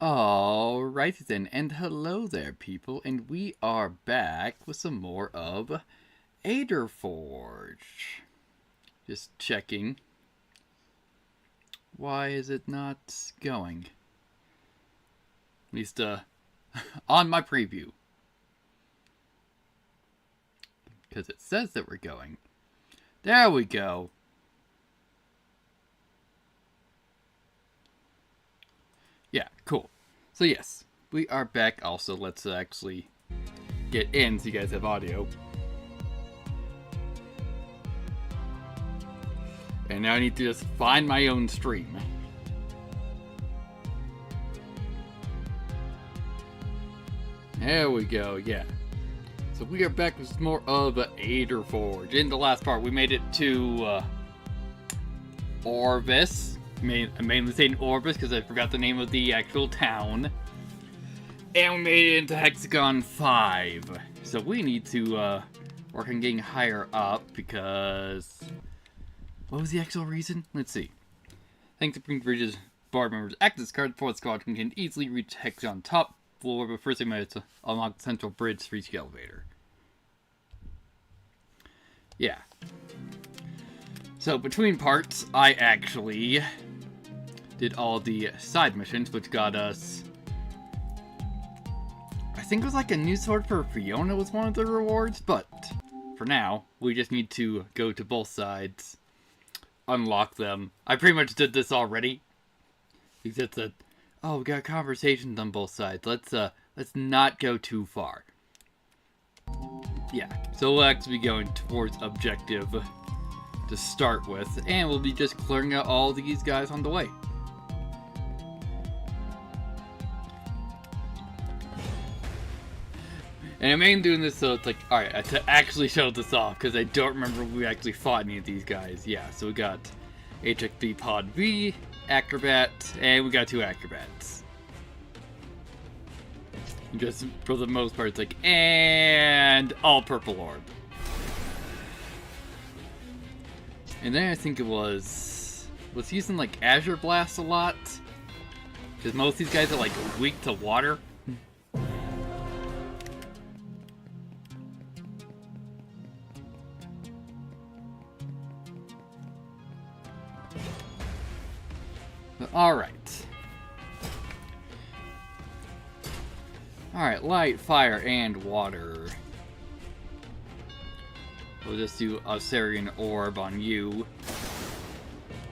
Alrighty then, and hello there people, and we are back with some more of Alder Forge. Just checking. Why is it not going? At least, on my preview. Because it says that we're going. There we go. Yeah, cool. So yes, we are back. Also, let's actually get in so you guys have audio. And now I need to just find my own stream. There we go, yeah. So we are back with more of Alder Forge. In the last part, we made it to Orvis. I'm mainly saying Orvis because I forgot the name of the actual town. And we made it into Hexagon 5. So we need to work on getting higher up because... What was the actual reason? Let's see. Thanks to Pink Bridges, bar members access card, fourth squadron can easily reach Hexagon top floor, but first they must unlock the central bridge to reach the elevator. Yeah. So between parts, I actually did all the side missions, which got us... I think it was like a new sword for Fiona was one of the rewards, but for now, we just need to go to both sides, unlock them. I pretty much did this already. Except that, oh, we got conversations on both sides. Let's not go too far. Yeah, so we'll actually be going towards objective to start with, and we'll be just clearing out all these guys on the way. And I'm mainly doing this so it's like, alright, to actually show this off, because I don't remember if we actually fought any of these guys. Yeah, so we got HXV Pod V, Acrobat, and we got 2 Acrobats. Just for the most part, it's like, and all purple orb. And then I think it was using like Azure Blast a lot, because most of these guys are like weak to water. Alright. Alright, light, fire, and water. We'll just do Osirian Orb on you.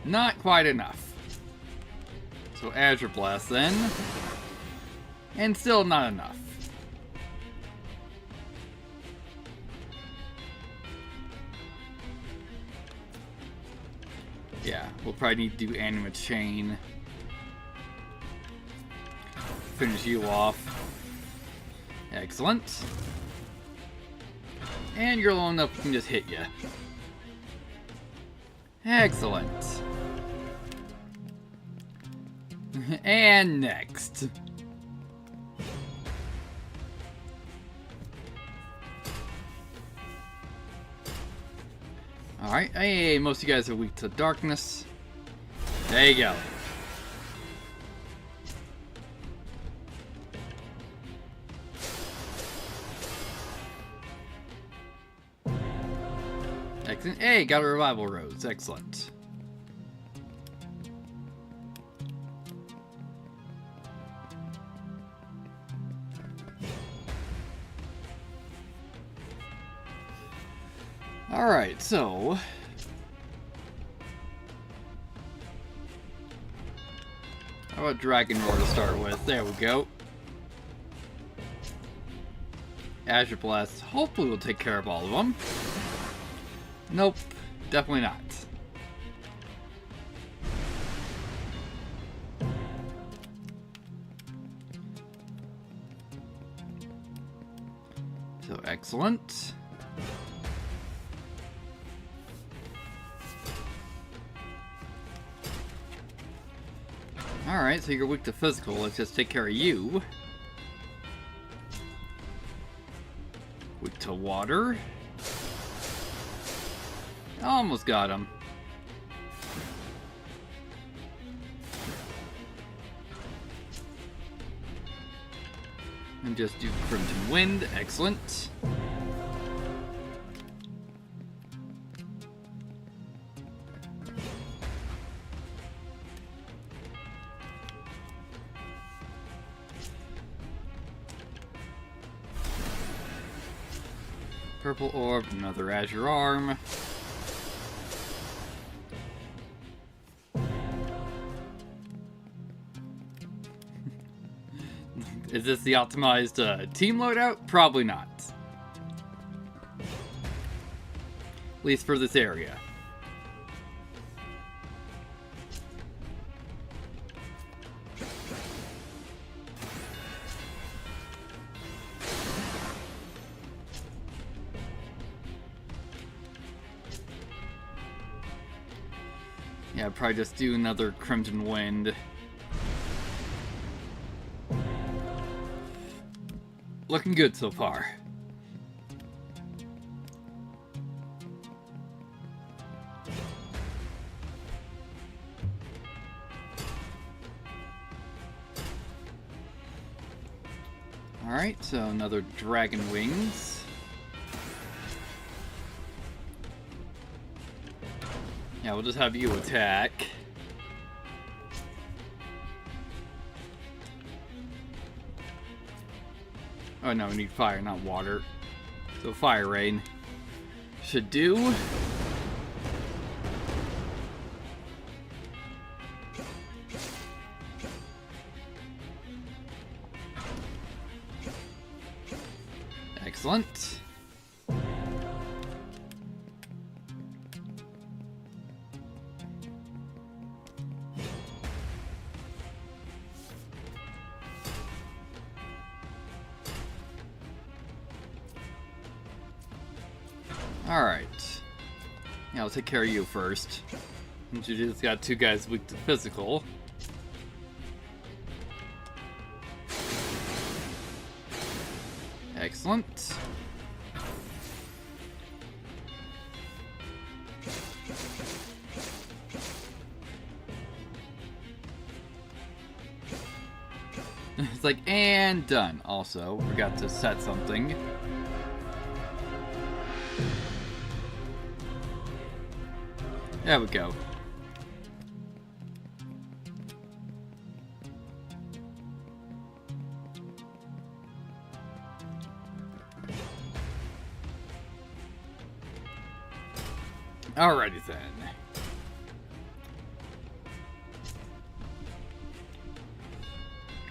Not quite enough. So Azure Blast then. And still not enough. Yeah, we'll probably need to do Anima Chain. Finish you off. Excellent. And you're low enough we can just hit you. Excellent. And next. Alright, hey, most of you guys are weak to darkness. There you go. Excellent. Hey, got a revival rose. Excellent. Alright, so... how about Dragon Roar to start with? There we go. Azure Blast hopefully will take care of all of them. Nope, definitely not. So excellent. Alright, so you're weak to physical. Let's just take care of you. Weak to water. Almost got him. And just do Crimson Wind. Excellent. Purple Orb, another Azure Arm. Is this the optimized team loadout? Probably not. At least for this area. Yeah, probably just do another Crimson Wind. Looking good so far. Alright, so another Dragon Wings. Yeah, we'll just have you attack. Oh no, we need fire, not water. So Fire Rain should do. Excellent. Alright. Yeah, I'll take care of you first. Since you just got two guys weak to physical. Excellent. It's like, and done. Also, forgot to set something. There we go. Alrighty then.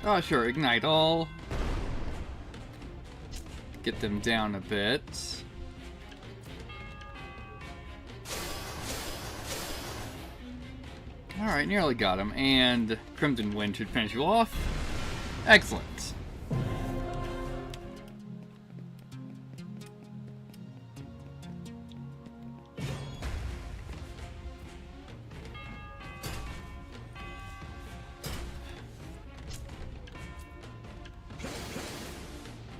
Oh sure, ignite all. Get them down a bit. Alright, nearly got him, and Crimson Wind should finish you off. Excellent.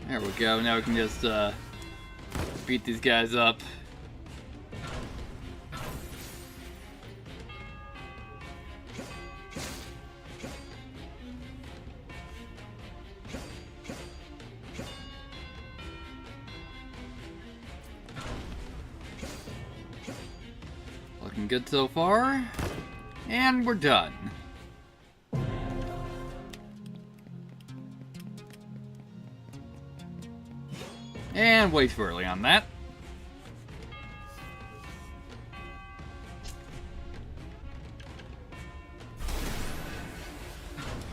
There we go, now we can just beat these guys up. Looking good so far. And we're done. And way too early on that.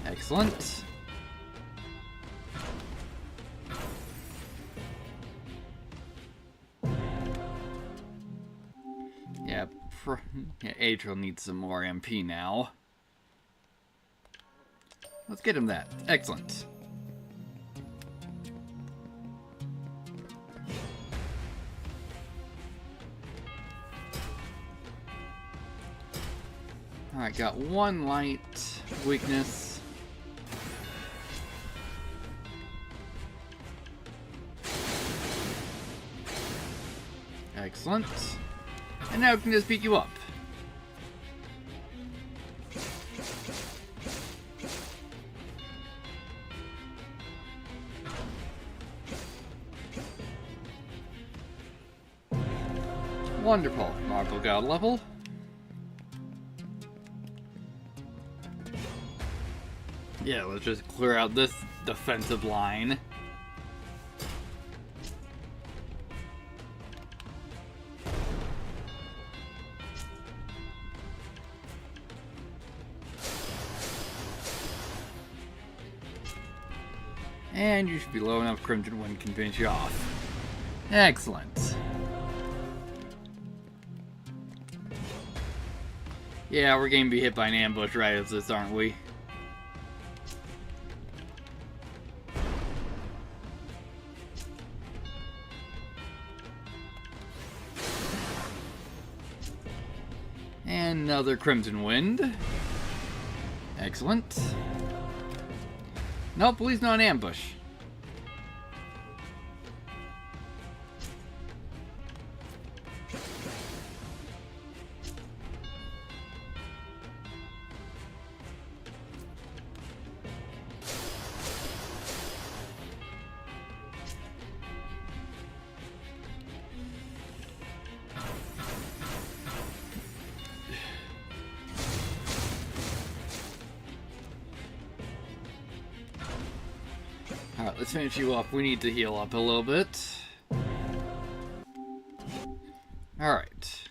Excellent. Yeah, Adriel needs some more MP now. Let's get him that. Excellent. Alright, got one light weakness. Excellent. And now we can just beat you up. Wonderful. Marble god level. Yeah, let's just clear out this defensive line. And you should be low enough Crimson Wind can finish you off. Excellent. Yeah, we're going to be hit by an ambush right as this, aren't we? And another Crimson Wind. Excellent. Nope, please not an ambush. Alright, let's finish you up. We need to heal up a little bit. Alright.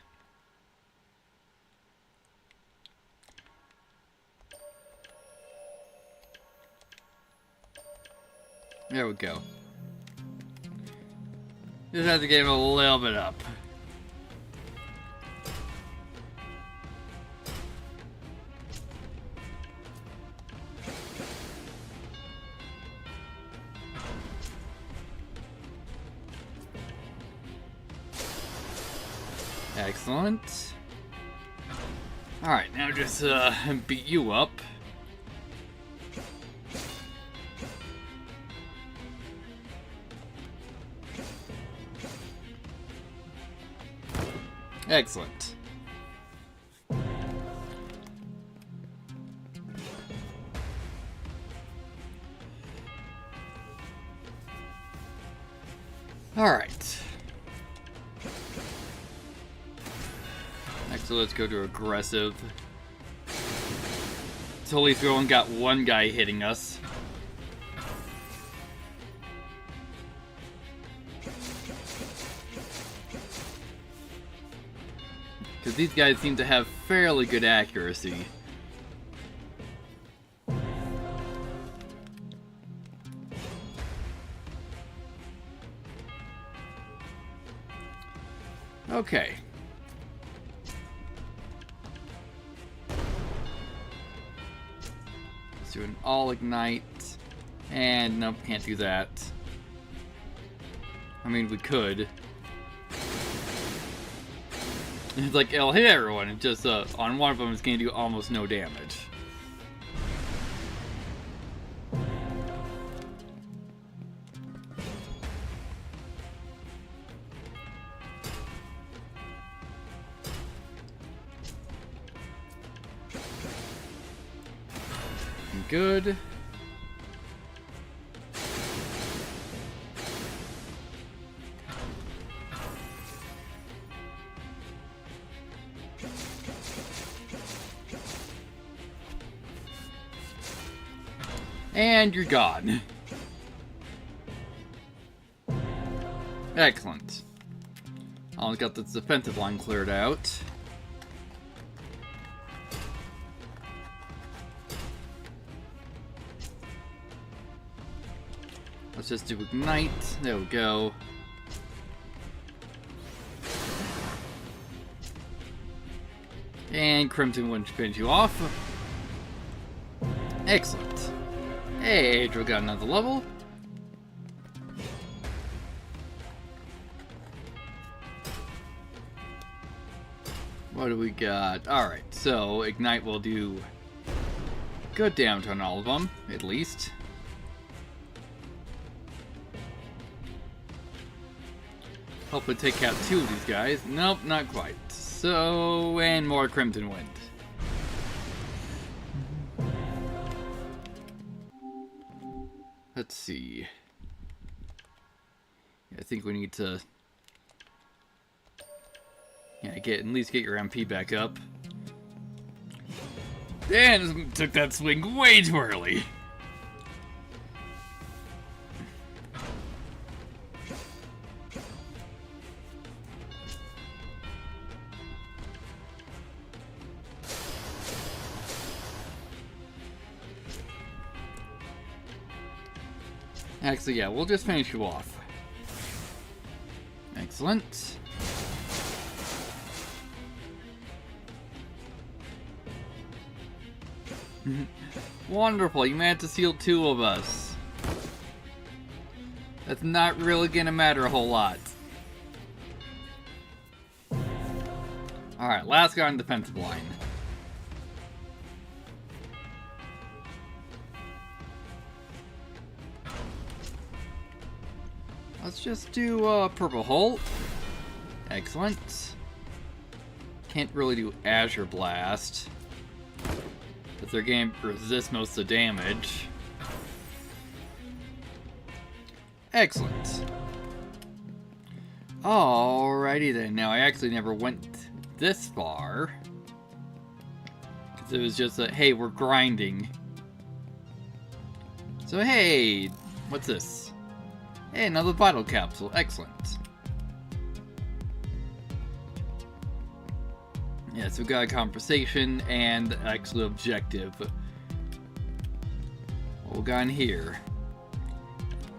There we go. Just have to get him a little bit up. Excellent. Alright, now just beat you up. Excellent. Alright. Next, so let's go to aggressive. So at least we only got one guy hitting us. Because these guys seem to have fairly good accuracy. Okay. Let's do an all ignite. And nope, can't do that. I mean, we could. It's like, it'll hit everyone. It just, on one of them, it's going to do almost no damage. Good. And you're gone. Excellent. Almost got this defensive line cleared out. Let's just do ignite. There we go. And Crimson Wind finish you off. Excellent. Hey, Adriel got another level. What do we got? Alright, so Ignite will do good damage on all of them, at least. Hopefully take out two of these guys. Nope, not quite. So, and more Crimson Wind. Let's see. I think we need to Yeah, at least get your MP back up. Dan took that swing way too early. Actually, yeah, we'll just finish you off. Excellent. Wonderful, you managed to seal 2 of us. That's not really gonna matter a whole lot. Alright, last guy on the defensive line. Let's just do Purple Hole. Excellent. Can't really do Azure Blast, but their game resists most of the damage. Excellent. Alrighty then. Now I actually never went this far, because it was just a, hey, we're grinding. So hey, what's this? Hey, another vital capsule. Excellent. Yeah, so we got a conversation and actually objective. What we got in here?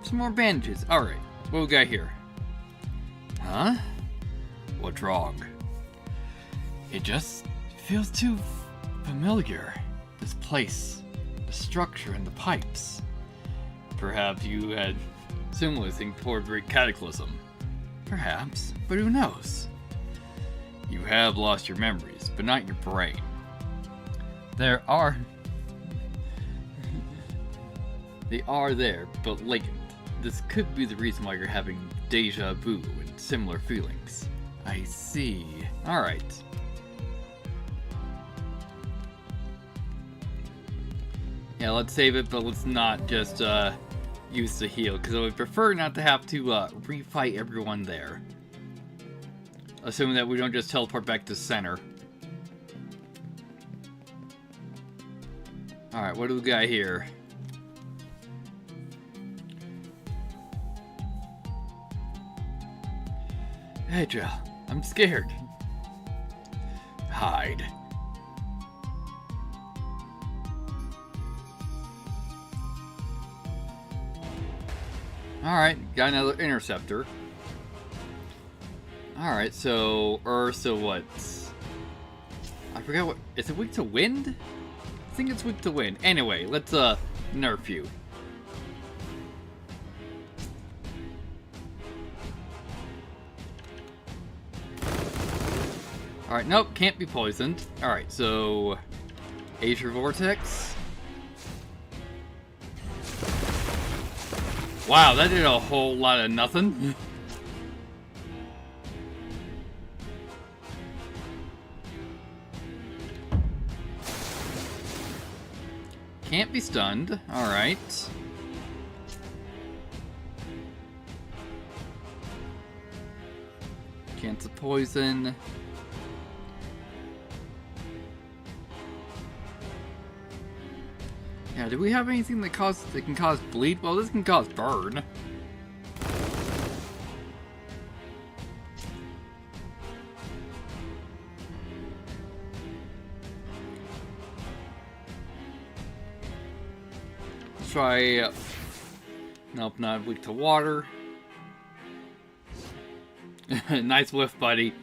Some more bandages. Alright, what we got here? Huh? What's wrong? It just feels too familiar. This place, the structure and the pipes. Perhaps you had similar thing toward Great Cataclysm. Perhaps, but who knows? You have lost your memories, but not your brain. They are there, but latent. This could be the reason why you're having deja vu and similar feelings. I see. Alright. Yeah, let's save it, but let's not just use the heal, because I would prefer not to have to refight everyone there. Assuming that we don't just teleport back to center. Alright, what do we got here? Hey, Jill, I'm scared. Hide. Alright, got another interceptor. Alright, so what? I forgot what, is it weak to wind? I think it's weak to wind. Anyway, let's nerf you. Alright, nope, can't be poisoned. Alright, so Azure Vortex. Wow, that did a whole lot of nothing. Can't be stunned. Alright. Cancel poison. Yeah, do we have anything that can cause bleed? Well, this can cause burn. Let's try. Nope, not weak to water. Nice whiff, buddy.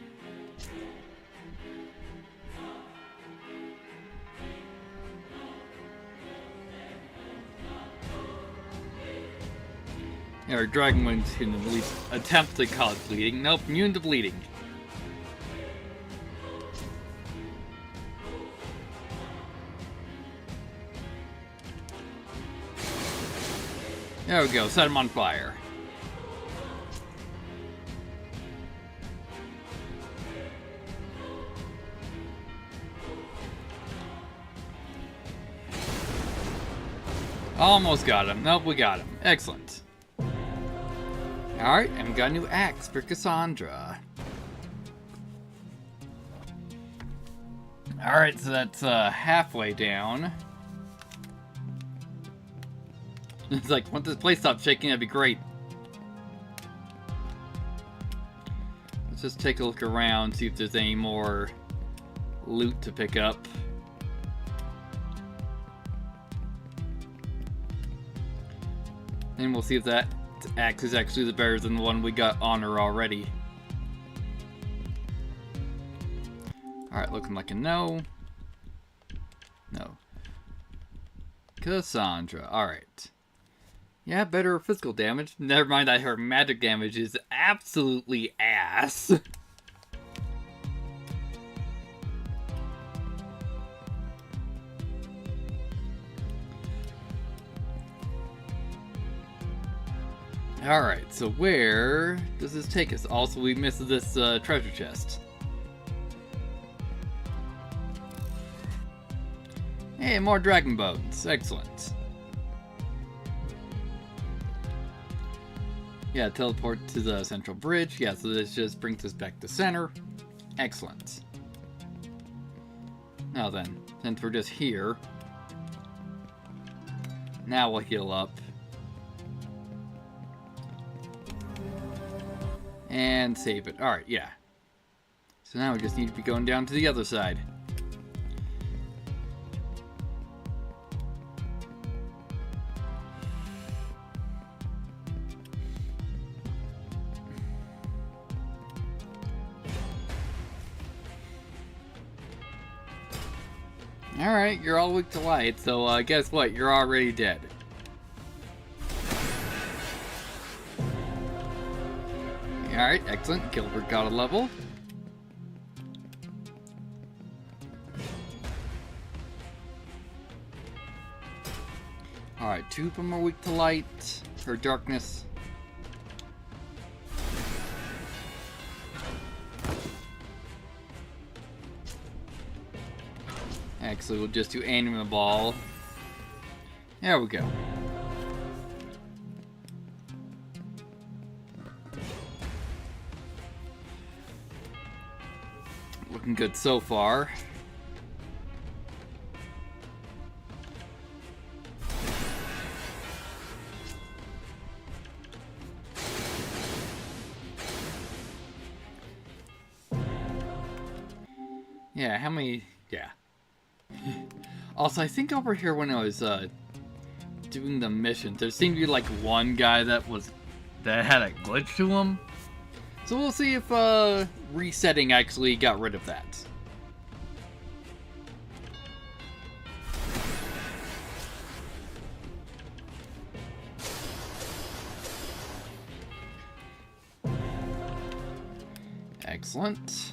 Yeah, our Dragon Wings can at least attempt to cause bleeding. Nope, immune to bleeding. There we go, set him on fire. Almost got him. Nope, we got him. Excellent. Alright, and we got a new axe for Cassandra. Alright, so that's halfway down. It's like, once this place stops shaking, that'd be great. Let's just take a look around, see if there's any more loot to pick up. And we'll see if that axe is actually better than the one we got on her already. Alright, looking like a no. No. Cassandra, alright. Yeah, better physical damage. Never mind that her magic damage is absolutely ass. Alright, so where does this take us? Also, we missed this treasure chest. Hey, more dragon bones. Excellent. Yeah, teleport to the central bridge. Yeah, so this just brings us back to center. Excellent. Now then, since we're just here, now we'll heal up. And save it. Alright, yeah. So now we just need to be going down to the other side. Alright, you're all weak to light, so guess what? You're already dead. Alright, excellent. Gilbert got a level. Alright, 2 of them are weak to light, or darkness. Actually, we'll just do anima ball. There we go. Looking good so far. Yeah, how many... Yeah. Also, I think over here when I was doing the mission, there seemed to be like one guy that had a glitch to him. So we'll see if resetting actually got rid of that. Excellent.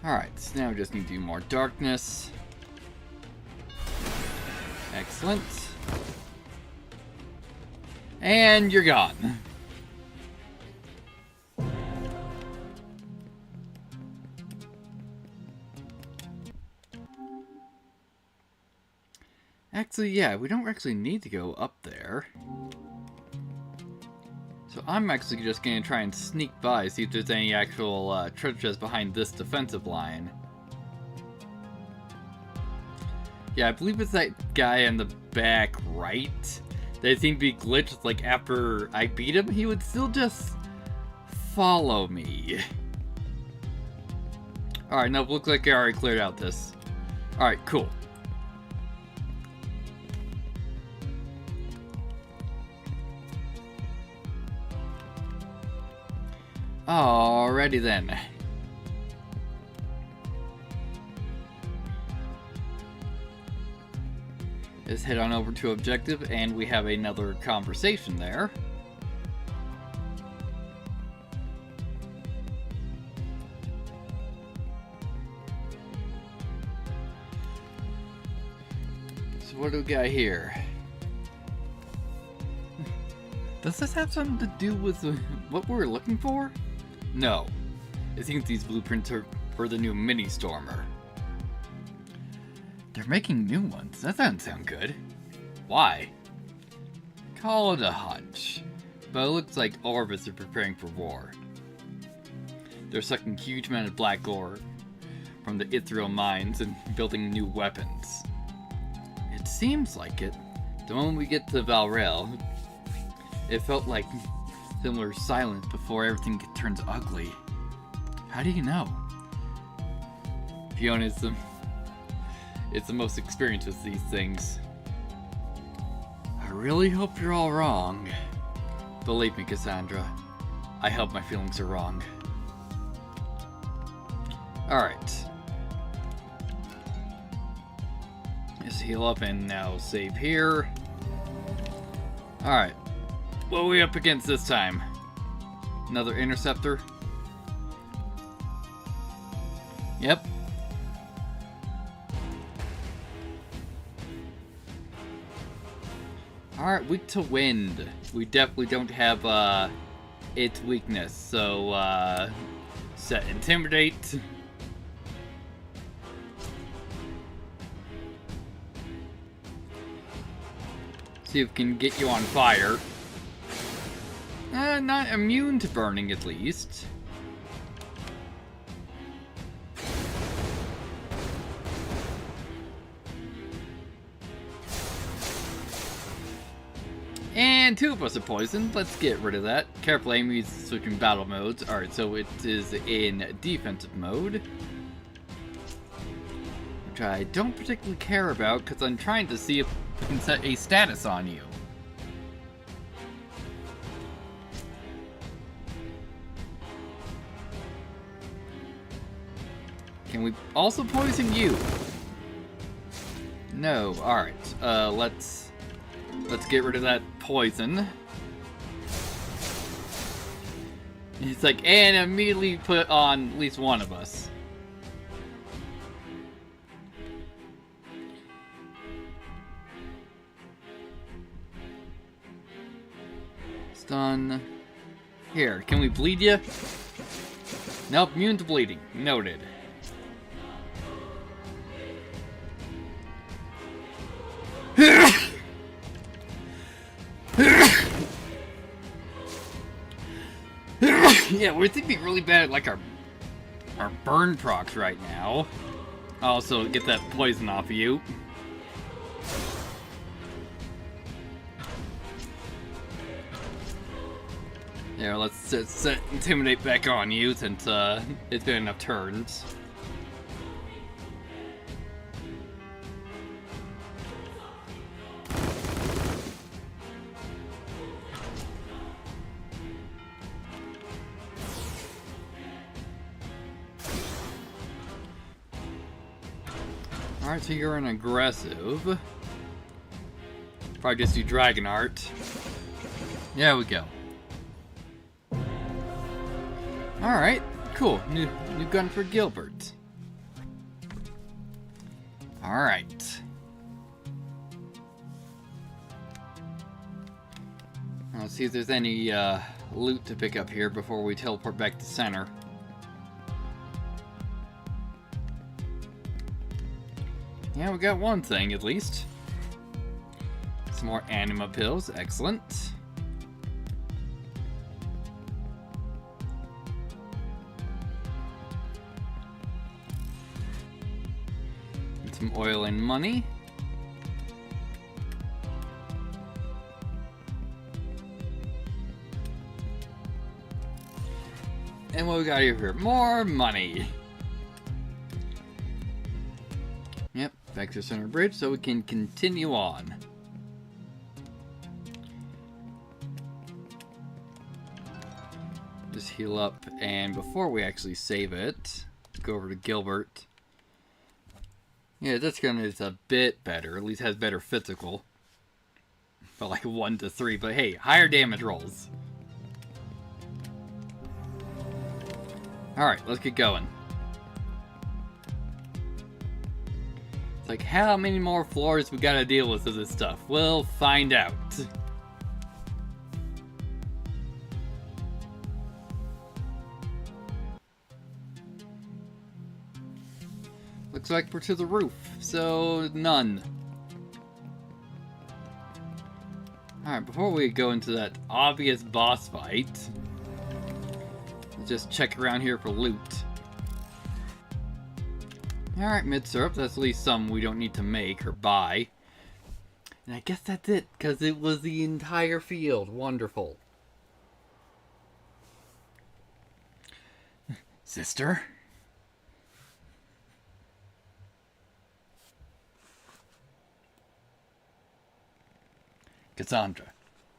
Alright, so now we just need to do more darkness. Excellent. And you're gone. Actually, yeah, we don't actually need to go up there. So I'm actually just going to try and sneak by, see if there's any actual treasure chests behind this defensive line. Yeah, I believe it's that guy in the back right. They seem to be glitched, like after I beat him, he would still just follow me. Alright, no, looks like I already cleared out this. Alright, cool. Alrighty then. Let's head on over to objective, and we have another conversation there. So what do we got here? Does this have something to do with what we're looking for? No. I think these blueprints are for the new mini-stormer. They're making new ones. That doesn't sound good. Why? Call it a hunch, but it looks like Orvis are preparing for war. They're sucking huge amount of black ore from the Ithril mines and building new weapons. It seems like it. The moment we get to Valrail, it felt like similar silence before everything turns ugly. How do you know? Fiona is the most experienced with these things. I really hope you're all wrong. Believe me, Cassandra, I hope my feelings are wrong. Alright. Just heal up and now save here. Alright. What are we up against this time? Another interceptor? Yep. Alright, weak to wind. We definitely don't have its weakness, so set intimidate. See if we can get you on fire. Not immune to burning, at least. And two of us are poisoned. Let's get rid of that. Careful aim, he's switching battle modes. Alright, so it is in defensive mode. Which I don't particularly care about, because I'm trying to see if I can set a status on you. Can we also poison you? No. Alright. Let's get rid of that poison. It's like, and immediately put on at least one of us. Stun. Here, can we bleed you? Nope, immune to bleeding. Noted. Yeah, we're thinking really bad at like our burn procs right now. Also, get that poison off of you. Yeah, let's set intimidate back on you since it's been enough turns. Alright, so you're an aggressive. Probably just do Dragon Art. There we go. Alright, cool. New gun for Gilbert. Alright. Let's see if there's any loot to pick up here before we teleport back to center. Yeah, we got one thing at least. Some more anima pills, excellent. And some oil and money. And what we got here? More money. Yep, back to center bridge so we can continue on. Just heal up, and before we actually save it, go over to Gilbert. Yeah, this gun is a bit better, at least has better physical. But like 1 to 3, but hey, higher damage rolls. Alright, let's get going. It's like, how many more floors we gotta deal with this stuff? We'll find out. Looks like we're to the roof, so none. Alright, before we go into that obvious boss fight, let's just check around here for loot. Alright, mid-syrup, that's at least some we don't need to make or buy. And I guess that's it, because it was the entire field. Wonderful. Sister? Cassandra.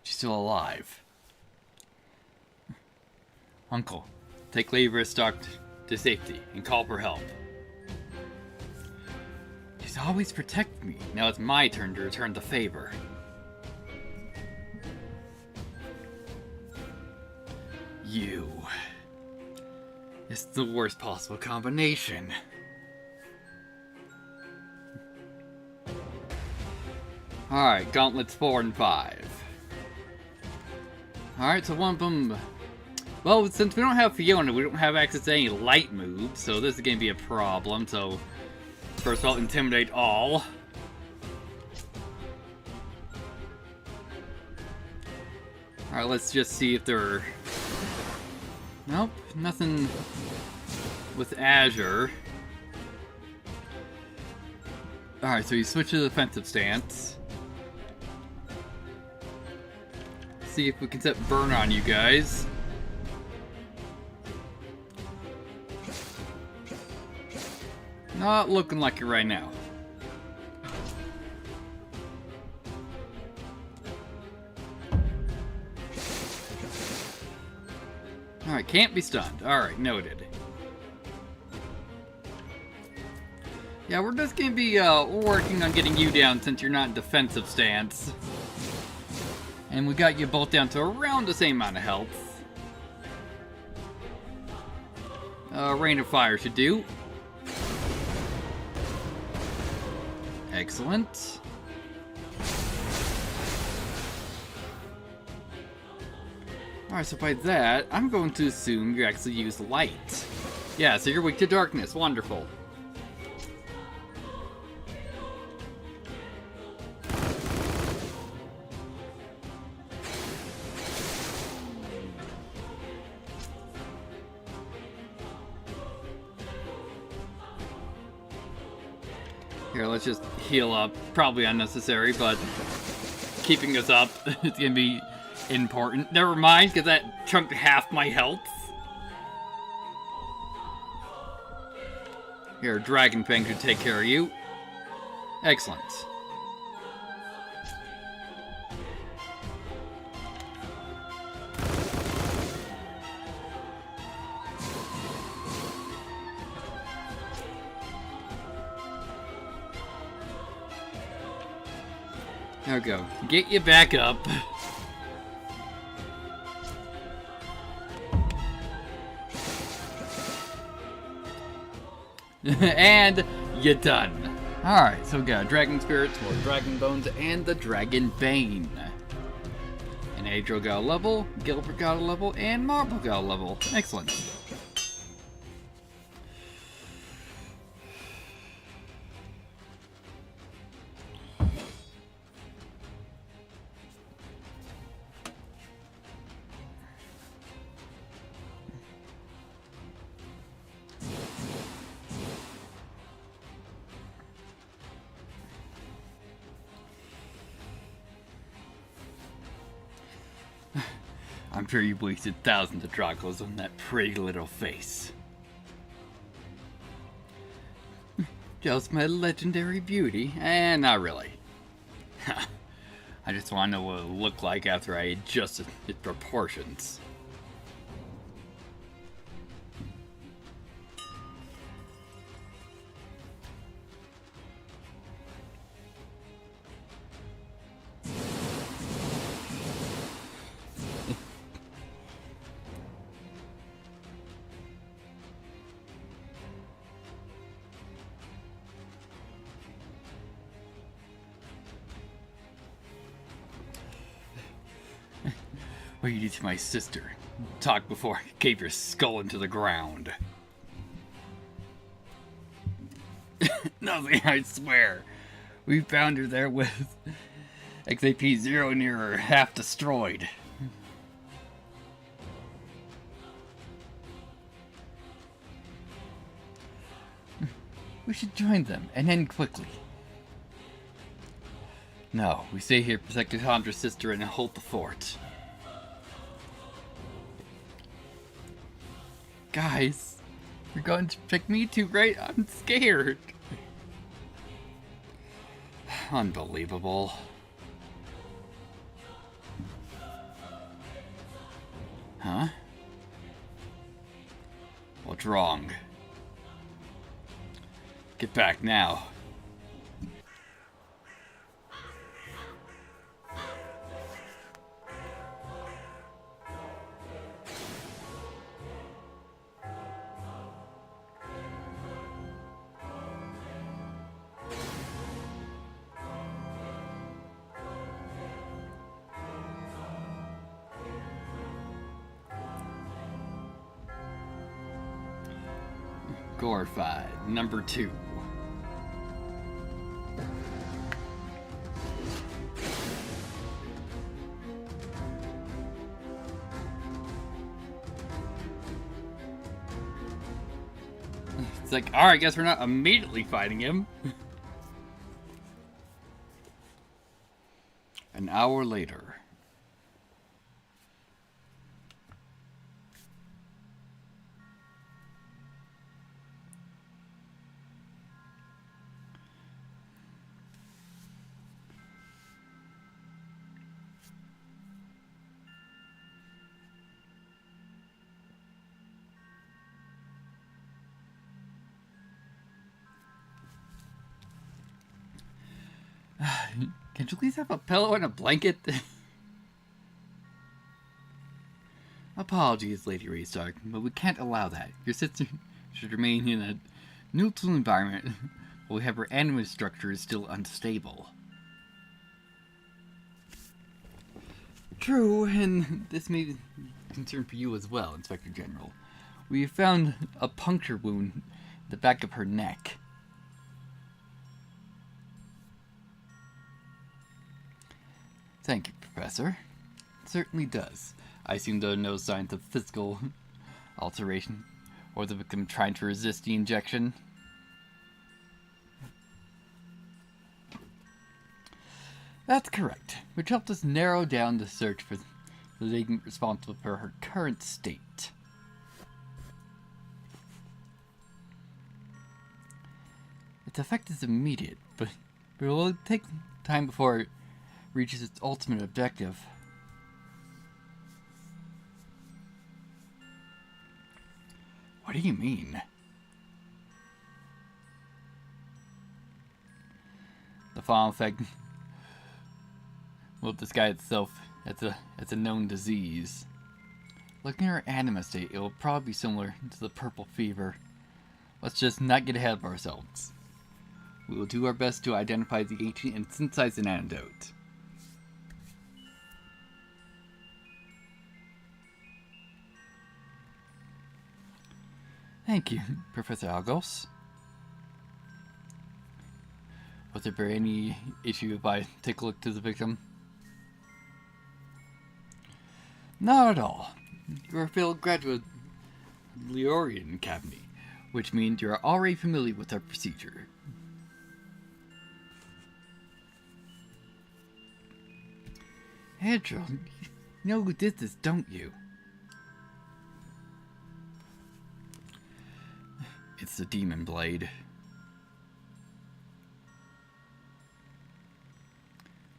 She's still alive. Uncle, take Livestock to safety and call for help. She's always protected me. Now it's my turn to return the favor. You. It's the worst possible combination. Alright, gauntlets 4 and 5. Alright, so one of them... Well, since we don't have Fiona, we don't have access to any light moves, so this is going to be a problem, so... First of all, intimidate all. Alright, let's just see if they're... Nope, nothing with Azure. Alright, so you switch to the defensive stance. See if we can set burn on you guys. Not looking like it right now. Alright, can't be stunned. Alright, noted. Yeah, we're just gonna be working on getting you down since you're not in defensive stance. And we got you both down to around the same amount of health. Rain of Fire should do. Excellent. Alright, so by that, I'm going to assume you actually use light. Yeah, so you're weak to darkness. Wonderful. Here, let's just heal up. Probably unnecessary, but keeping us up is gonna be important. Never mind, because that chunked half my health. Here, Dragon Fang should take care of you. Excellent. There we go. Get you back up. And you're done. Alright, so we got Dragon Spirits, more Dragon Bones, and the Dragon Bane. And Adriel got a level, Gilbert got a level, and Marble got a level. Excellent. I'm sure you've wasted thousands of Dracos on that pretty little face. Just my legendary beauty? Not really. I just want to know what it'll look like after I adjust its proportions. What you did to my sister. Talk before I cave your skull into the ground. Nothing, I swear. We found her there with XAP 0 nearer, half destroyed. We should join them, and end quickly. No, we stay here, protect Cassandra's sister, and hold the fort. Guys, you're going to pick me too, right? I'm scared. Unbelievable. Huh? What's wrong? Get back now. Glorified, number 2. It's like, alright, I guess we're not immediately fighting him. An hour later. Can't you please have a pillow and a blanket? Apologies, Lady Raystark, but we can't allow that. Your sister should remain in a neutral environment while we have her animate structure is still unstable. True, and this may be a concern for you as well, Inspector General. We have found a puncture wound in the back of her neck. Thank you, Professor. It certainly does. I assume there are no signs of physical alteration, or the victim trying to resist the injection. That's correct, which helped us narrow down the search for the agent responsible for her current state. Its effect is immediate, but it will take time before it reaches its ultimate objective. What do you mean? The final effect will disguise itself as a known disease. Looking at our anima state, it will probably be similar to the purple fever. Let's just not get ahead of ourselves. We will do our best to identify the agent and synthesize an antidote. Thank you, Professor Algos. Was there any issue if I take a look to the victim? Not at all. You're a failed graduate of the Leorian Academy, which means you're already familiar with our procedure. Andrew, you know who did this, don't you? It's the Demon Blade.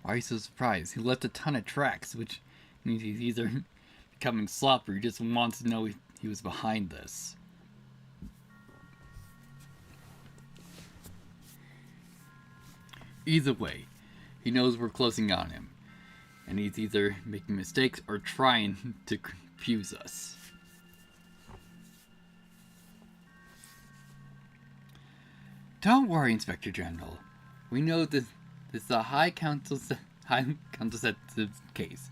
Why are you so surprised? He left a ton of tracks, which means he's either becoming sloppy or just wants to know he was behind this. Either way, he knows we're closing on him, and he's either making mistakes or trying to confuse us. Don't worry, Inspector General. We know this is a High Council sensitive case.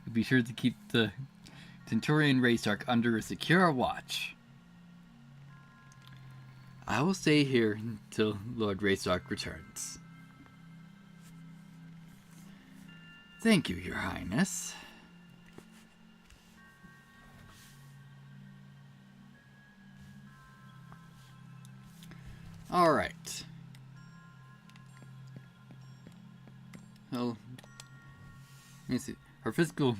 You'll be sure to keep the Centurion Raystark under a secure watch. I will stay here until Lord Raystark returns. Thank you, Your Highness. Alright. Well, let me see. Her physical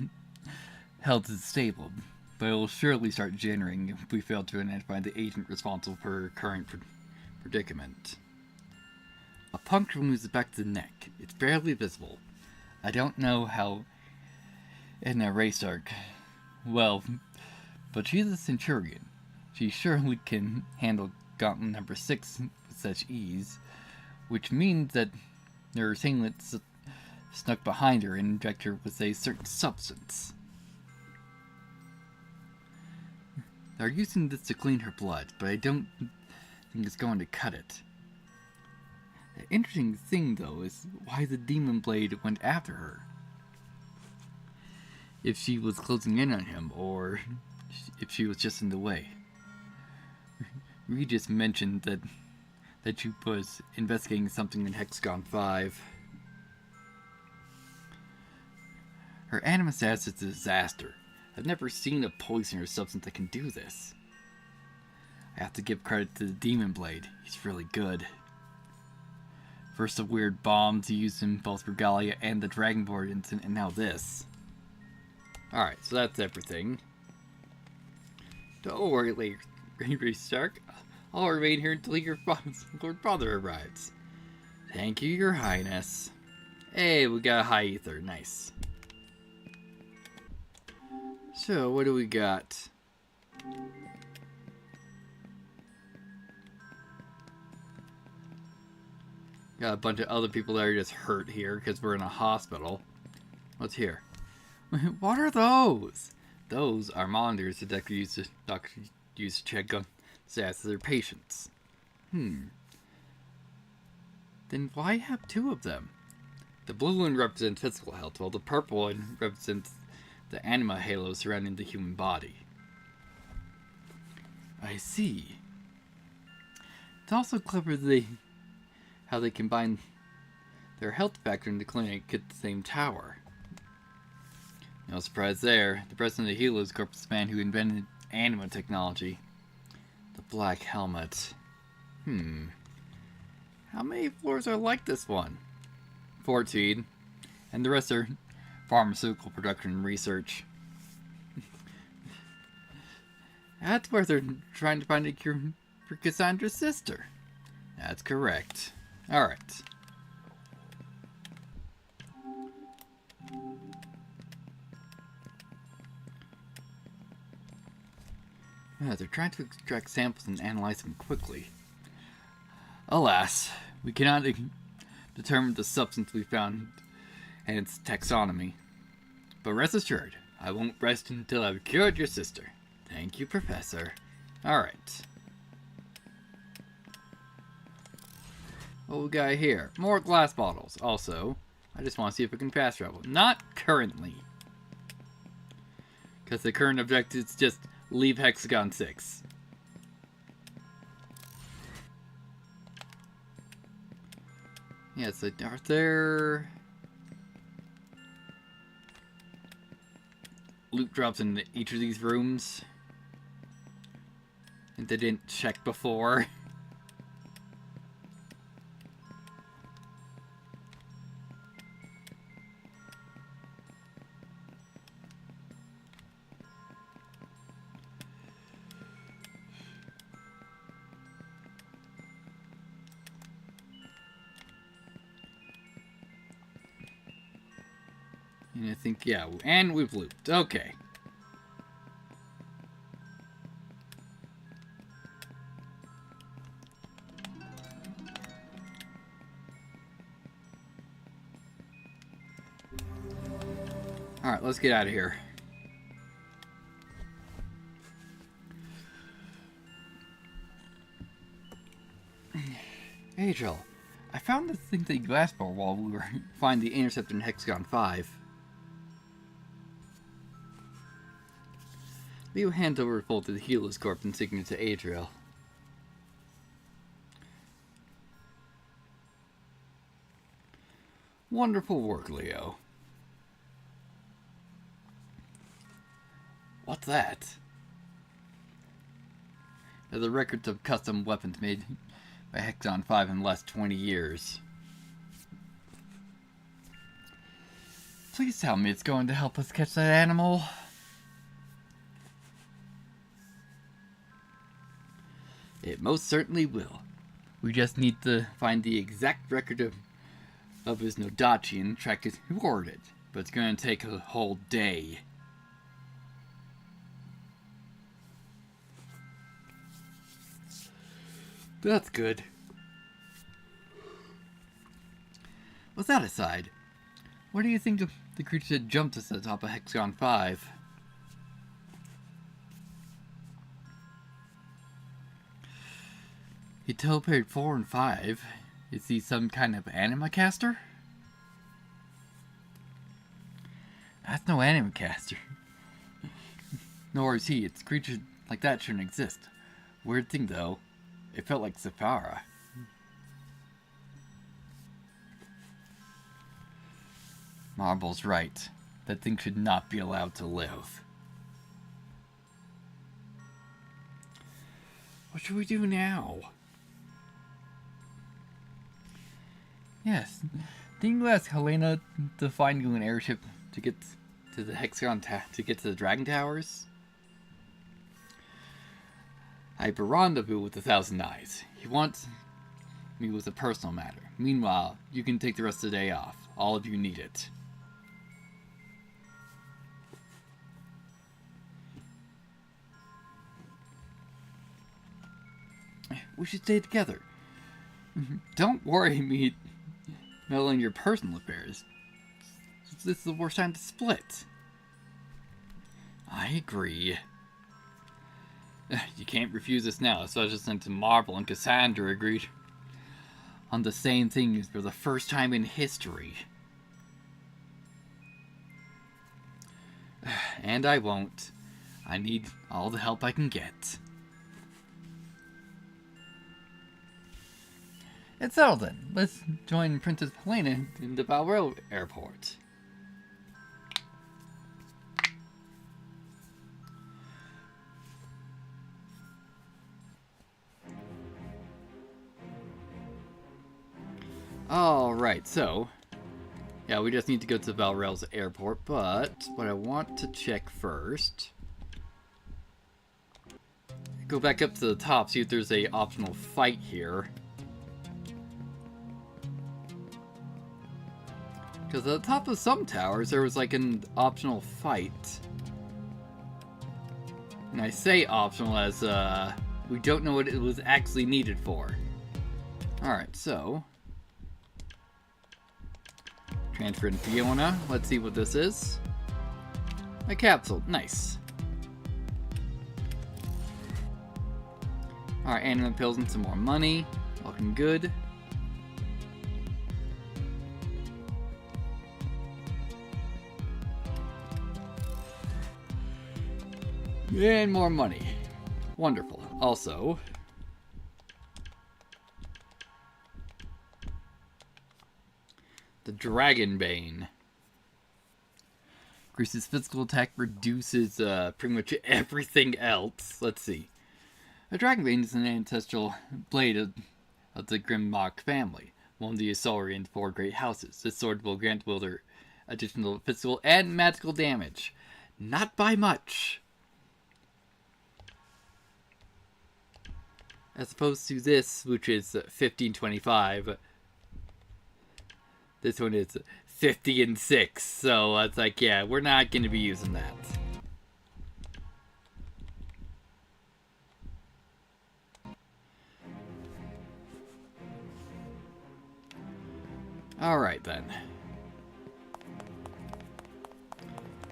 health is stable, but it will surely start generating if we fail to identify the agent responsible for her current predicament. A puncture moves the back of the neck. It's barely visible. I don't know how in a race arc. Well, but she's a centurion. She surely can handle gauntlet number 6 with such ease, which means that there are singlets snuck behind her and inject her with a certain substance. They're using this to clean her blood, but I don't think it's going to cut it. The interesting thing, though, is why the demon blade went after her. If she was closing in on him, or if she was just in the way. Regis mentioned that she was investigating something in Hexagon 5. Her anima status is a disaster. I've never seen a poison or substance that can do this. I have to give credit to the Demon Blade. He's really good. First the weird bombs he used in both Regalia and the Dragonborn incident, and now this. Alright, so that's everything. Don't worry, Lady Stark. I'll remain here until your Lord Father arrives. Thank you, Your Highness. Hey, we got a high ether. Nice. So, what do we got? Got a bunch of other people that are just hurt here because we're in a hospital. What's here? What are those? Those are monitors the doctor used to check on the status of their patients. Then why have 2 of them? The blue one represents physical health, while the purple one represents the anima halo surrounding the human body. I see. It's also clever how they combine their health factor in the clinic at the same tower. No surprise there. The president of the Helos Corp is the man who invented anima technology. The Black Helmet. How many floors are like this one? 14. And the rest are pharmaceutical production and research. That's where they're trying to find a cure for Cassandra's sister. That's correct. Alright. They're trying to extract samples and analyze them quickly. Alas, we cannot determine the substance we found and its taxonomy. But rest assured, I won't rest until I've cured your sister. Thank you, Professor. Alright. What we got here? More glass bottles. Also, I just want to see if we can fast travel. Not currently. Because the current objective is just leave Hexagon 6. Yeah, so are there loot drops in each of these rooms? And they didn't check before. And I think, yeah, and we've looped. Okay. Alright, let's get out of here. Angel, I found the thing that you asked for while we were finding the intercept in Hexagon 5. Leo hands over a fold to the Helos Corp and signature to Adriel. Wonderful work, Leo. What's that? There's a record of custom weapons made by Hexagon 5 in the last 20 years. Please tell me it's going to help us catch that animal. It most certainly will. We just need to find the exact record of his Nodachi and track who ordered it. But it's going to take a whole day. That's good. With that aside, what do you think of the creature that jumped us at the top of Hexagon 5? He teleported 4 and 5. Is he some kind of anima caster? That's no anima caster. Nor is he. It's creatures like that shouldn't exist. Weird thing though. It felt like Safara. Marble's right. That thing should not be allowed to live. What should we do now? Yes. Didn't you ask Helena to find you an airship to get to the Hexagon to get to the Dragon Towers? I have a rendezvous with the Thousand Eyes. He wants me with a personal matter. Meanwhile, you can take the rest of the day off. All of you need it. We should stay together. Don't worry me meddling your personal affairs. This is the worst time to split. I agree. You can't refuse this now, especially since Marvel and Cassandra agreed on the same thing for the first time in history. And I won't. I need all the help I can get. It's settled then. Let's join Princess Helena in the Valero airport. Alright, so yeah, we just need to go to Valrell's airport, but what I want to check first, go back up to the top, see if there's a optional fight here. Because at the top of some towers, there was like an optional fight. And I say optional as, we don't know what it was actually needed for. Alright, so transfer to Fiona. Let's see what this is. A capsule. Nice. Alright, anima pills and some more money. Looking good. And more money. Wonderful. Also, the Dragon Bane. Increases physical attack, reduces pretty much everything else. Let's see. A Dragon Bane is an ancestral blade of the Grimlock family, one of the Asaurian 4 great houses. This sword will grant wielder additional physical and magical damage. Not by much. As opposed to this, which is 1525. This one is 50 and 6. So it's like, yeah, we're not going to be using that. Alright then.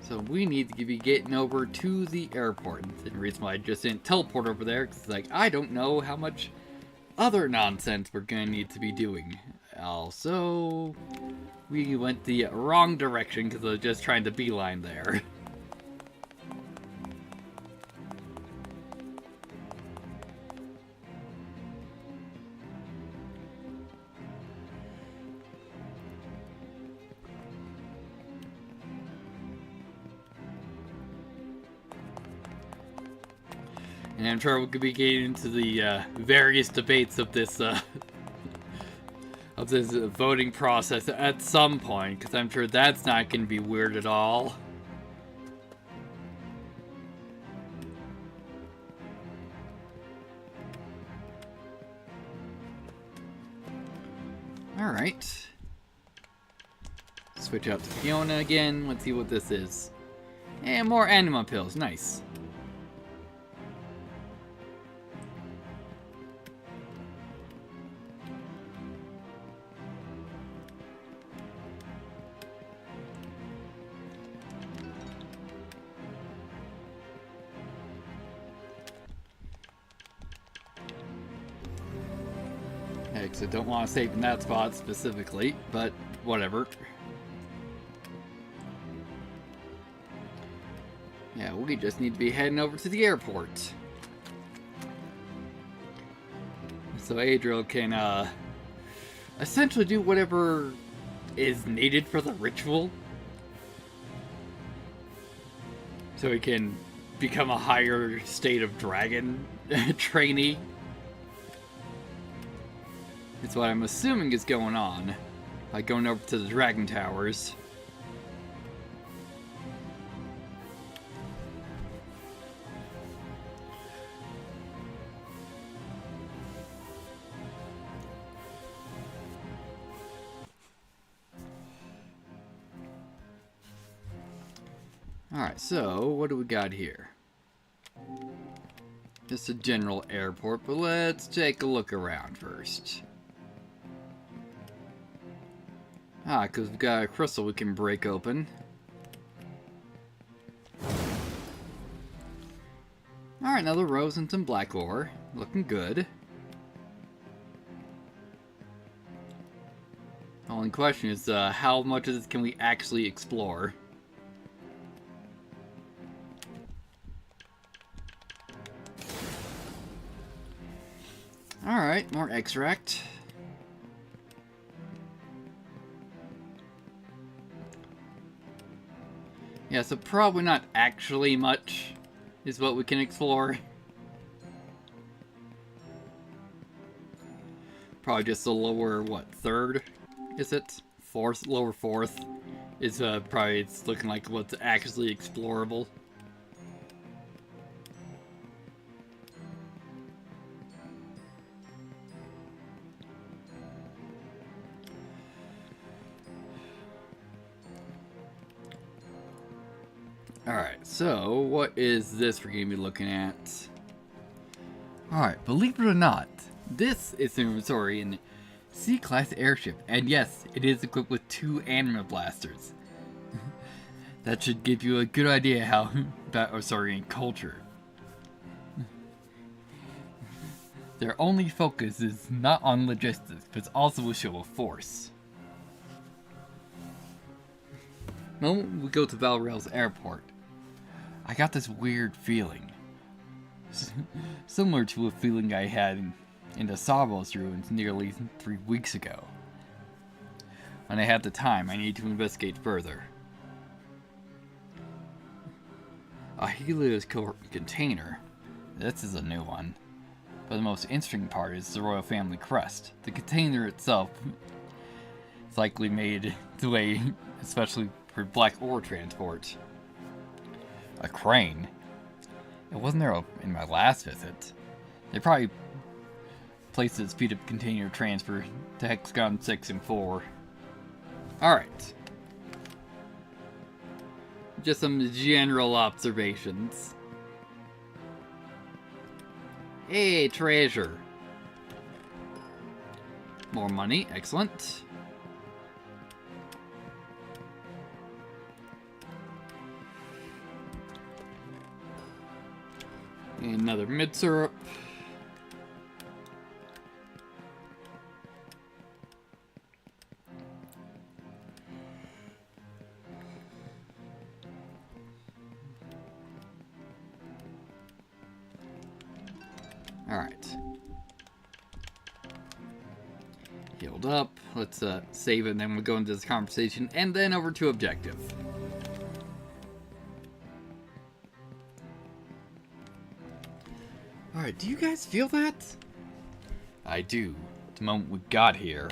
So we need to be getting over to the airport. And the reason why I just didn't teleport over there, because like, I don't know how much other nonsense we're going to need to be doing. Also, we went the wrong direction because I was just trying to beeline there. And I'm sure we could be getting into the various debates of this voting process at some point, because I'm sure that's not going to be weird at all. Alright. Switch out to Fiona again. Let's see what this is. And more anima pills. Nice. Because I don't want to save in that spot specifically, but whatever. Yeah, we just need to be heading over to the airport. So Adriel can essentially do whatever is needed for the ritual. So he can become a higher state of dragon trainee. It's what I'm assuming is going on. By going over to the Dragon Towers. Alright, so what do we got here? Just a general airport, but let's take a look around first. Ah, because we've got a crystal we can break open. Alright, another rose and some black ore. Looking good. The only question is, how much of this can we actually explore? Alright, more extract. Yeah, so probably not actually much is what we can explore. Probably just the lower, what, third? Is it? Fourth? Lower fourth is probably, it's looking like what's actually explorable. Alright, so what is this we're going to be looking at? Alright, believe it or not, this is an inventory in C-class airship, and yes, it is equipped with 2 anima blasters. That should give you a good idea how, in culture. Their only focus is not on logistics, but also a show of force. The moment we go to Valrail's airport, I got this weird feeling. Similar to a feeling I had in the Savos ruins nearly 3 weeks ago. When I had the time, I need to investigate further. A Helios container. This is a new one. But the most interesting part is the royal family crest. The container itself is likely made the way, especially for black ore transport. A crane? It wasn't there in my last visit. They probably placed it at speed of container transfer to hexagon 6 and 4. Alright. Just some general observations. Hey, treasure. More money, excellent. Another mid syrup. All right. Healed up. Let's save it, and then we'll go into this conversation, and then over to objective. Alright, do you guys feel that? I do. The moment we got here.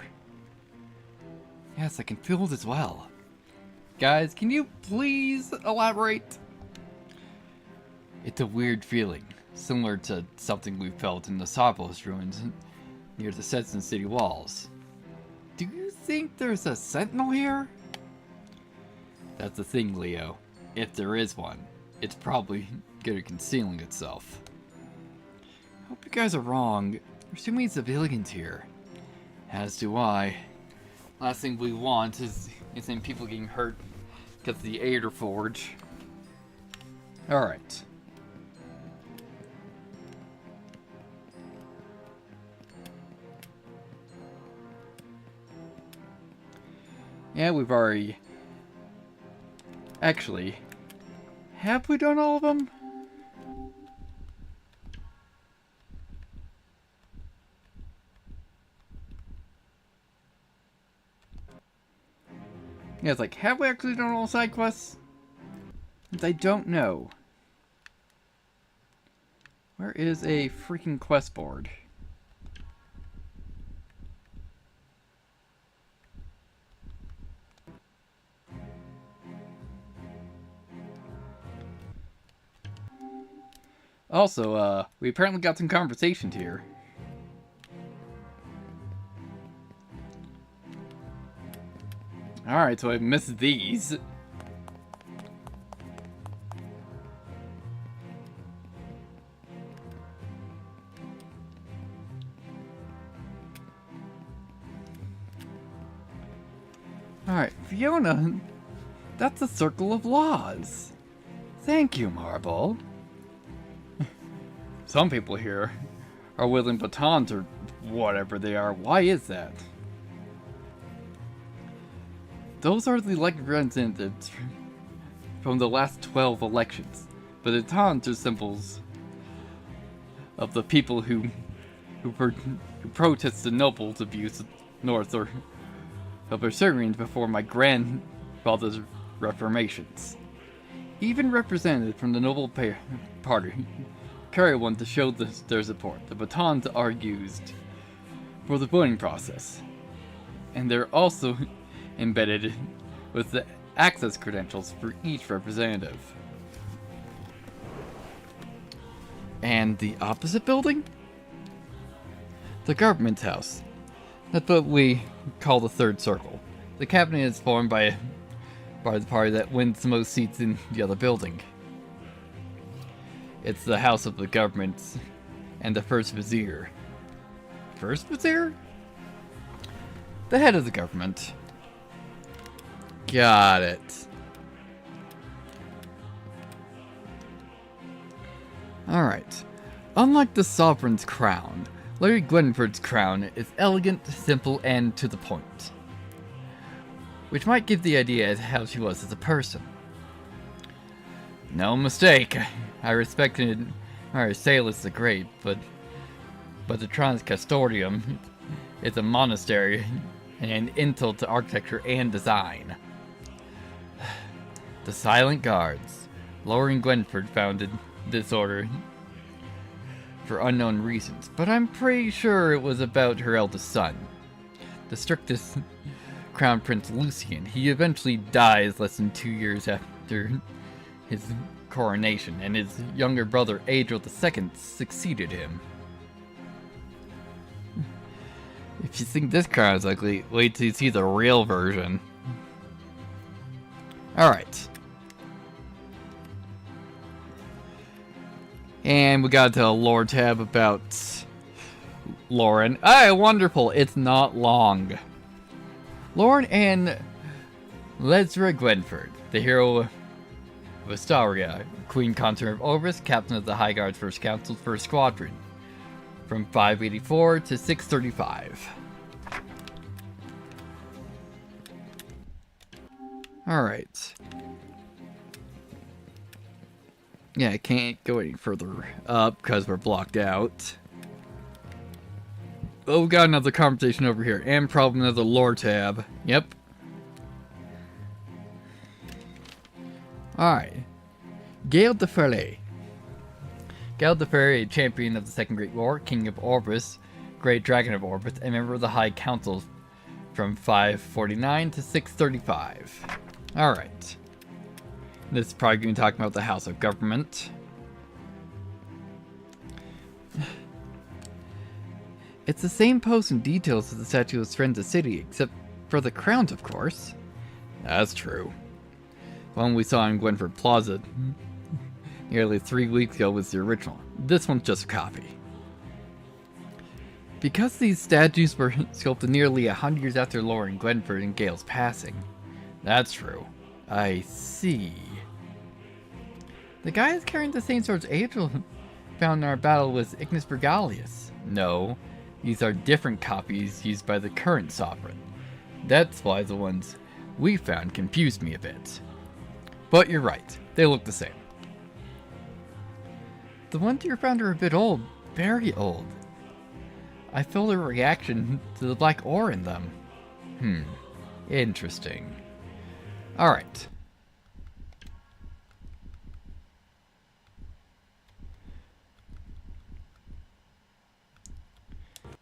Yes, I can feel it as well. Guys, can you please elaborate? It's a weird feeling, similar to something we felt in the Sabos ruins near the Setson city walls. Do you think there's a sentinel here? That's the thing, Leo. If there is one, it's probably good at concealing itself. Hope you guys are wrong. There's too many civilians here. As do I. Last thing we want is in people getting hurt because of the Alder Forge. Alright. Yeah, we've already... Actually, have we done all of them? Yeah, it's like, have we actually done all side quests? I don't know. Where is a freaking quest board? Also, we apparently got some conversations here. Alright, so I missed these. Alright, Fiona, that's a circle of laws. Thank you, Marble. Some people here are wielding batons or whatever they are. Why is that? Those are the elected representatives from the last 12 elections. But the batons are symbols of the people who protest the nobles' abuse of North or of Assyrians before my grandfather's reformations. Even representatives from the noble party carry one to show their support. The batons are used for the voting process, and they're also embedded with the access credentials for each representative. And the opposite building? The government house. That's what we call the third circle. The cabinet is formed by the party that wins the most seats in the other building. It's the house of the government and the first vizier. First vizier? The head of the government. Got it. Alright. Unlike the sovereign's crown, Lady Gwenford's crown is elegant, simple, and to the point. Which might give the idea as how she was as a person. No mistake. I respected Marcellus the Great, but the Trans Castorium is a monastery and an insult to architecture and design. The Silent Guards. Lauren Gwenford founded this order for unknown reasons, but I'm pretty sure it was about her eldest son, the strictest Crown Prince Lucian. He eventually dies less than 2 years after his coronation, and his younger brother Adriel II succeeded him. If you think this crown is ugly, wait till you see the real version. Alright. And we got to a lore tab about Lauren. Ah, wonderful. It's not long. Lauren and Lesra Gwenford, the hero of Astaria, Queen Consort of Orbis, captain of the High Guard's First Council's First Squadron, from 584 to 635. Alright. Yeah, I can't go any further up because we're blocked out. Oh, we got another conversation over here, and probably another lore tab. Yep. Alright. Gail de Ferlet. Alder, a champion of the Second Great War, king of Orbis, great dragon of Orbis, and member of the High Council from 549 to 635. Alright. This is probably going to be talking about the House of Government. It's the same pose and details as the statue of Strenza City, except for the crowns, of course. That's true. The one we saw in Gwenford Plaza nearly 3 weeks ago was the original. This one's just a copy. Because these statues were sculpted nearly 100 years after Lauren Gwenford and Gale's passing. That's true. I see. The guy is carrying the same sword Angel found in our battle with Ignis Bergalius. No, these are different copies used by the current sovereign. That's why the ones we found confused me a bit. But you're right, they look the same. The ones you found are a bit old, very old. I felt a reaction to the black ore in them. Interesting. Alright.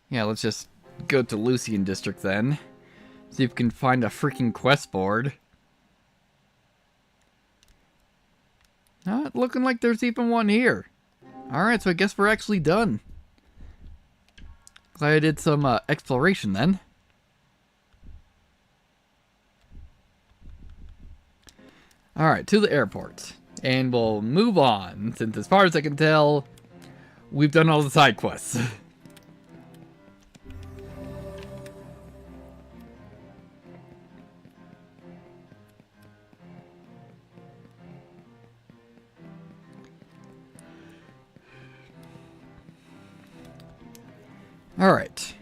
Yeah, let's just go to Lucian District then. See if we can find a freaking quest board. Not looking like there's even one here. Alright, so I guess we're actually done. Glad I did some exploration then. Alright, to the airport. And we'll move on, since as far as I can tell, we've done all the side quests. Alright.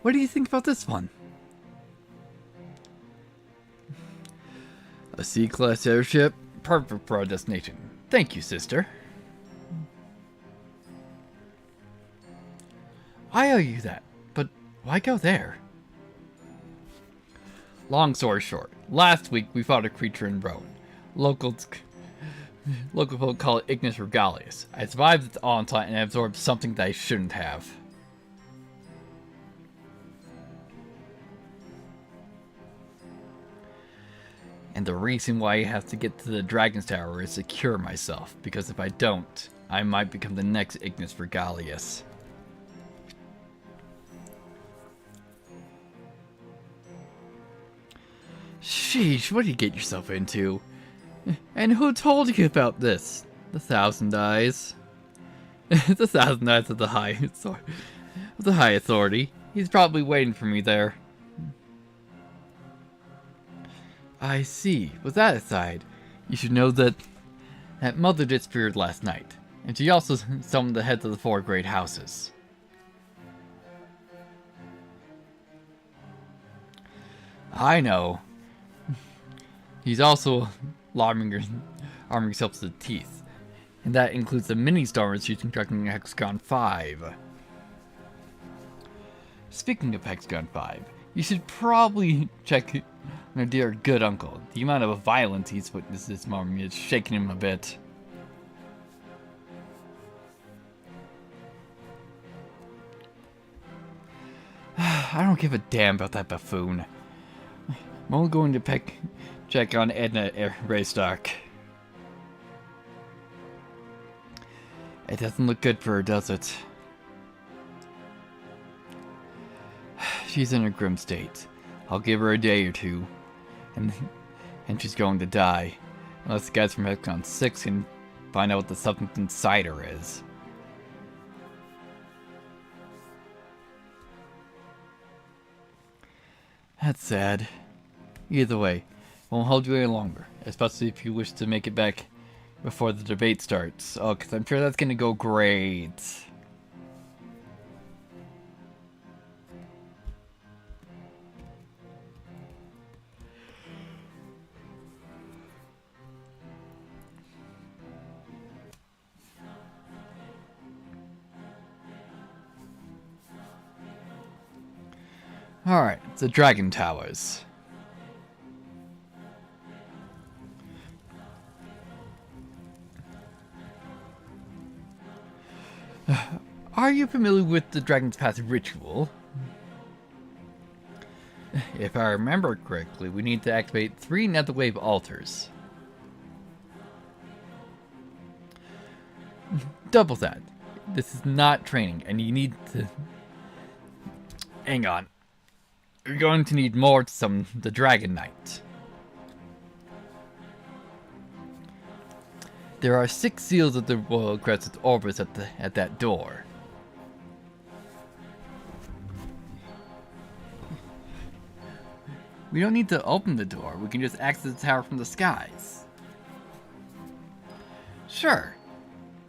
What do you think about this one? A C-class airship? Perfect for our destination. Thank you, sister. I owe you that, but why go there? Long story short, last week we fought a creature in Rome. Local folk call it Ignis Regalius. I survived its onslaught and absorbed something that I shouldn't have. And the reason why I have to get to the Dragon's Tower is to cure myself, because if I don't, I might become the next Ignis Regalius. Sheesh, what did you get yourself into? And who told you about this? The Thousand Eyes. The Thousand Eyes of the High Authority. He's probably waiting for me there. I see. With that aside, you should know that Mother disappeared last night, and she also summoned the heads of the 4 great houses. I know. He's also arming himself to the teeth, and that includes the mini-stars she's constructing in Hexagon 5. Speaking of Hexagon 5, you should probably check my dear good uncle. The amount of violence he's witnessed this morning is shaking him a bit. I don't give a damn about that buffoon. I'm only going to check on Edna Raystock. It doesn't look good for her, does it? She's in a grim state. I'll give her a day or two, and she's going to die. Unless the guys from Hexagon 6 can find out what the substance inside her is. That's sad. Either way, won't hold you any longer, especially if you wish to make it back before the debate starts. Oh, because I'm sure that's going to go great. Alright, the Dragon Towers. Are you familiar with the Dragon's Path ritual? If I remember correctly, we need to activate 3 Netherwave altars. Double that. This is not training, and you need to... Hang on. You're going to need more to summon the Dragon Knight. There are 6 seals of the Royal Crescent Orbis at that door. We don't need to open the door. We can just access the tower from the skies. Sure,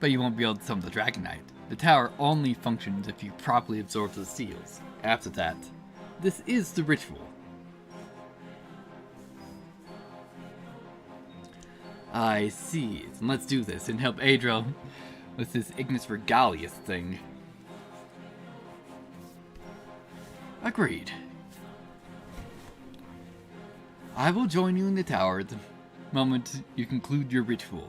but you won't be able to summon the Dragon Knight. The tower only functions if you properly absorb the seals. After that, this is the ritual. I see. And let's do this and help Adro with this Ignis Regalius thing. Agreed. I will join you in the tower the moment you conclude your ritual.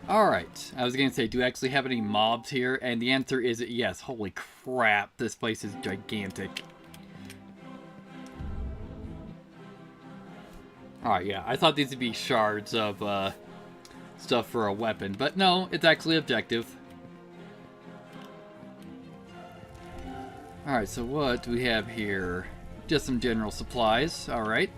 Alright, I was gonna say, do we actually have any mobs here? And the answer is yes. Holy crap, this place is gigantic. Alright, yeah, I thought these would be shards of stuff for a weapon, but no, it's actually objective. Alright, so what do we have here? Just some general supplies, alright.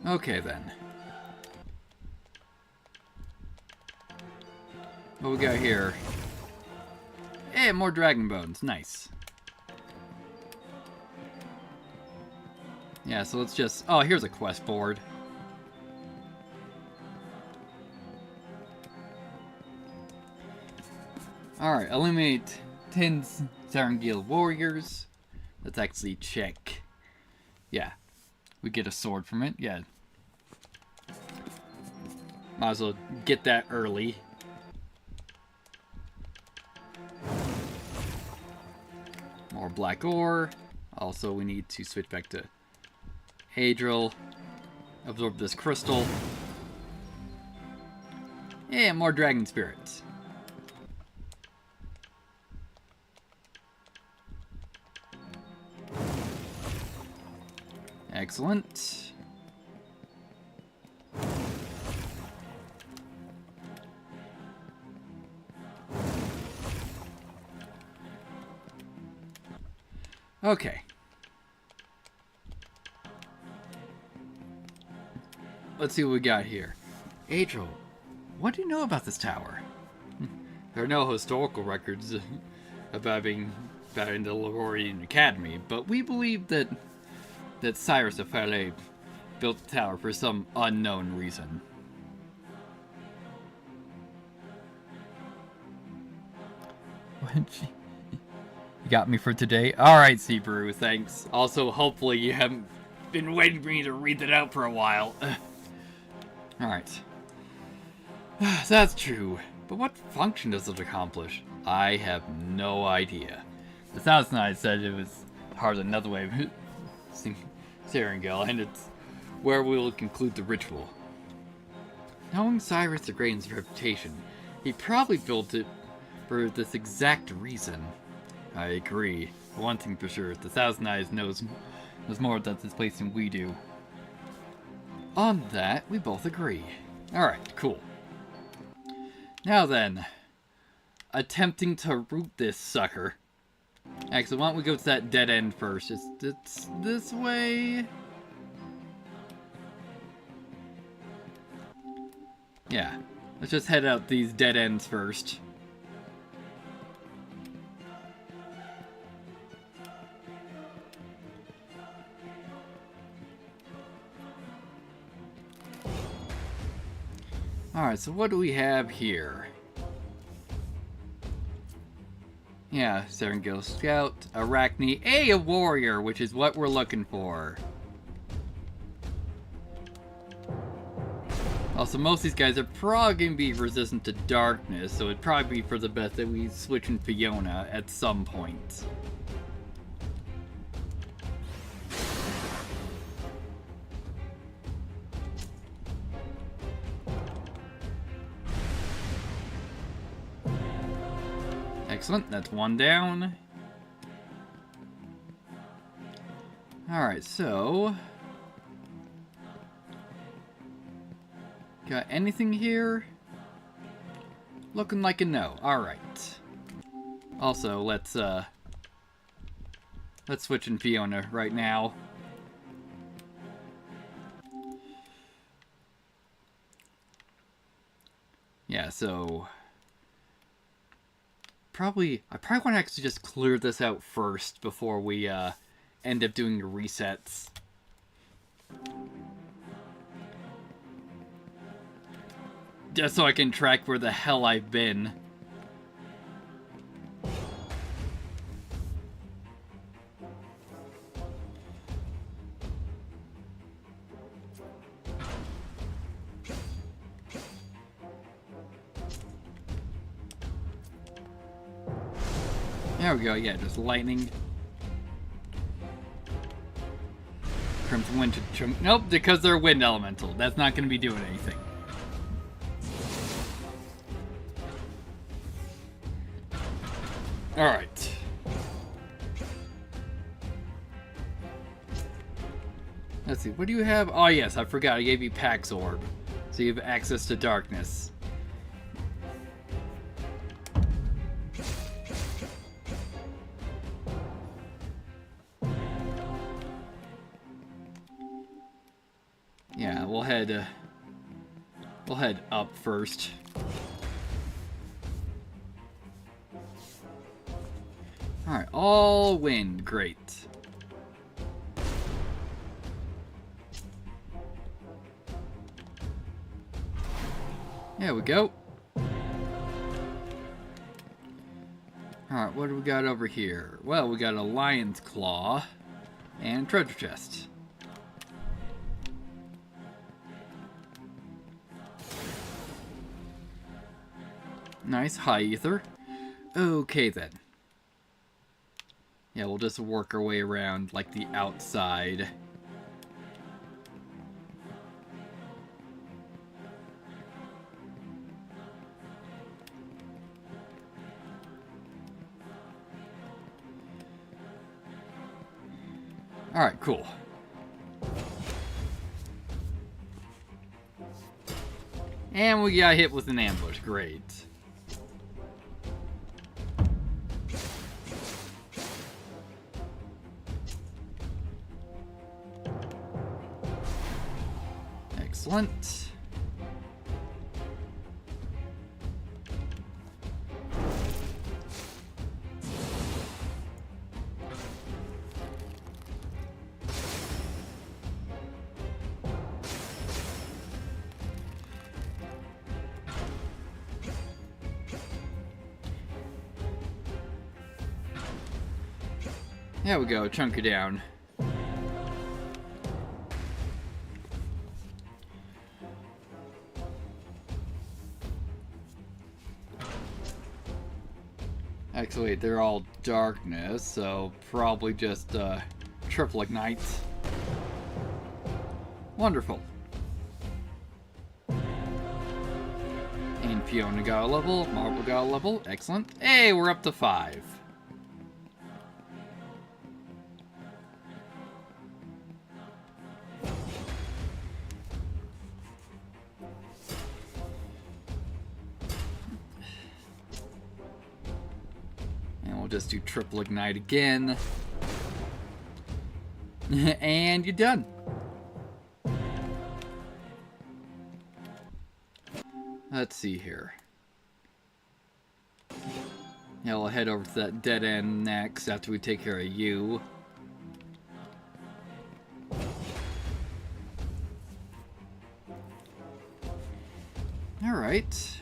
Okay then. What we got here? Hey, more dragon bones, nice. Yeah, so let's just... Oh, here's a quest board. Alright, eliminate 10 Sarangil warriors. Let's actually check. Yeah, we get a sword from it, yeah. Might as well get that early. More black ore. Also, we need to switch back to Hadril. Absorb this crystal. And more dragon spirits. Excellent. Okay. Let's see what we got here. Adro, what do you know about this tower? There are no historical records about being found in the Lororian Academy, but we believe that Cyrus of Falais built the tower for some unknown reason. You got me for today? Alright, Seabrew, thanks. Also, hopefully you haven't been waiting for me to read that out for a while. Alright. That's true. But what function does it accomplish? I have no idea. The Thousand Eyes said it was part of another way of Serengil, and it's where we will conclude the ritual. Knowing Cyrus the Great's reputation, he probably built it for this exact reason. I agree. One thing for sure, the Thousand Eyes knows more about this place than we do. On that, we both agree. Alright, cool. Now then, attempting to root this sucker. Actually, why don't we go to that dead end first? It's this way. Yeah, let's just head out these dead ends first. Alright, so what do we have here? Yeah, Serengil Scout, Arachne, a warrior, which is what we're looking for. Also, most of these guys are probably going to be resistant to darkness, so it'd probably be for the best that we switch in Fiona at some point. Excellent, that's one down. Alright, so... got anything here? Looking like a no. Alright. Also, let's switch in Fiona right now. Yeah, so... I probably want to actually just clear this out first before we end up doing the resets. Just so I can track where the hell I've been. There we go, yeah, just lightning. Crimson Wind to... Nope, because they're wind elemental. That's not going to be doing anything. Alright. Let's see, what do you have? Oh yes, I forgot, I gave you Pax Orb. So you have access to darkness. Yeah, we'll head up first. Alright, all wind, great. There we go. Alright, what do we got over here? Well, we got a lion's claw and treasure chest. Nice, high ether. Okay then. Yeah, we'll just work our way around like the outside. Alright, cool. And we got hit with an ambush, great. Excellent. There we go, chunk her down. Actually, they're all darkness, so probably just triple ignite. Wonderful. And Fiona got a level, Marble got a level, excellent. Hey, we're up to 5. Just do triple ignite again. And you're done. Let's see here. Yeah, we'll head over to that dead end next after we take care of you. Alright.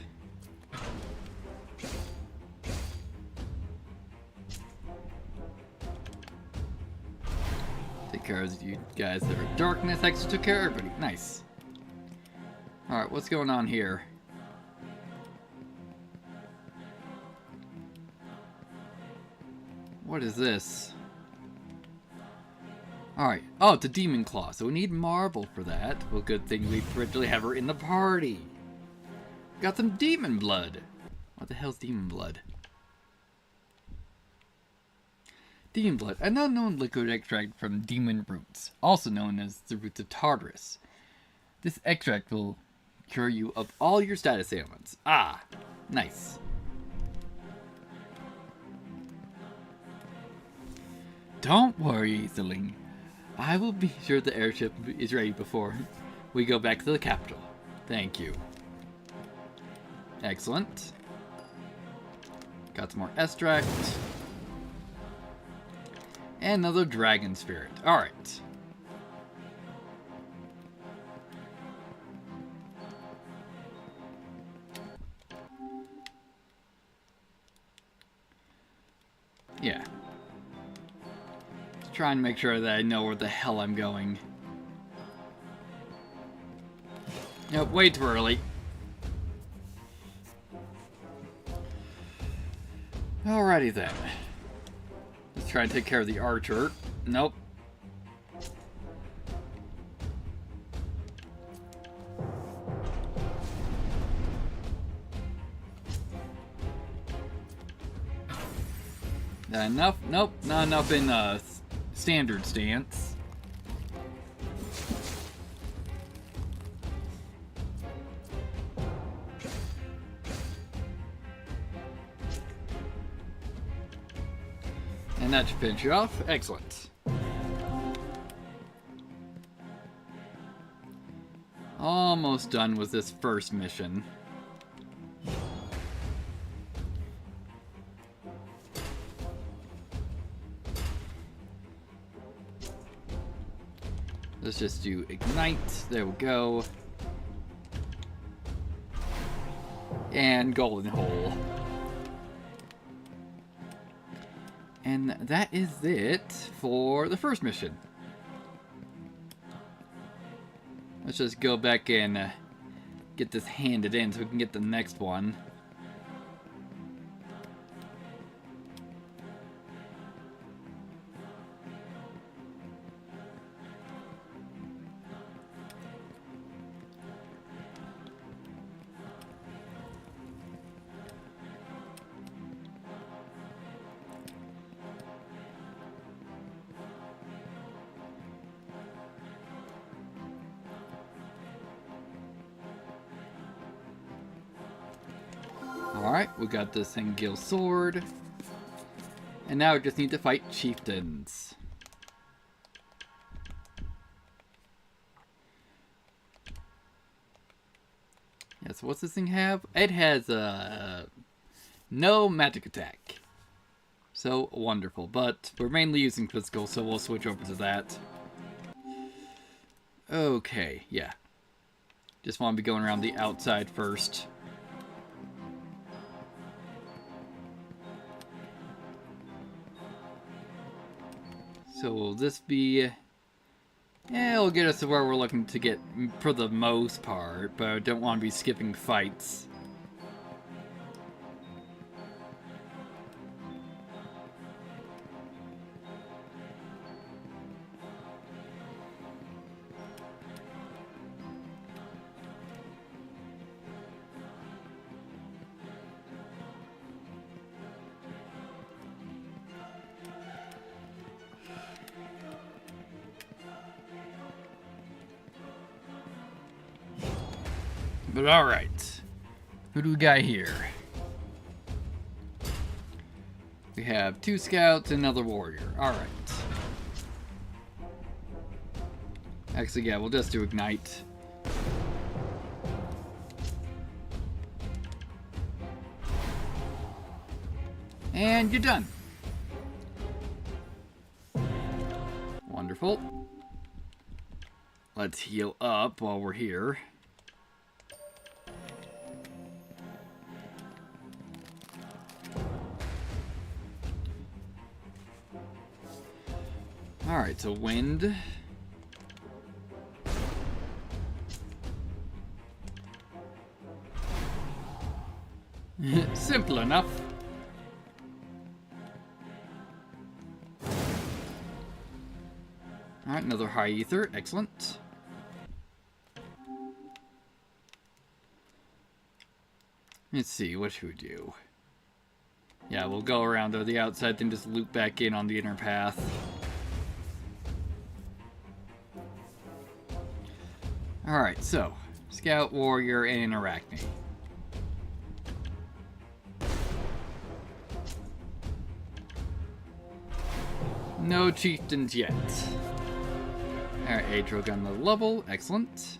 care of you guys that are darkness. Hexa took care of everybody. Nice. Alright, what's going on here? What is this? Alright. Oh, it's a demon claw, so we need marble for that. Well, good thing we originally have her in the party. Got some demon blood. What the hell's demon blood? Demon blood, an unknown liquid extract from demon roots, also known as the roots of Tartarus. This extract will cure you of all your status ailments. Ah, nice. Don't worry, Etherling. I will be sure the airship is ready before we go back to the capital. Thank you. Excellent. Got some more extract. And another dragon spirit. Alright. Yeah. Just trying to make sure that I know where the hell I'm going. Yep, way too early. Alrighty then. Let's try and take care of the archer. Nope. Enough? Nope, not enough in standard stance. And that should finish you off. Excellent. Almost done with this first mission. Let's just do ignite. There we go. And golden hole. And that is it for the first mission. Let's just go back and get this handed in so we can get the next one. Alright, we got the Sengil sword. And now we just need to fight chieftains. Yeah, so what's this thing have? It has no magic attack. So wonderful, but we're mainly using physical, so we'll switch over to that. Okay, yeah. Just want to be going around the outside first. So will this be... Yeah, it'll get us to where we're looking to get for the most part, but I don't want to be skipping fights. But alright. Who do we got here? We have 2 scouts and another warrior. Alright. Actually, yeah, we'll just do ignite. And you're done. Wonderful. Let's heal up while we're here. Alright, so wind. Simple enough. Alright, another high ether. Excellent. Let's see, what should we do? Yeah, we'll go around to the outside, then just loop back in on the inner path. Alright, so, Scout, Warrior, and Arachne. No chieftains yet. Alright, Adro gun the level. Excellent.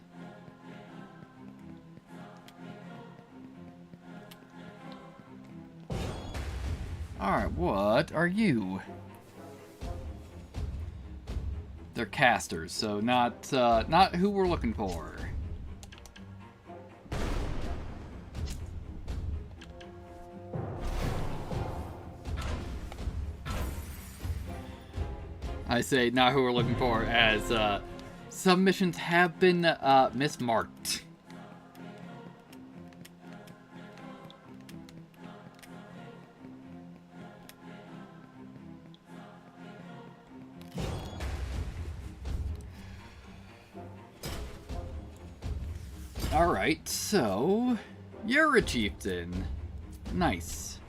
Alright, what are you? They're casters, so not who we're looking for. I say not who we're looking for, as some missions have been mismarked. Alright, so you're a chieftain. Nice.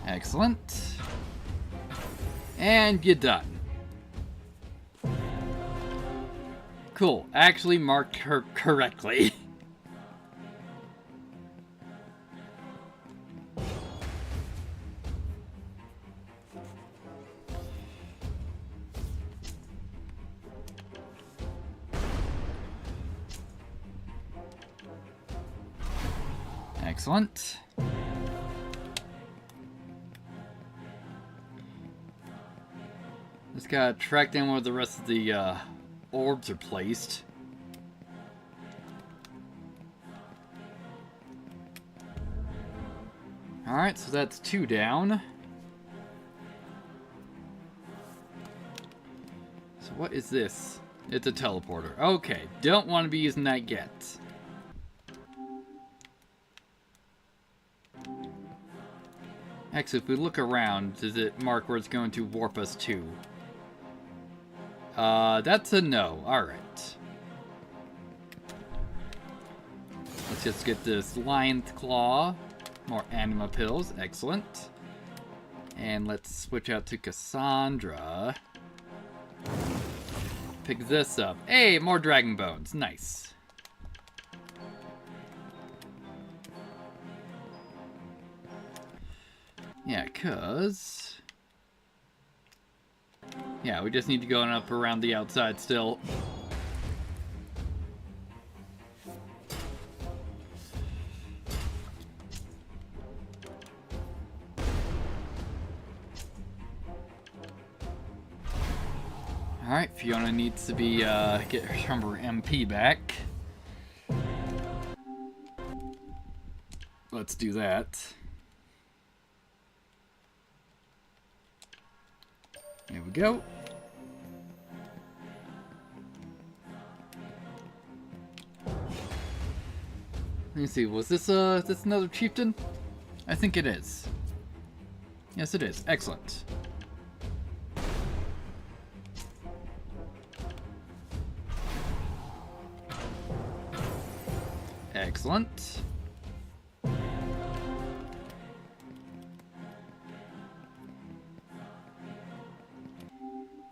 Excellent. And you're done. Cool. Actually marked her correctly. Excellent. Just gotta track down where the rest of the orbs are placed. Alright, so that's 2 down. So what is this? It's a teleporter. Okay, don't want to be using that yet. Actually, if we look around, does it mark where it's going to warp us to? That's a no. Alright. Let's just get this lion's claw. More anima pills. Excellent. And let's switch out to Cassandra. Pick this up. Hey, more dragon bones. Nice. Yeah, cause... yeah, we just need to go up around the outside still. Alright, Fiona needs to be, get her MP back. Let's do that. There we go. Let me see, was this another chieftain? I think it is. Yes, it is. Excellent. Excellent.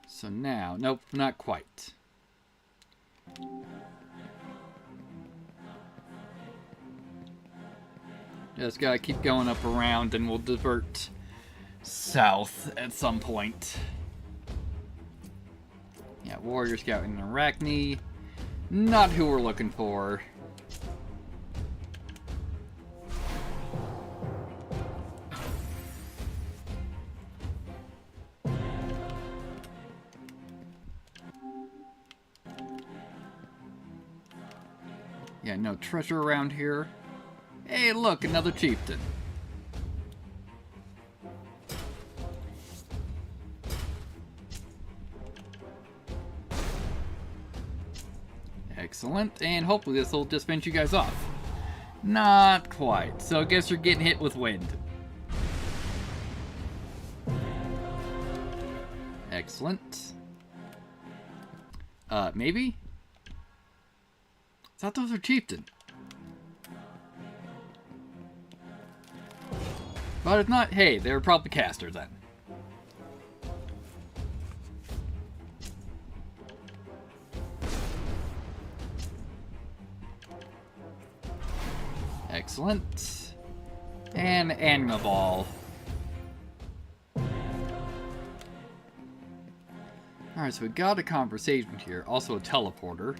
So now, nope, not quite. Just gotta keep going up around and we'll divert south at some point. Yeah, Warrior Scout and Arachne. Not who we're looking for. Yeah, no treasure around here. Hey, look, another chieftain. Excellent, and hopefully this will just finish you guys off. Not quite, so I guess you're getting hit with wind. Excellent. Maybe? I thought those were chieftain. But if not, hey, they were probably caster then. Excellent. And anima ball. Alright, so we got a conversation here. Also a teleporter.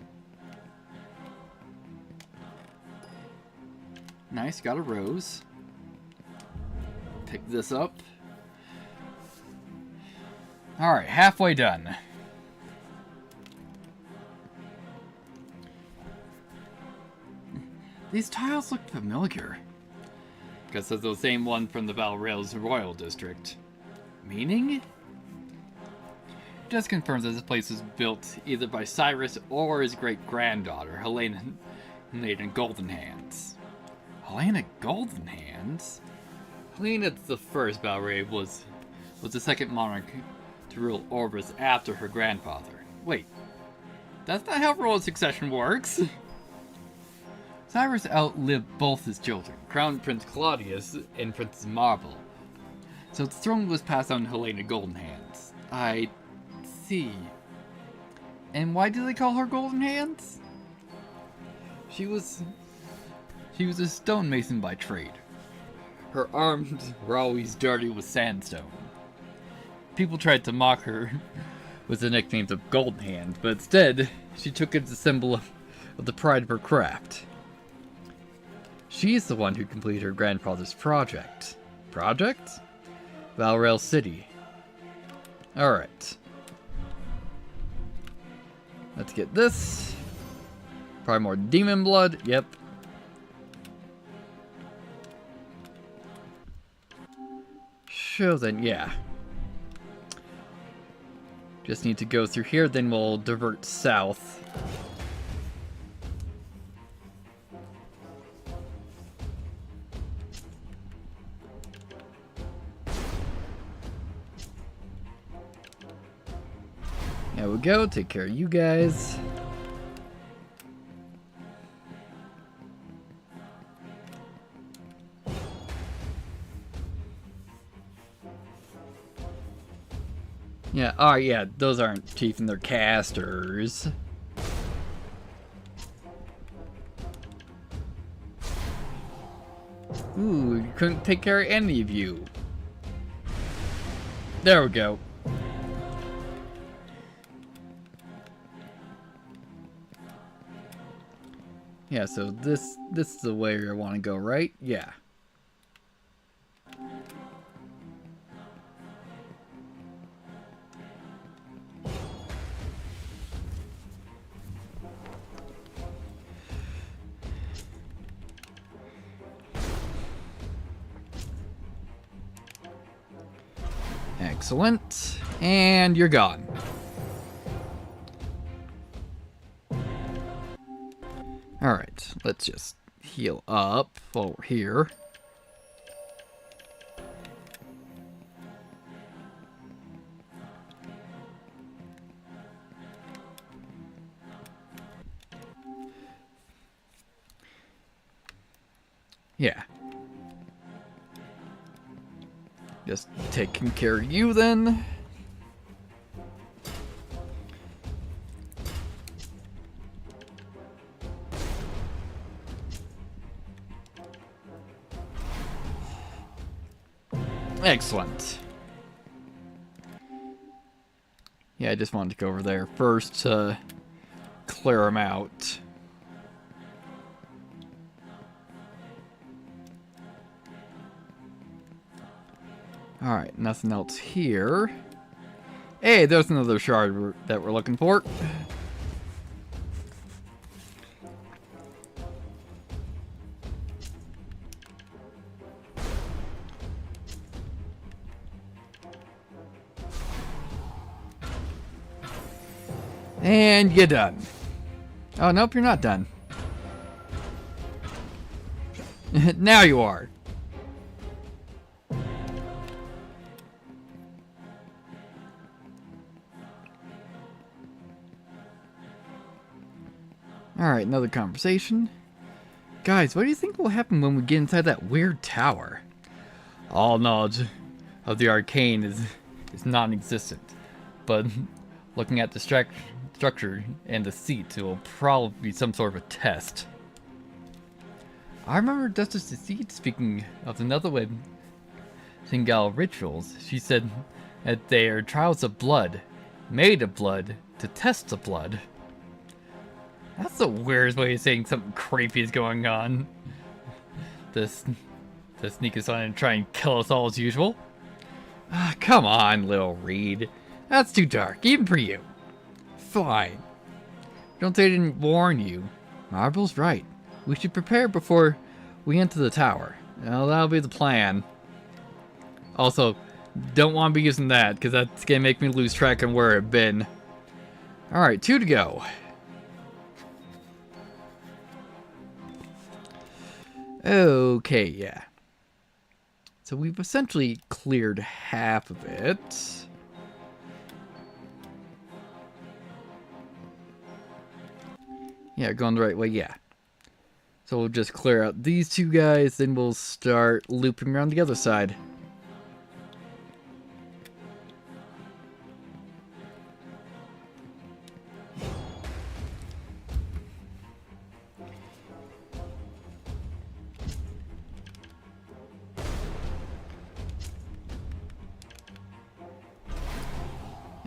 Nice, got a rose. Pick this up. Alright, halfway done. These tiles look familiar. Guess it's the same one from the Valrail's Royal District. Meaning? Just confirms that this place was built either by Cyrus or his great-granddaughter, Helena Golden Hands. Helena Golden Hands? Helena the First Valrail was the second monarch to rule Orbis after her grandfather. Wait, that's not how royal succession works. Cyrus outlived both his children, Crown Prince Claudius and Princess Marble. So the throne was passed on to Helena Golden Hands. I see. And why do they call her Golden Hands? She was a stonemason by trade. Her arms were always dirty with sandstone. People tried to mock her with the nicknames of Golden Hands, but instead, she took it as a symbol of the pride of her craft. She is the one who completed her grandfather's project. Project? Valrail City. Alright. Let's get this. Probably more demon blood. Yep. So then, yeah. Just need to go through here, then we'll divert south. There we go, take care of you guys. Yeah, oh yeah, those aren't chieftain, they're casters. Ooh, you couldn't take care of any of you. There we go. Yeah, so this is the way you want to go, right? Yeah. Excellent. And you're gone. Alright, let's just heal up while we're here. Yeah. Just taking care of you then. Excellent. Yeah, I just wanted to go over there first to clear them out. Alright, nothing else here. Hey, there's another shard that we're looking for. And you're done. Oh, nope, you're not done. Now you are. Alright, another conversation. Guys, what do you think will happen when we get inside that weird tower? All knowledge of the arcane is non-existent, but looking at the structure and the seat, it will probably be some sort of a test. I remember Justice Deceit speaking of another way Singal rituals. She said that they are trials of blood, made of blood, to test the blood. That's the weirdest way of saying something creepy is going on. To sneak us on and try and kill us all as usual. Ah, come on, little Reed. That's too dark, even for you. Fine. Don't say I didn't warn you. Marble's right. We should prepare before we enter the tower. Well, that'll be the plan. Also, don't want to be using that, because that's going to make me lose track on where I've been. Alright, 2 to go. Okay, yeah. So we've essentially cleared half of it. Yeah, going the right way, yeah. So we'll just clear out these 2 guys, then we'll start looping around the other side.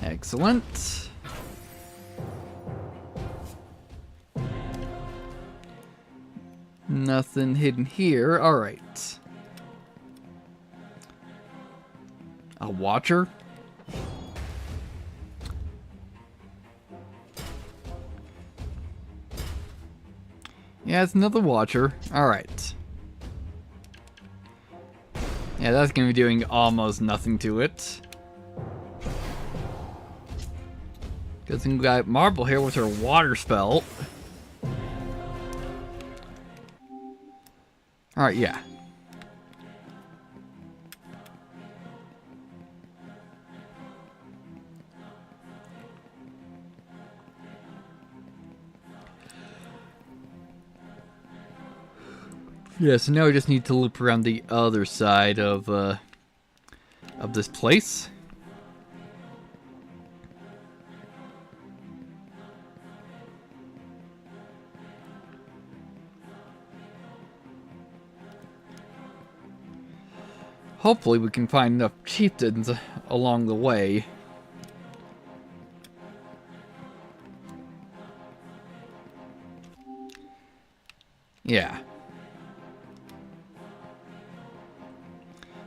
Excellent. Nothing hidden here. Alright. A watcher? Yeah, it's another watcher. Alright. Yeah, that's gonna be doing almost nothing to it. Good thing we got Marble here with her water spell. Alright, yeah. Yeah, so now we just need to loop around the other side of this place. Hopefully we can find enough chieftains along the way. Yeah.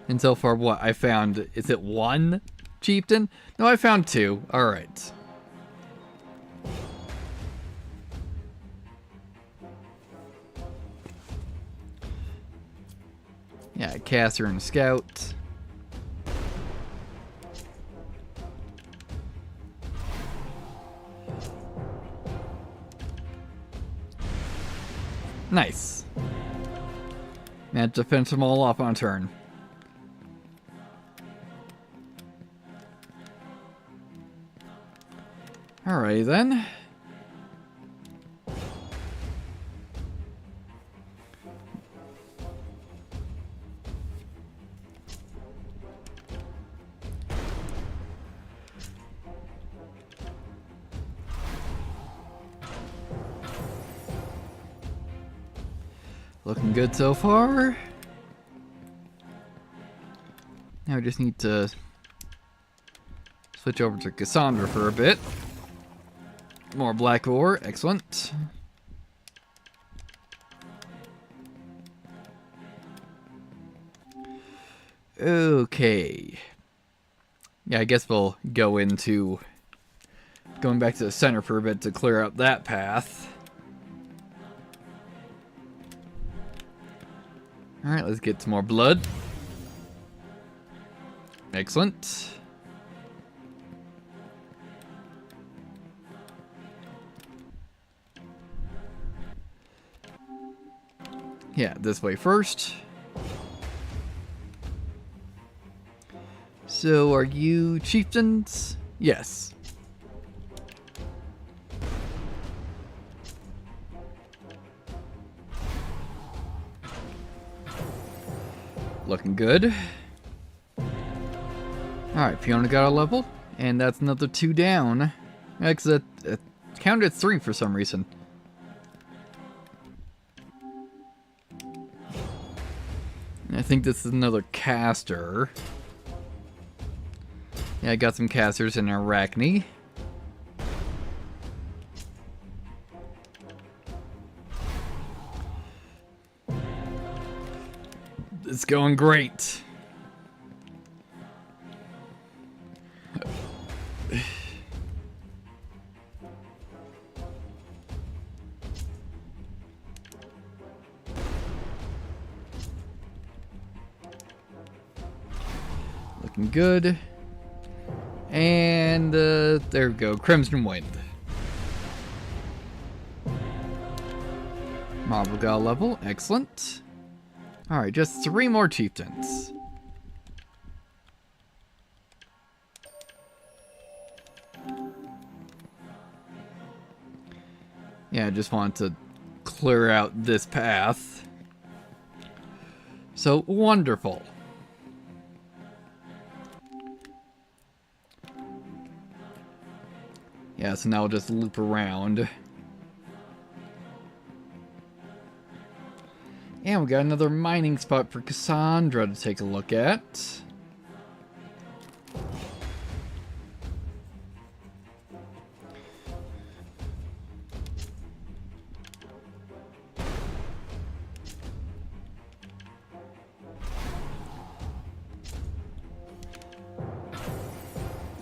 And so far what I found, is it 1 chieftain? No, I found 2. Alright. Yeah, caster and scout. Nice. Managed to finish them all off on a turn. Alrighty then. Looking good so far. Now we just need to switch over to Cassandra for a bit. More black ore, excellent. Okay. Yeah, I guess we'll go into going back to the center for a bit to clear out that path. Alright, let's get some more blood. Excellent. Yeah, this way first. So, are you chieftains? Yes. Looking good. Alright, Fiona got a level, and that's another 2 down. Because it counted 3 for some reason. And I think this is another caster. Yeah, I got some casters in Arachne. It's going great. Looking good. And there we go, Crimson Wind. Marble got a level, excellent. Alright, just 3 more chieftains. Yeah, I just want to clear out this path. So, wonderful. Yeah, so now we'll just loop around. And we got another mining spot for Cassandra to take a look at.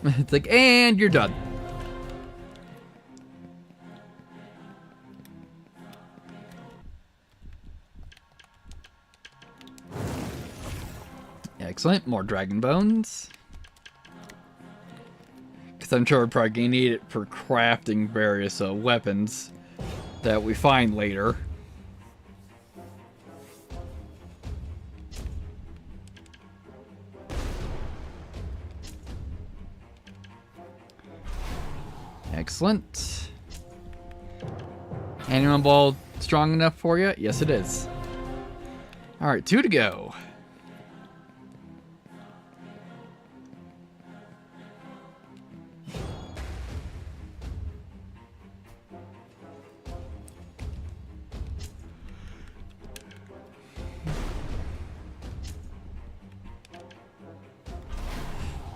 It's like, and you're done. Excellent, more dragon bones. Because I'm sure we're probably going to need it for crafting various weapons that we find later. Excellent. Animal ball strong enough for you? Yes, it is. Alright, 2 to go.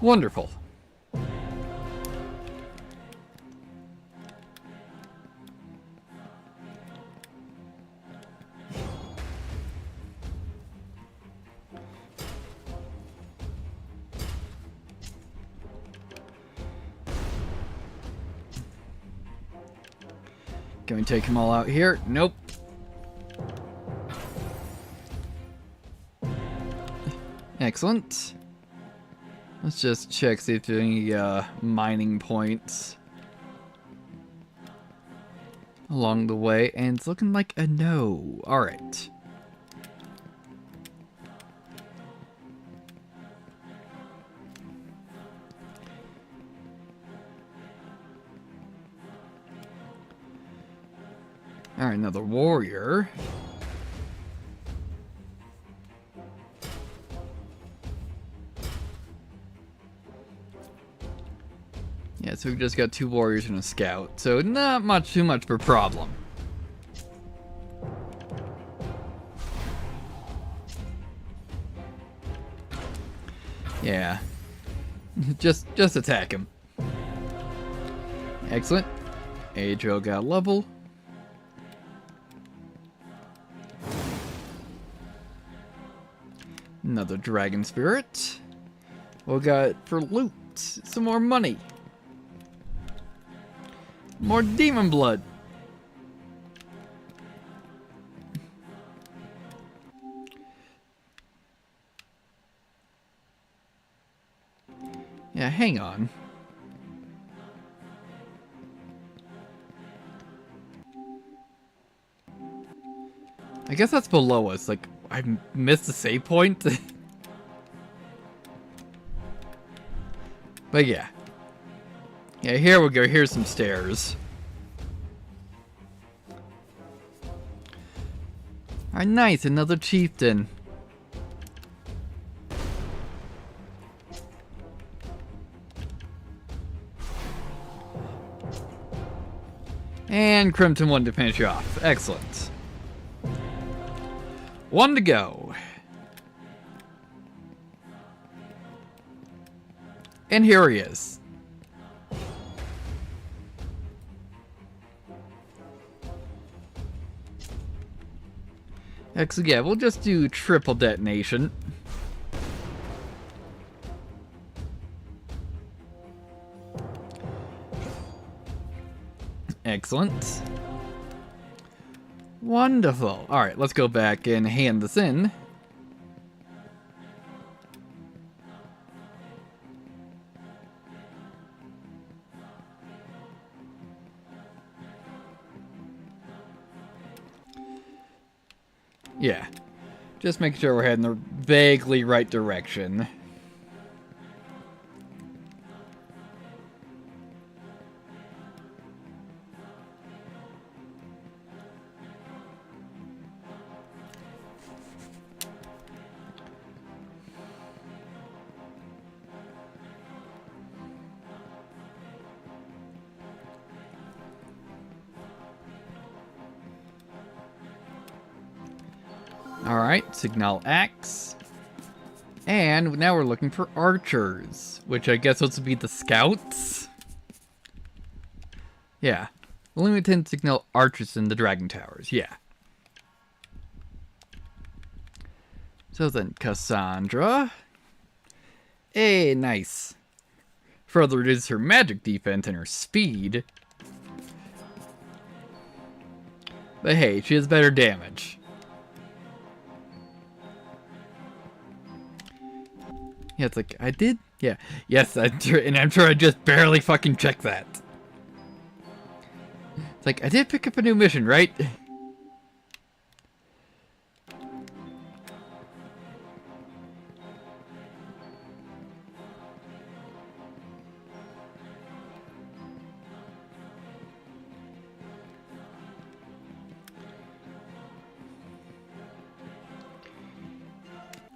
Wonderful. Can we take them all out here? Nope. Excellent. Let's just check, see if there's any mining points along the way, and it's looking like a no. Alright. Alright, another warrior. Yeah, so we've just got 2 warriors and a scout, so not too much of a problem. Yeah. just attack him. Excellent. Adriel got level. Another dragon spirit. We got for loot some more money. More demon blood. Yeah, hang on. I I guess that's below us. Like, I missed the save point. But yeah. Yeah, here we go. Here's some stairs. Alright, nice. Another chieftain. And Crimson one to finish you off. Excellent. One to go. And here he is. Excellent. Yeah, we'll just do triple detonation. Excellent. Wonderful. Alright, let's go back and hand this in. Yeah. Just making sure we're heading the vaguely right direction. Alright, Signal Axe. And now we're looking for archers, which I guess those would be the scouts. Yeah. Only 10 signal archers in the Dragon Towers, yeah. So then, Cassandra. Hey, nice. Further reduces her magic defense and her speed. But hey, she has better damage. Yeah, it's like, I did? Yeah. Yes, and I'm sure I just barely fucking checked that. It's like, I did pick up a new mission, right?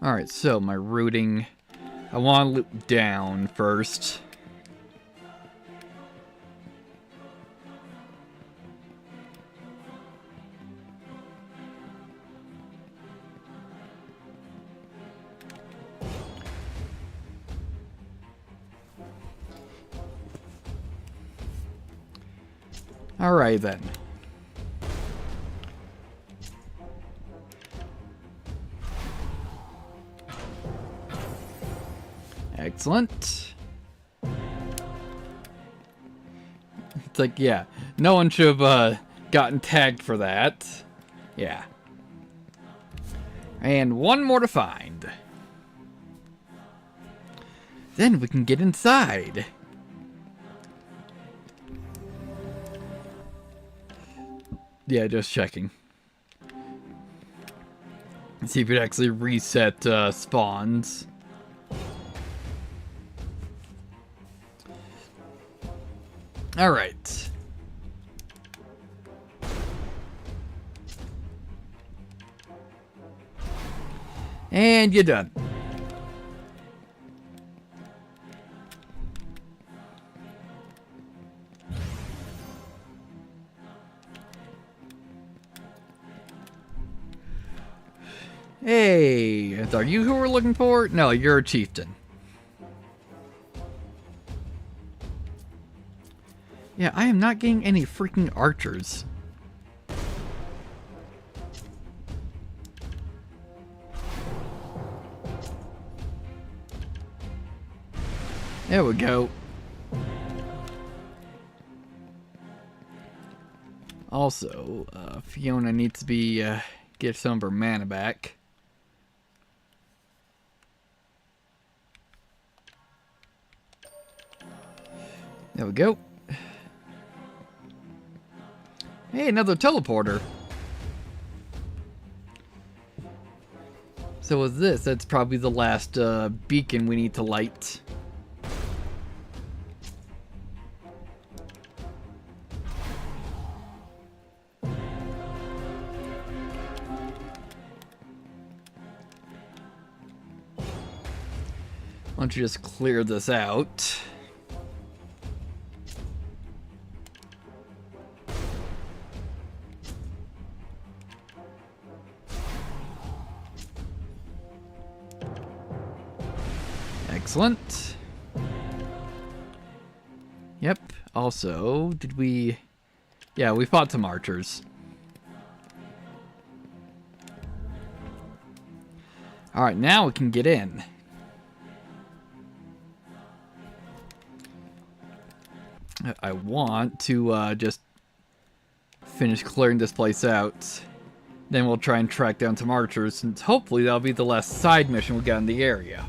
Alright, so my routing... I want to loop down first. Alright then. Excellent. It's like, yeah, no one should have gotten tagged for that. Yeah. And one more to find. Then we can get inside. Yeah, just checking. Let's see if it actually reset spawns. All right. And you're done. Hey, are you who we're looking for? No, you're a chieftain. Yeah, I am not getting any freaking archers. There we go. Also, Fiona needs to be get some of her mana back. There we go. Hey, another teleporter. So with this, that's probably the last beacon we need to light. Why don't you just clear this out? Excellent. Yep. Also, did we... Yeah, we fought some archers. Alright, now we can get in. I want to just finish clearing this place out. Then we'll try and track down some archers, since hopefully that'll be the last side mission we got in the area.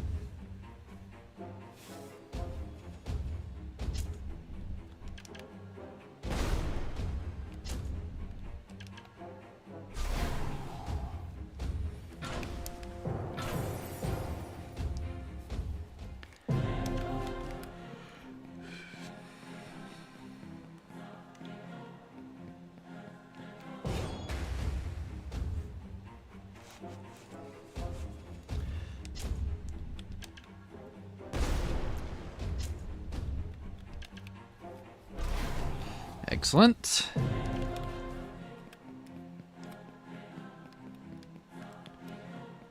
Excellent.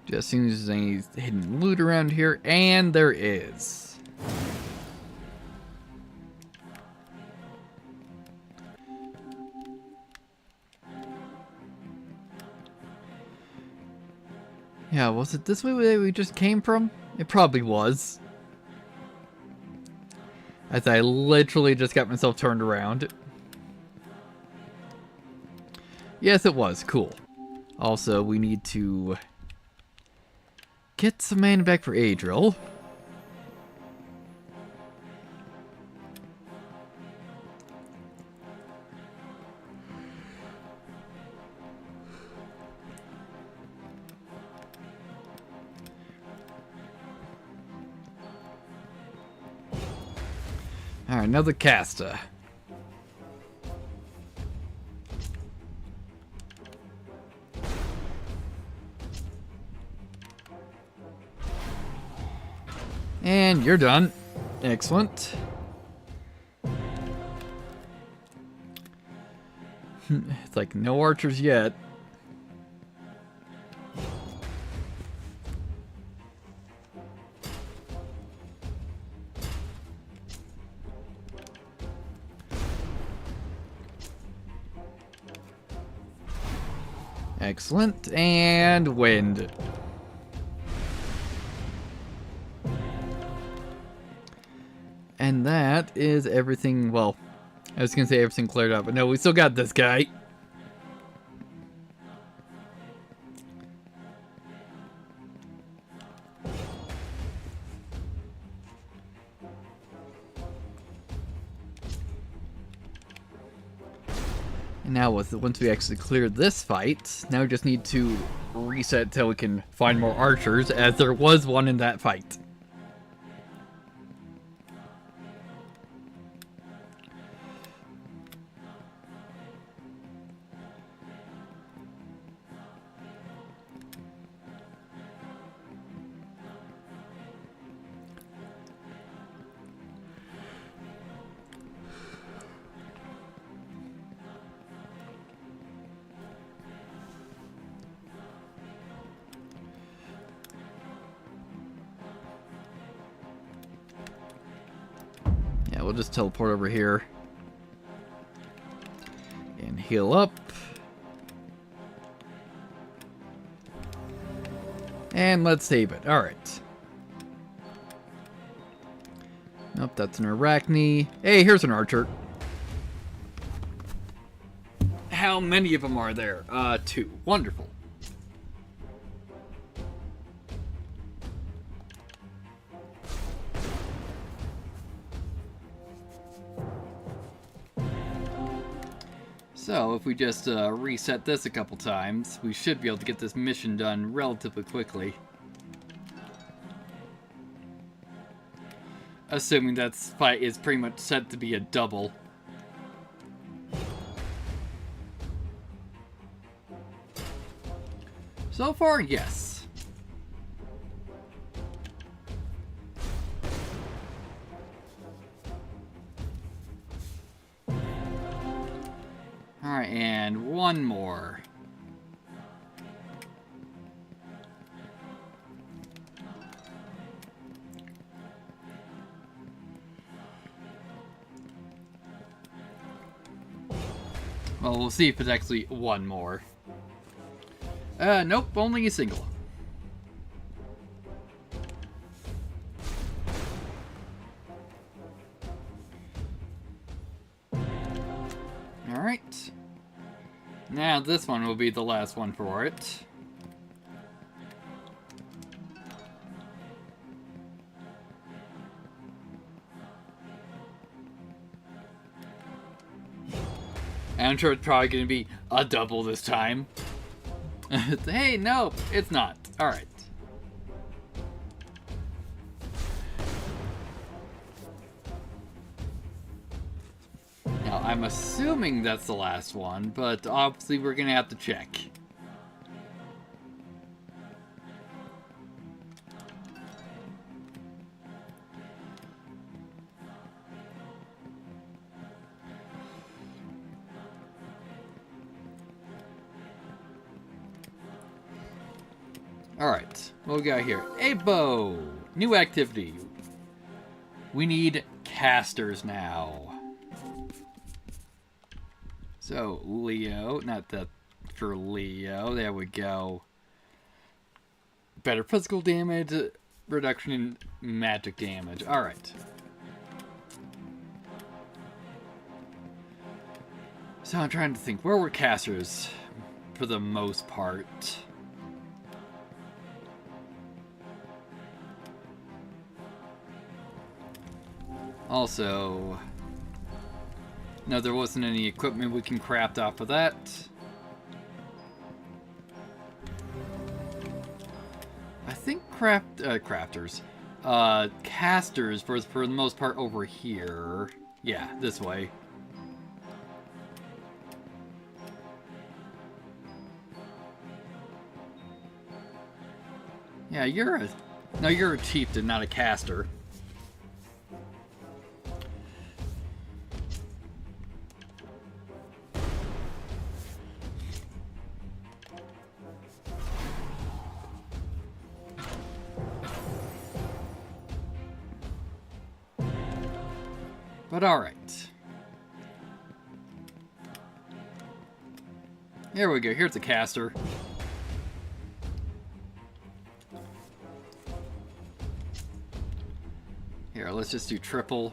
Just seeing if there's any hidden loot around here, and there is. Yeah, was it this way we just came from? It probably was. As I literally just got myself turned around. Yes, it was. Cool. Also, we need to get some mana back for Adriel. Alright, another caster. And you're done. Excellent. It's like no archers yet. Excellent. And wind. And that is everything. Well, I was gonna say everything cleared up, but no, we still got this guy. And now once we actually clear this fight, now we just need to reset till we can find more archers, as there was one in that fight. Yeah, we'll just teleport over here and heal up. And let's save it. Alright. Nope, that's an Arachne. Hey, here's an archer. How many of them are there? 2. Wonderful. So, if we just reset this a couple times, we should be able to get this mission done relatively quickly. Assuming that fight is pretty much set to be a double. So far, yes. Alright, and one more. Well, we'll see if it's actually one more. Nope, only a single. Alright. Now this one will be the last one for it. I'm sure it's probably going to be a double this time. Hey, no, it's not. Alright. Now, I'm assuming that's the last one, but obviously we're going to have to check. Alright, what we got here? A bow! New activity. We need casters now. So, Leo, not that for Leo, there we go. Better physical damage, reduction in magic damage. Alright. So I'm trying to think, where were casters for the most part? Also, no, there wasn't any equipment we can craft off of that. I think casters for the most part over here. Yeah, this way. Yeah, you're a chieftain, not a caster. But alright. Here we go, here's a caster. Here, let's just do triple.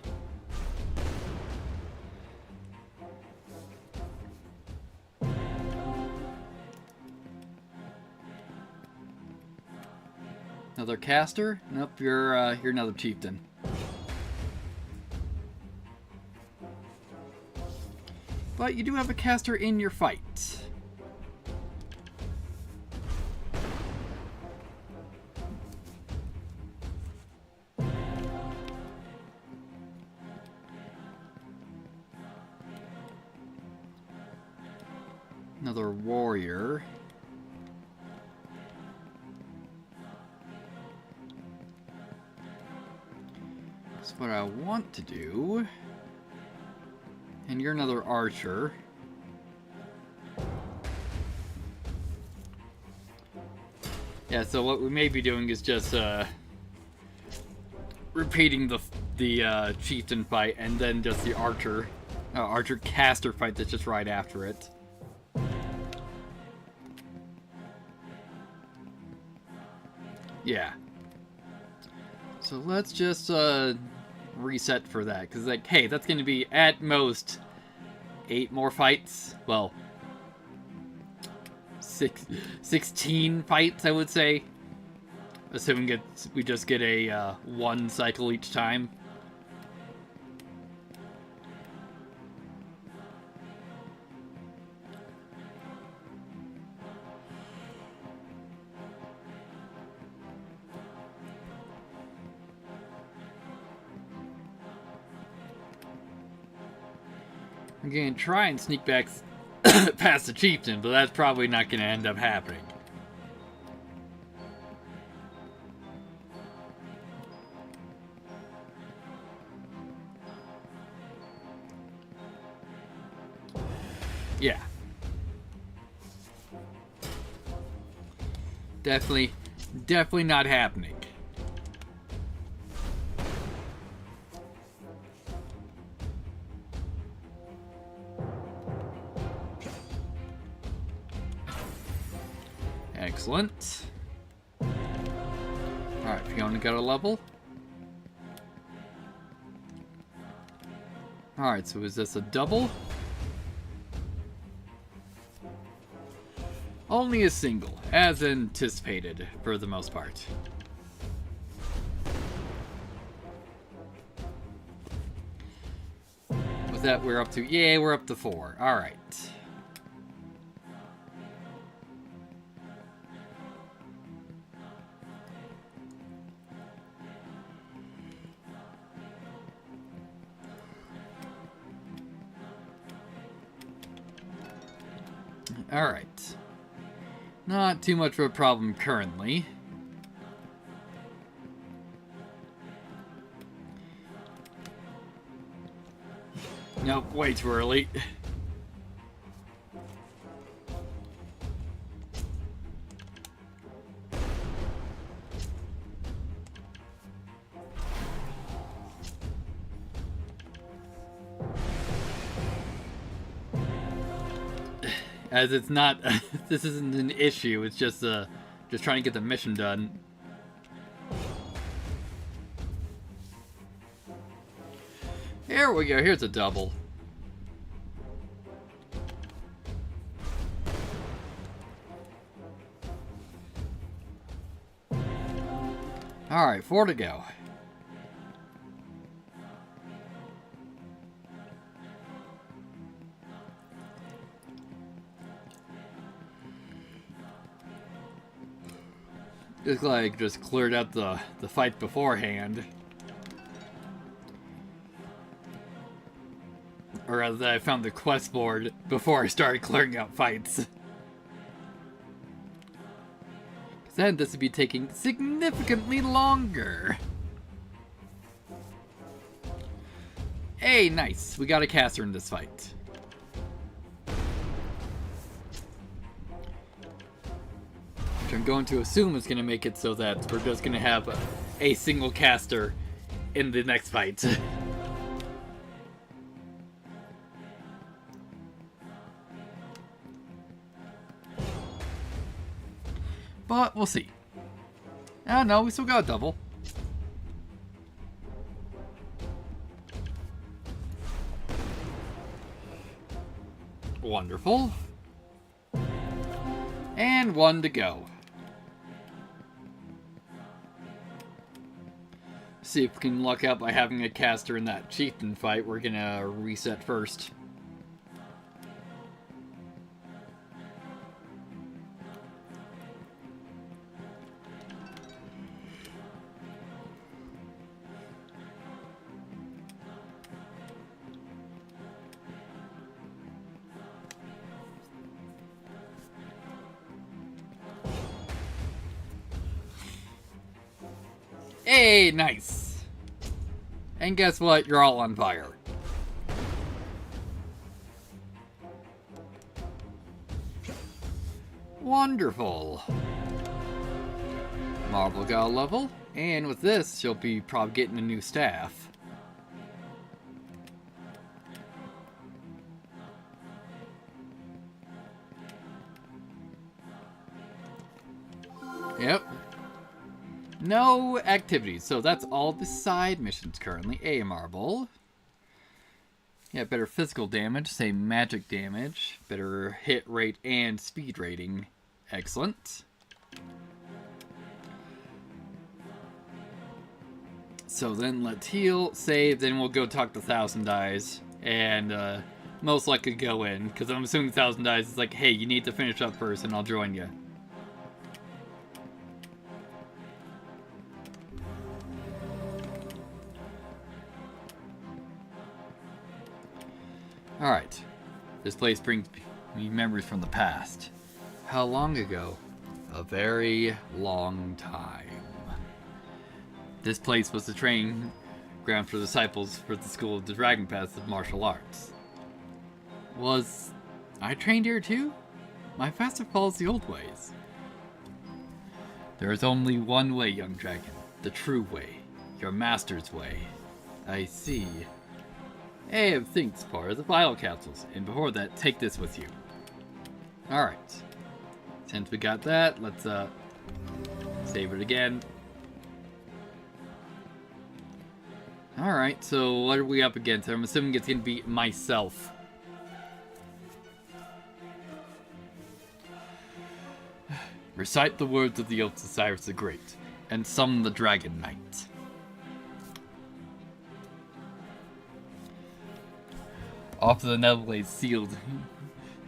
Another caster? Nope, you're another chieftain. But you do have a caster in your fight. Another warrior. That's what I want to do. And you're another archer. Yeah, so what we may be doing is just repeating the chieftain fight and then just the archer caster fight that's just right after it. Yeah. So let's just reset for that, because like, hey, that's going to be at most 8 more fights. Well, 16 fights, I would say, assuming we just get a 1 cycle each time. I'm gonna try and sneak back past the chieftain, but that's probably not gonna end up happening. Yeah. Definitely not happening. Excellent. Alright, Fiona got a level. Alright, so is this a double? Only a single, as anticipated, for the most part. With that, we're up to... Yeah, we're up to 4. Alright. Alright. Not too much of a problem currently. Nope, way too early. As it's not, this isn't an issue. It's just trying to get the mission done. Here we go. Here's a double. All right, 4 to go. Just like just cleared out the fight beforehand. Or rather, I found the quest board before I started clearing out fights. Because then this would be taking significantly longer. Hey, nice. We got a caster in this fight. Which I'm going to assume is going to make it so that we're just going to have a single caster in the next fight. But we'll see. Oh no, we still got a double. Wonderful. And 1 to go. See if we can luck out by having a caster in that chieftain fight. We're gonna reset first. Hey, nice. And guess what? You're all on fire. Wonderful. Marvel got a level, and with this, she'll be probably getting a new staff. Yep. No activities, so that's all the side missions currently. A marble. Yeah, better physical damage, same magic damage. Better hit rate and speed rating. Excellent. So then let's heal, save, then we'll go talk to Thousand Eyes. And most likely go in, because I'm assuming Thousand Eyes is like, hey, you need to finish up first and I'll join you. Alright. This place brings me memories from the past. How long ago? A very long time. This place was the training ground for disciples for the School of the Dragon Paths of Martial Arts. Was I trained here too? My master follows the old ways. There is only one way, young dragon. The true way. Your master's way. I see. I have things for the vial capsules, and before that, take this with you. Alright. Since we got that, let's save it again. Alright, so what are we up against? I'm assuming it's gonna be myself. Recite the words of the oath of Cyrus the Great, and summon the Dragon Knight. After the nebula is sealed,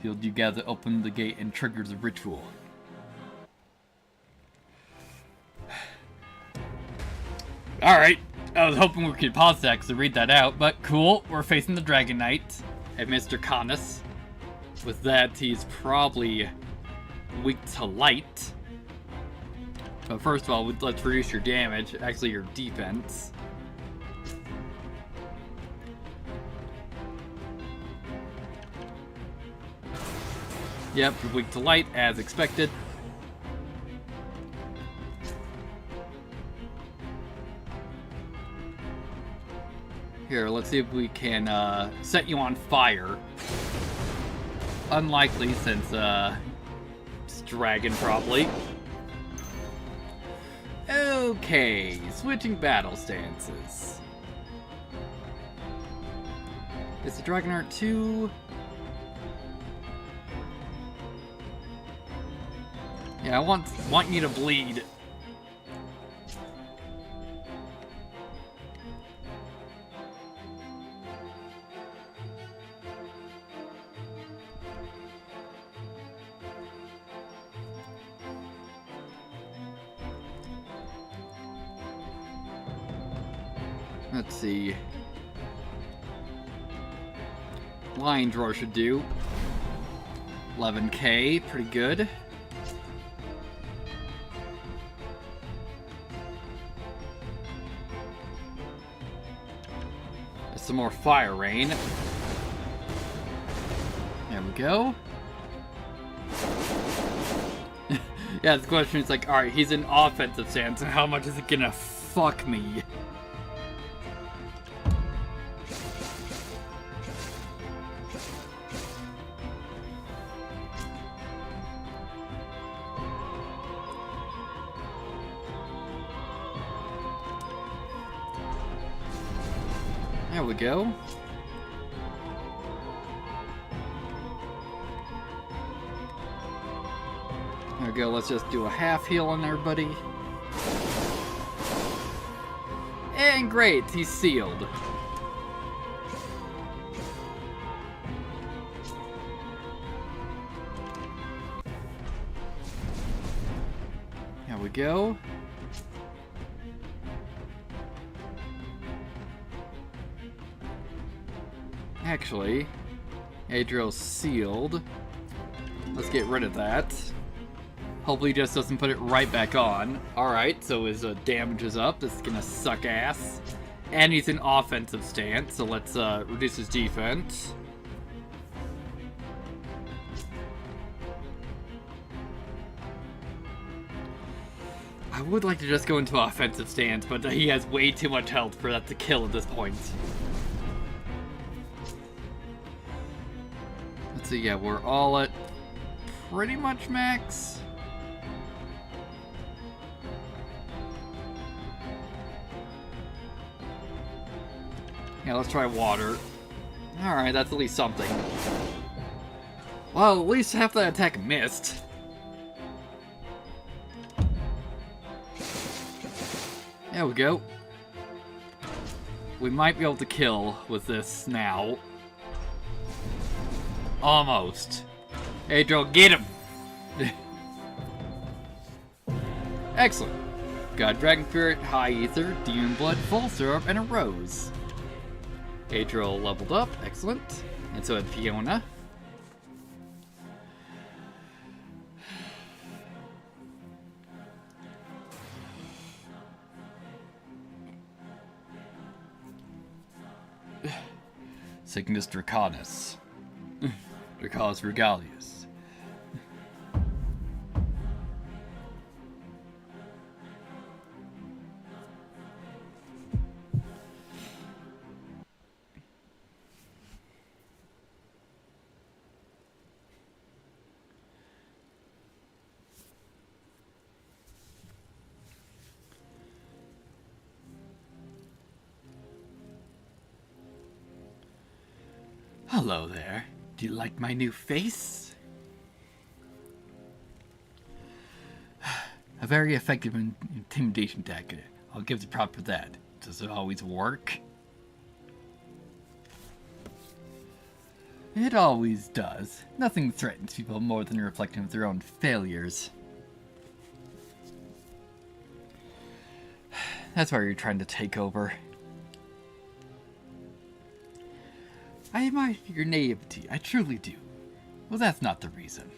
you gather, open the gate, and trigger the ritual. Alright, I was hoping we could pause that to read that out, but cool, we're facing the Dragon Knight and Mr. Canis. With that, he's probably weak to light. But first of all, let's reduce your damage, actually your defense. Yep, you're weak to light, as expected. Here, let's see if we can set you on fire. Unlikely, since it's dragon, probably. Okay, switching battle stances. Is the Dragon Art 2? Yeah, I want you to bleed. Let's see. Lion Drawer should do. 11k, pretty good. Some more fire rain. There we go. Yeah, the question is like, alright, he's in offensive stance, and how much is it gonna fuck me? There we go. There we go, let's just do a half heal on everybody. And great, he's sealed. There we go. Actually, Adriel's sealed. Let's get rid of that. Hopefully he just doesn't put it right back on. Alright, so his damage is up. This is gonna suck ass. And he's in offensive stance, so let's reduce his defense. I would like to just go into offensive stance, but he has way too much health for that to kill at this point. So yeah, we're all at pretty much max. Yeah, let's try water. Alright, that's at least something. Well, at least half that attack missed. There we go. We might be able to kill with this now. Almost. Hey, Joe, get him! Excellent. Got Dragon Spirit, High Ether, Demon Blood, Full Syrup, and a Rose. Adriel leveled up. Excellent. And so had Fiona. Cygnus Draconis. Draconis Regalius. Hello there. Do you like my new face? A very effective intimidation tactic. I'll give the prop for that. Does it always work? It always does. Nothing threatens people more than a reflection of their own failures. That's why you're trying to take over. I admire your naivety, I truly do. Well, that's not the reason.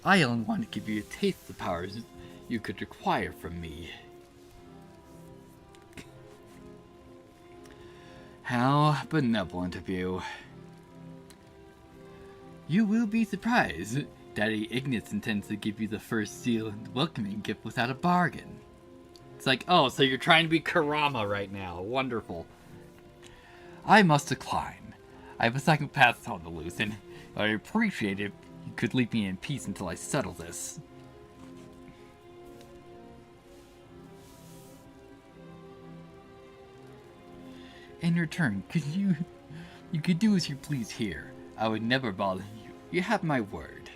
I only want to give you a taste of the powers you could require from me. How benevolent of you. You will be surprised. Daddy Ignis intends to give you the first seal and welcoming gift without a bargain. It's like, oh, so you're trying to be Karama right now. Wonderful. I must decline. I have a psychopath on the loose, and I appreciate it if you could leave me in peace until I settle this. In return, you could do as you please here. I would never bother you. You have my word.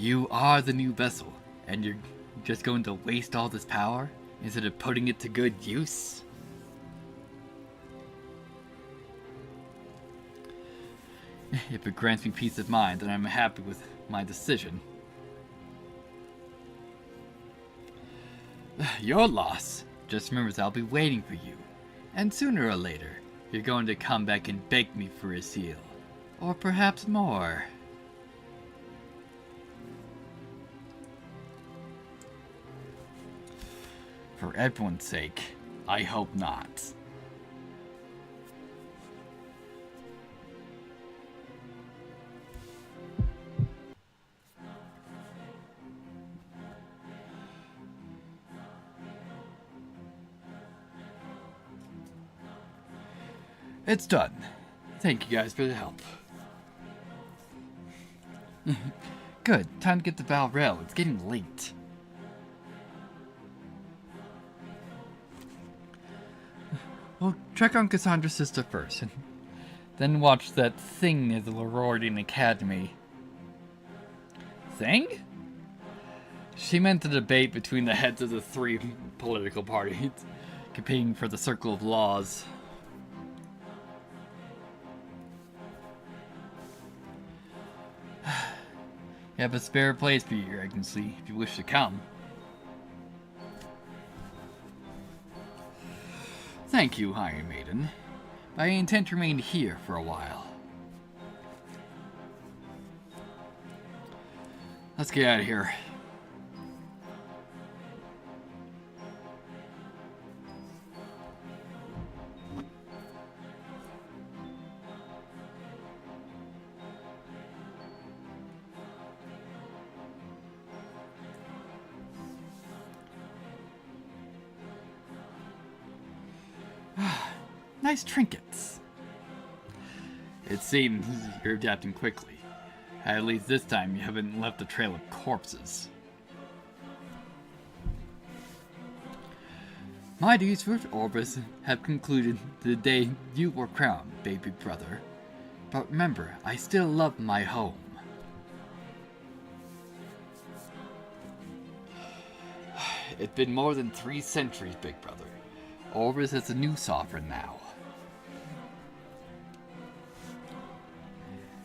You are the new vessel, and you're just going to waste all this power instead of putting it to good use? If it grants me peace of mind, then I'm happy with my decision. Your loss. Just remember that I'll be waiting for you. And sooner or later, you're going to come back and beg me for a seal. Or perhaps more. For everyone's sake, I hope not. It's done. Thank you guys for the help. Good, time to get to Valrel. It's getting late. We'll check on Cassandra's sister first, and then watch that thing at the Lorordian Academy. Thing? She meant a debate between the heads of the three political parties, competing for the Circle of Laws. You have a spare place for you, Your Excellency, if you wish to come. Thank you, Iron Maiden. I intend to remain here for a while. Let's get out of here. Nice trinkets. It seems you're adapting quickly. At least this time you haven't left a trail of corpses. My duties with Orbis have concluded the day you were crowned, baby brother. But remember, I still love my home. It's been more than 3 centuries, big brother. Orbis is a new sovereign now.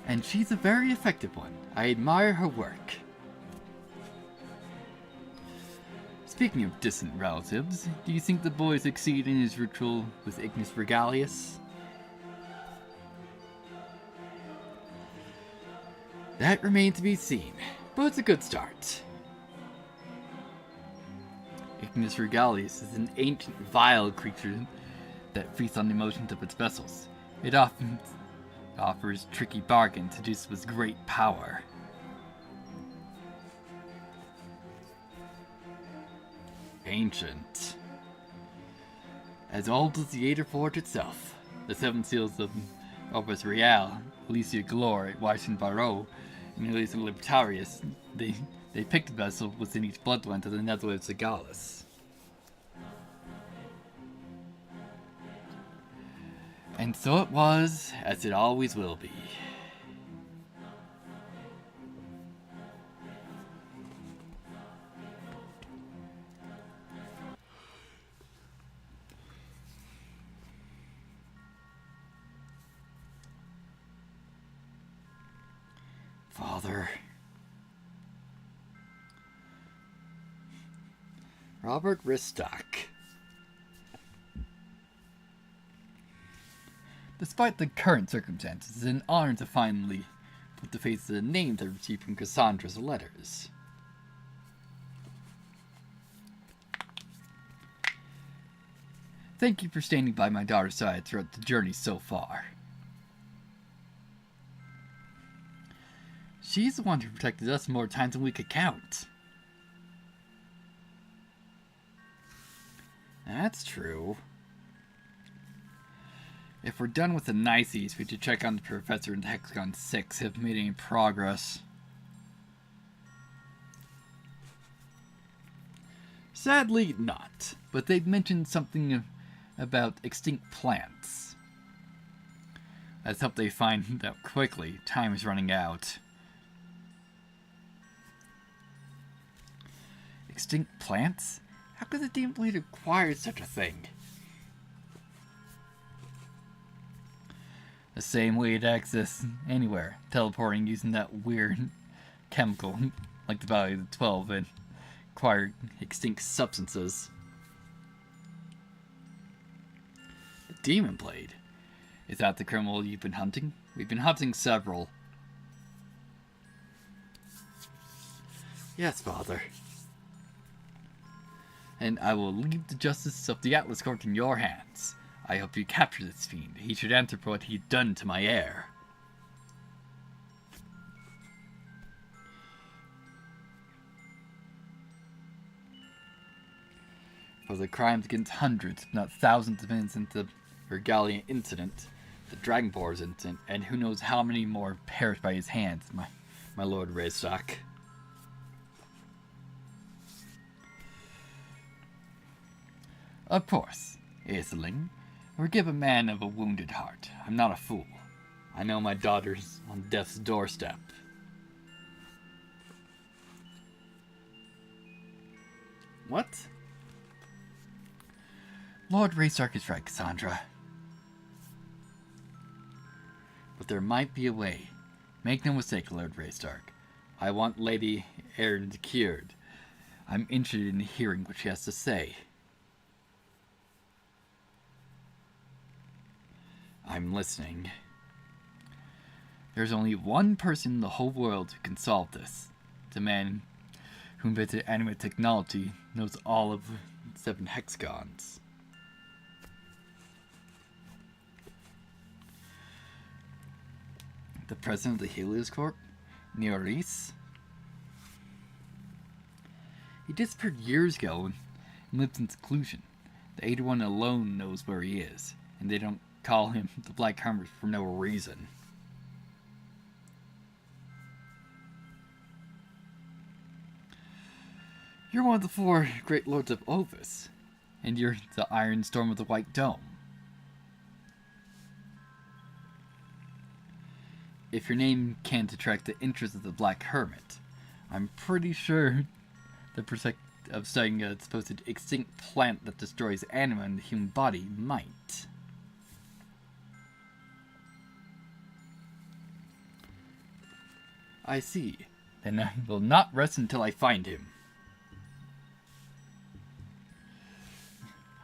And she's a very effective one. I admire her work. Speaking of distant relatives, do you think the boy succeeded in his ritual with Ignis Regalius? That remains to be seen, but it's a good start. Ignis Regalius is an ancient, vile creature that feasts on the emotions of its vessels. It often offers tricky bargains to do so with great power. Ancient. As old as the Alder Forge itself, the seven seals of Opus Real, Elysia Glor, Washington Barrow, and Elysia Libertarius, they picked a vessel within each bloodline of the Netherlands of Gallus. And so it was, as it always will be. Father. Robert Ristock. Despite the current circumstances, it's an honor to finally put the face to the names I received from Cassandra's letters. Thank you for standing by my daughter's side throughout the journey so far. She's the one who protected us more times than we could count. That's true. If we're done with the niceties, we should check on the professor in Hexagon 6 if made any progress. Sadly, not. But they've mentioned something about extinct plants. Let's hope they find out quickly. Time is running out. Extinct plants? How could the demon leader acquire such a thing? The same way it access anywhere, teleporting using that weird chemical, like the Valley of the 12, and acquire extinct substances. A demon blade? Is that the criminal you've been hunting? We've been hunting several. Yes, Father. And I will leave the justice of the Atlas Court in your hands. I hope you capture this fiend. He should answer for what he's done to my heir. For the crimes against hundreds, if not thousands of innocents of the Regalian incident, the Dragonbor's incident, and who knows how many more perished by his hands, my Lord Raystock. Of course, Aetheling. Forgive a man of a wounded heart. I'm not a fool. I know my daughter's on death's doorstep. What? Lord Raystark is right, Cassandra. But there might be a way. Make no mistake, Lord Raystark. I want Lady Erin cured. I'm interested in hearing what she has to say. I'm listening. There's only one person in the whole world who can solve this. The man who invented anime technology knows all of 7 hexagons. The president of the Helios Corp, Neoris. He disappeared years ago and lives in seclusion. The 81 alone knows where he is, and they don't call him the Black Hermit for no reason. You're one of the 4 great lords of Ovis, and you're the Iron Storm of the White Dome. If your name can't attract the interest of the Black Hermit, I'm pretty sure the prospect of studying a supposed extinct plant that destroys anima in the human body might. I see. Then I will not rest until I find him.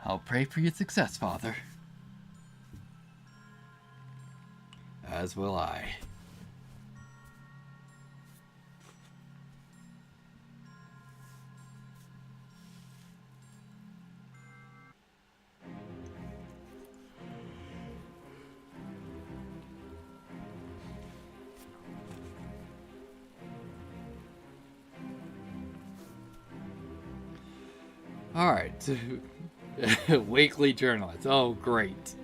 I'll pray for your success, Father. As will I. Alright. Weekly journalist. Oh, great.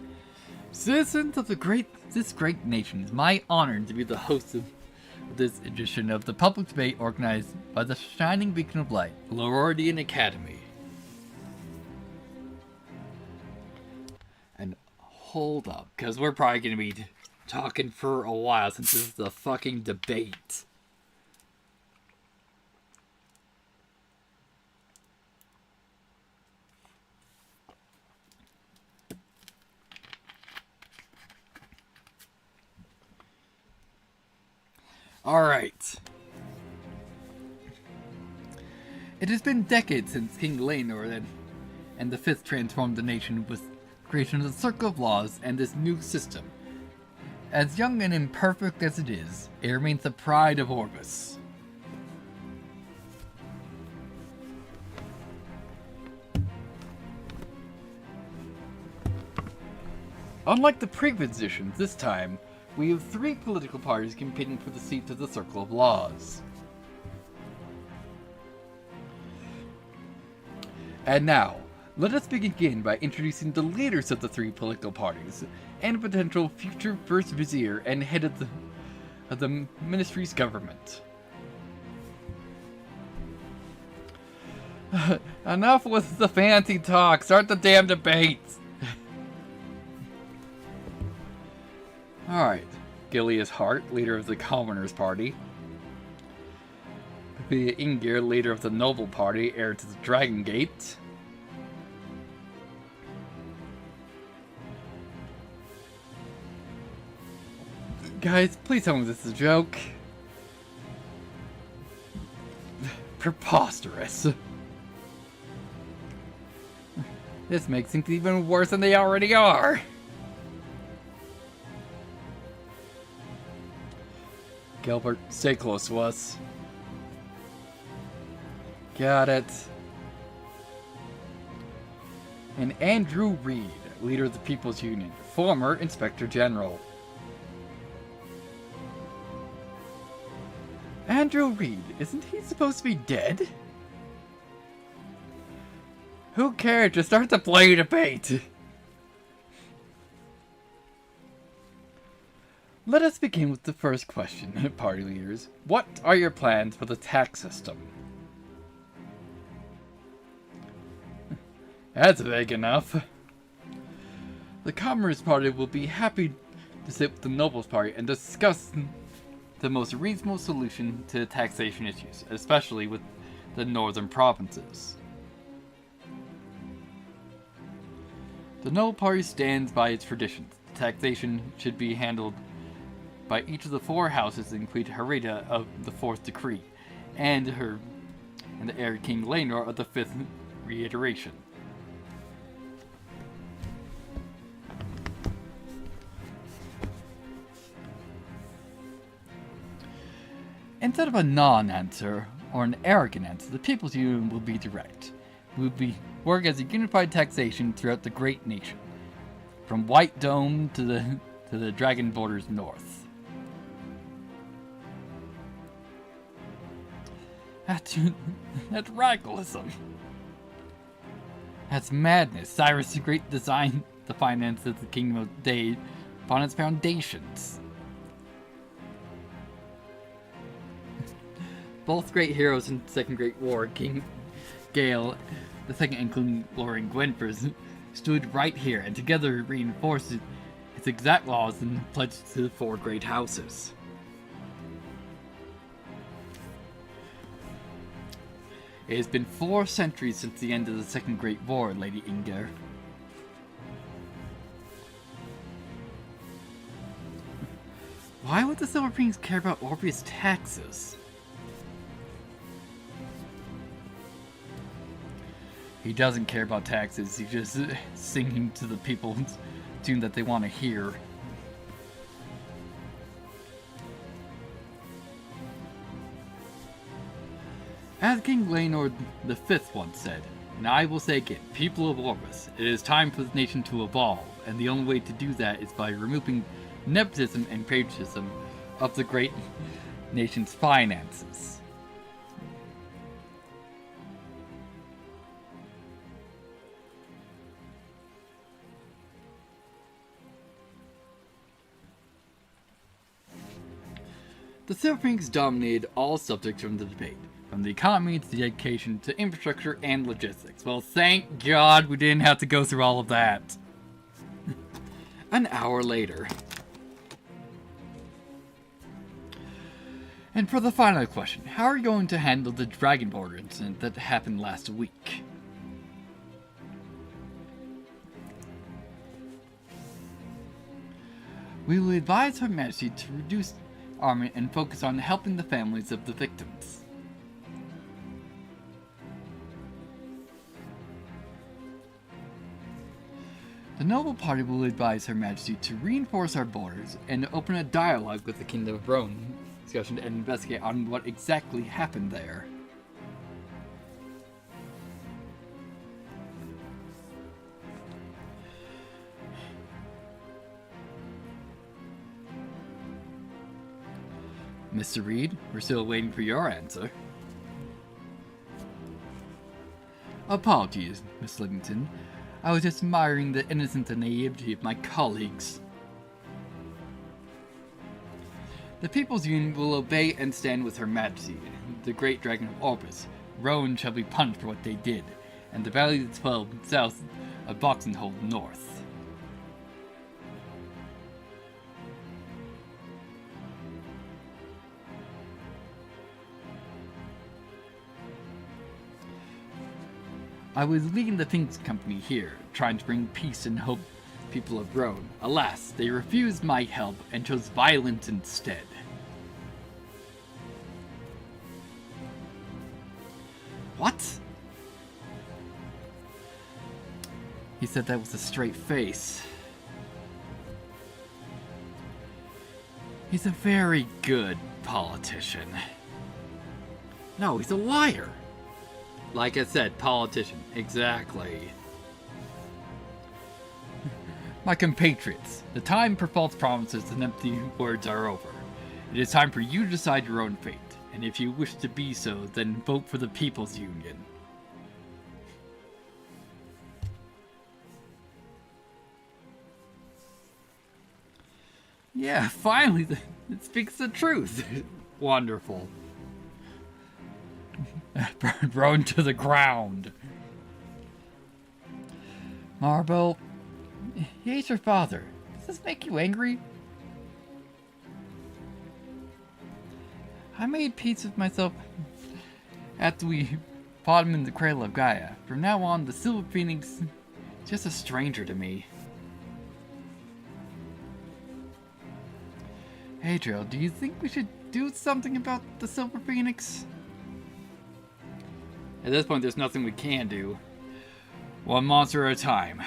Citizens of this great nation, it's my honor to be the host of this edition of the public debate organized by the Shining Beacon of Light, Lorordian Academy. And hold up, because we're probably going to be talking for a while since this is the fucking debate. Alright. It has been decades since King Laenor and the Fifth transformed the nation with creation of the Circle of Laws and this new system. As young and imperfect as it is, it remains the pride of Orbis. Unlike the previous editions, this time, we have 3 political parties competing for the seat of the Circle of Laws. And now, let us begin by introducing the leaders of the 3 political parties, and a potential future First Vizier and head of the Ministry's government. Enough with the fancy talk, start the damn debates! Alright, Gilius Hart, leader of the Commoners Party. Pavia Ingir, leader of the Noble Party, heir to the Dragon Gate. Guys, please tell me this is a joke. Preposterous. This makes things even worse than they already are. Gilbert, stay close to us. Got it. And Andrew Reed, leader of the People's Union, former Inspector General. Andrew Reed, isn't he supposed to be dead? Who cares? Just start the play debate. Let us begin with the first question, party leaders. What are your plans for the tax system? That's vague enough. The Commoners Party will be happy to sit with the Nobles Party and discuss the most reasonable solution to taxation issues, especially with the northern provinces. The Noble Party stands by its traditions. Taxation should be handled by each of the 4 houses, including Harita of the 4th Decree, and the heir King Laenor of the 5th Reiteration. Instead of a non-answer or an arrogant answer, the People's Union will be direct. We will work as a unified taxation throughout the great nation, from White Dome to the Dragon borders north. That's radicalism. That's madness. Cyrus the Great designed the finances of the Kingdom of Day upon its foundations. Both great heroes in the Second Great War, King Gale II and Queen Lauren Gwenfers, stood right here and together reinforced its exact laws and pledged to the 4 great houses. It has been 4 centuries since the end of the Second Great War, Lady Inger. Why would the Silver Rings care about Orpheus taxes? He doesn't care about taxes, he's just singing to the people tune that they want to hear. As King Laenor V once said, and I will say again, people of Orbis, it is time for the nation to evolve, and the only way to do that is by removing nepotism and patriotism of the great nation's finances. The Silver Phoenix dominated all subjects from the debate, from the economy to the education to infrastructure and logistics. Well, thank God we didn't have to go through all of that. An hour later. And for the final question, how are you going to handle the Dragonborn incident that happened last week? We will advise Her Majesty to reduce army and focus on helping the families of the victims. The Noble Party will advise Her Majesty to reinforce our borders and open a dialogue with the Kingdom of Rome discussion and investigate on what exactly happened there. Mr. Reed, we're still waiting for your answer. Apologies, Miss Livington. I was just admiring the innocence and naivety of my colleagues. The People's Union will obey and stand with Her Majesty, the Great Dragon of Orbis. Rowan shall be punished for what they did, and the Valley of the 12 south of Boxenhold north. I was leading the Things Company here, trying to bring peace and hope to the people of Rome. Alas, they refused my help and chose violence instead. What? He said that with a straight face. He's a very good politician. No, he's a liar. Like I said, politician. Exactly. My compatriots, the time for false promises and empty words are over. It is time for you to decide your own fate, and if you wish to be so, then vote for the People's Union. Yeah, finally, it speaks the truth. Wonderful. Thrown to the ground. Marble, he's your father. Does this make you angry? I made peace with myself after we fought him in the Cradle of Gaia. From now on, the Silver Phoenix is just a stranger to me. Adriel, do you think we should do something about the Silver Phoenix? At this point, there's nothing we can do. One monster at a time.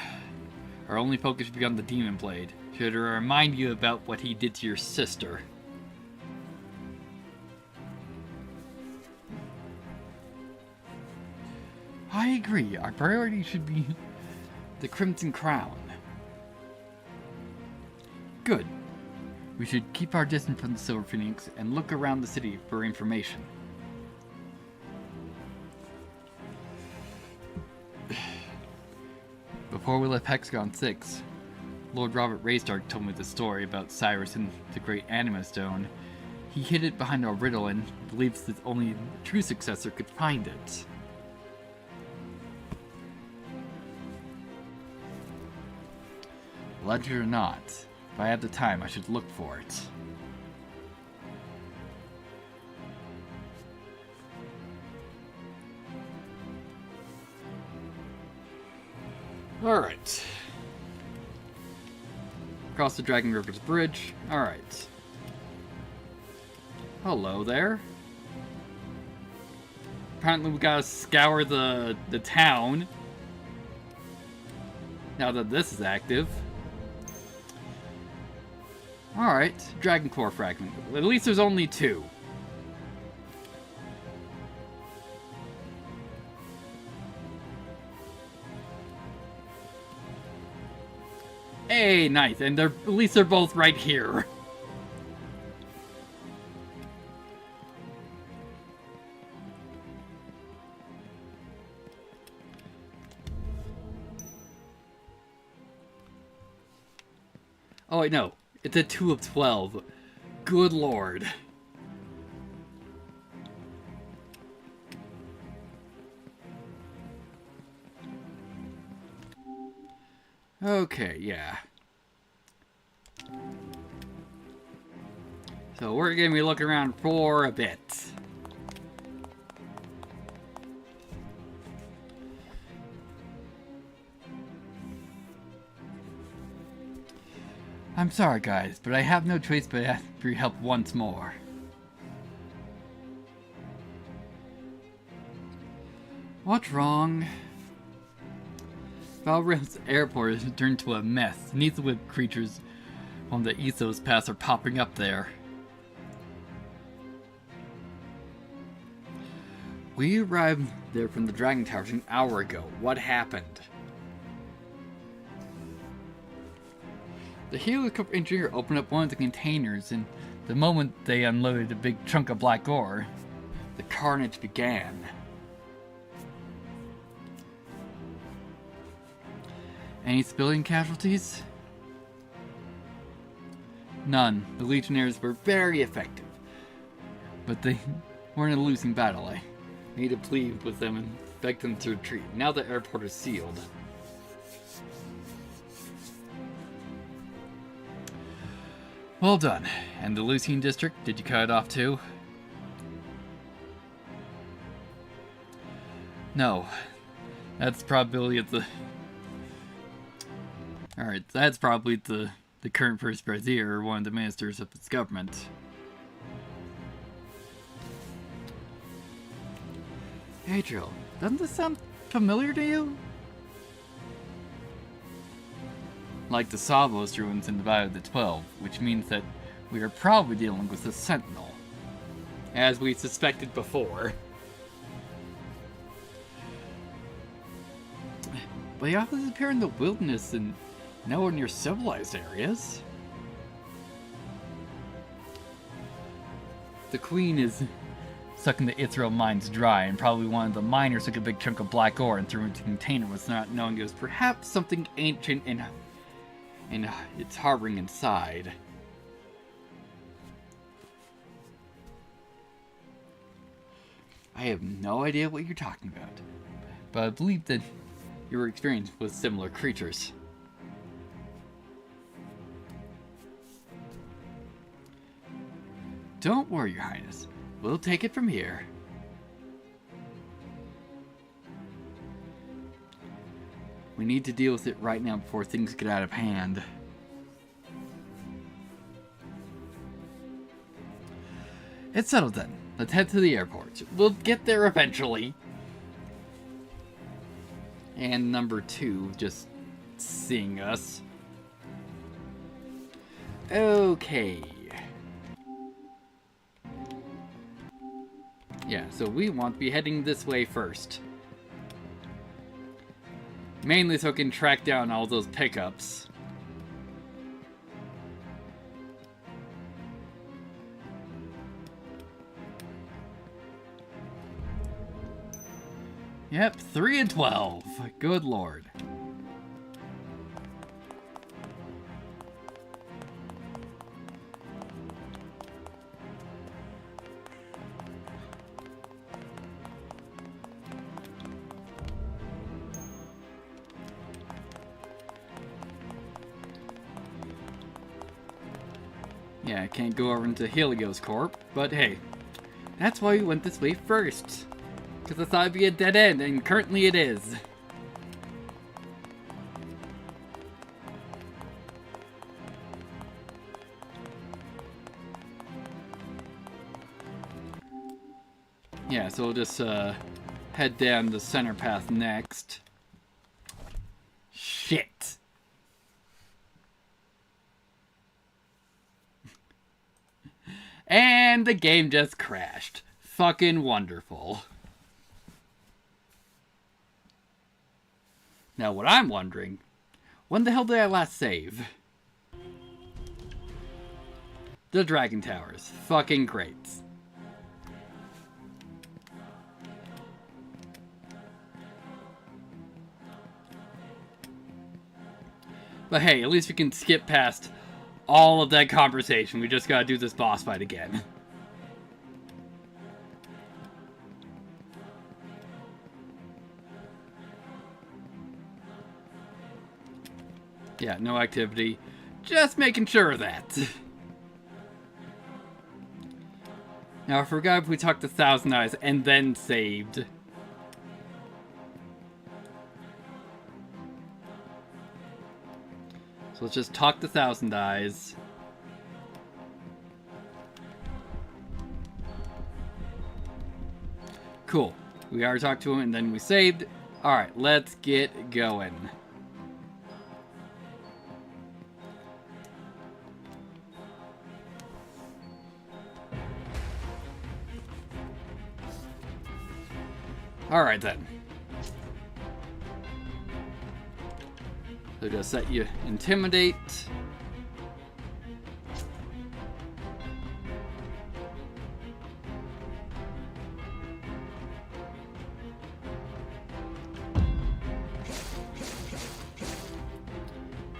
Our only focus should be on the Demon Blade. Should remind you about what he did to your sister. I agree. Our priority should be the Crimson Crown. Good. We should keep our distance from the Silver Phoenix and look around the city for information. Before we left Hexagon 6, Lord Robert Raystark told me the story about Cyrus and the Great Anima Stone. He hid it behind a riddle and believes that only the true successor could find it. Legend or not, if I have the time, I should look for it. Alright. Across the Dragon River's bridge. Alright. Hello there. Apparently we gotta scour the town. now that this is active. Alright, Dragon Core Fragment. At least there's only 2. Hey, nice, and at least they're both right here. Oh wait, no. It's a 2 of 12. Good lord. Okay, yeah. So we're gonna be looking around for a bit. I'm sorry, guys, but I have no choice but to ask for your help once more. What's wrong? Valrim's airport has turned to a mess. Neath-whip creatures on the Ethos Pass are popping up there. We arrived there from the Dragon Towers an hour ago. What happened? The helicopter engineer opened up one of the containers, and the moment they unloaded a big chunk of black ore, the carnage began. Any civilian casualties? None. The Legionnaires were very effective. But they weren't a losing battle. I made a plea with them and begged them to retreat. Now the airport is sealed. Well done. And the Lucian district, did you cut it off too? No. That's probably at the... Alright, that's probably the current first brazier, or one of the ministers of its government. Adriel, doesn't this sound familiar to you? Like the Savos ruins in the Battle of the 12, which means that we are probably dealing with a sentinel. As we suspected before. But they often appear in the wilderness and nowhere near civilized areas. The Queen is sucking the Ithral mines dry, and probably one of the miners took a big chunk of black ore and threw it into a container with not knowing it was perhaps something ancient and it's harboring inside. I have no idea what you're talking about, but I believe that your experience with similar creatures. Don't worry, Your Highness. We'll take it from here. We need to deal with it right now before things get out of hand. It's settled then. Let's head to the airport. We'll get there eventually. And number 2, just seeing us. Okay. Yeah, so we want to be heading this way first. Mainly so I can track down all those pickups. Yep, 3 and 12. Good lord. Yeah, I can't go over into Helios Corp, but hey, that's why we went this way first. Because I thought it'd be a dead end, and currently it is. Yeah, so we'll just head down the center path next. Shit. And the game just crashed. Fucking wonderful. Now what I'm wondering, when the hell did I last save? The Dragon Towers. Fucking great. But hey, at least we can skip past all of that conversation. We just gotta do this boss fight again. Yeah, no activity. Just making sure of that. Now, I forgot if we talked to Thousand Eyes and then saved. So let's just talk to Thousand Eyes. Cool. We already talked to him and then we saved. Alright, let's get going. Alright then. So just set you Intimidate.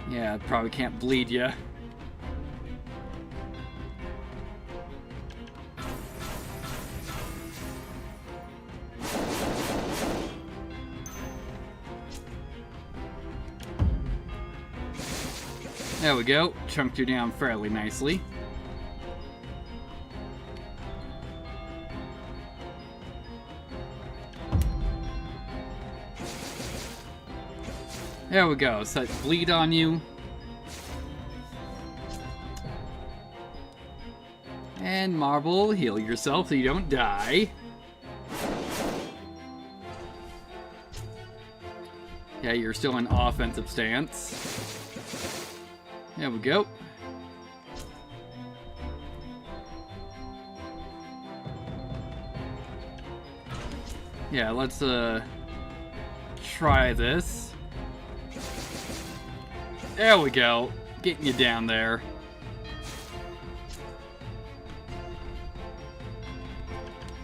Yeah, probably can't bleed you. There we go. Chunked you down fairly nicely. There we go. Set bleed on you. And Marble, heal yourself so you don't die. Yeah, you're still in offensive stance. There we go. Yeah, let's try this. There we go. Getting you down there.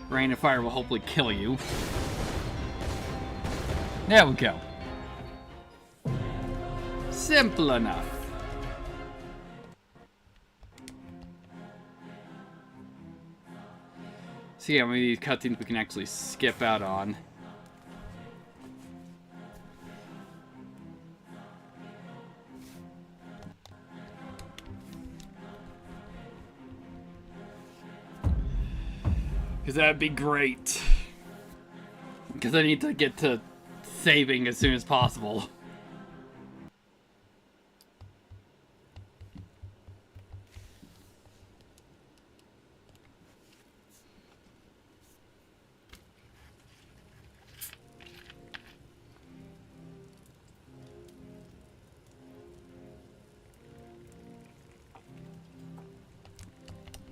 Rain of Fire will hopefully kill you. There we go. Simple enough. So yeah, maybe these cutscenes we can actually skip out on. Because that'd be great. Because I need to get to saving as soon as possible.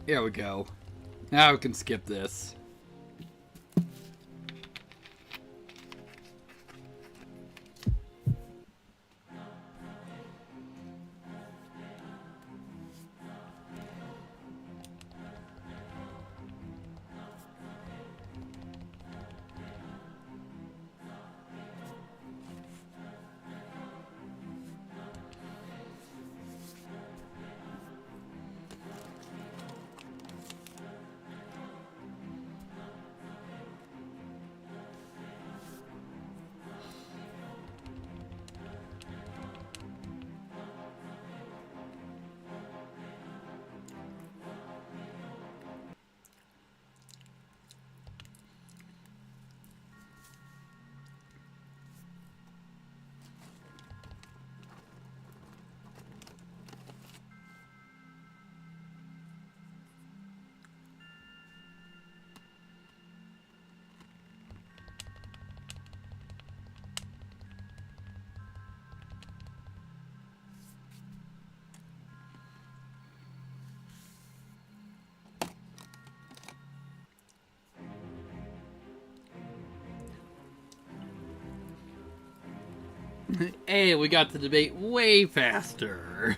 There we go. Now we can skip this. Hey, we got the debate way faster.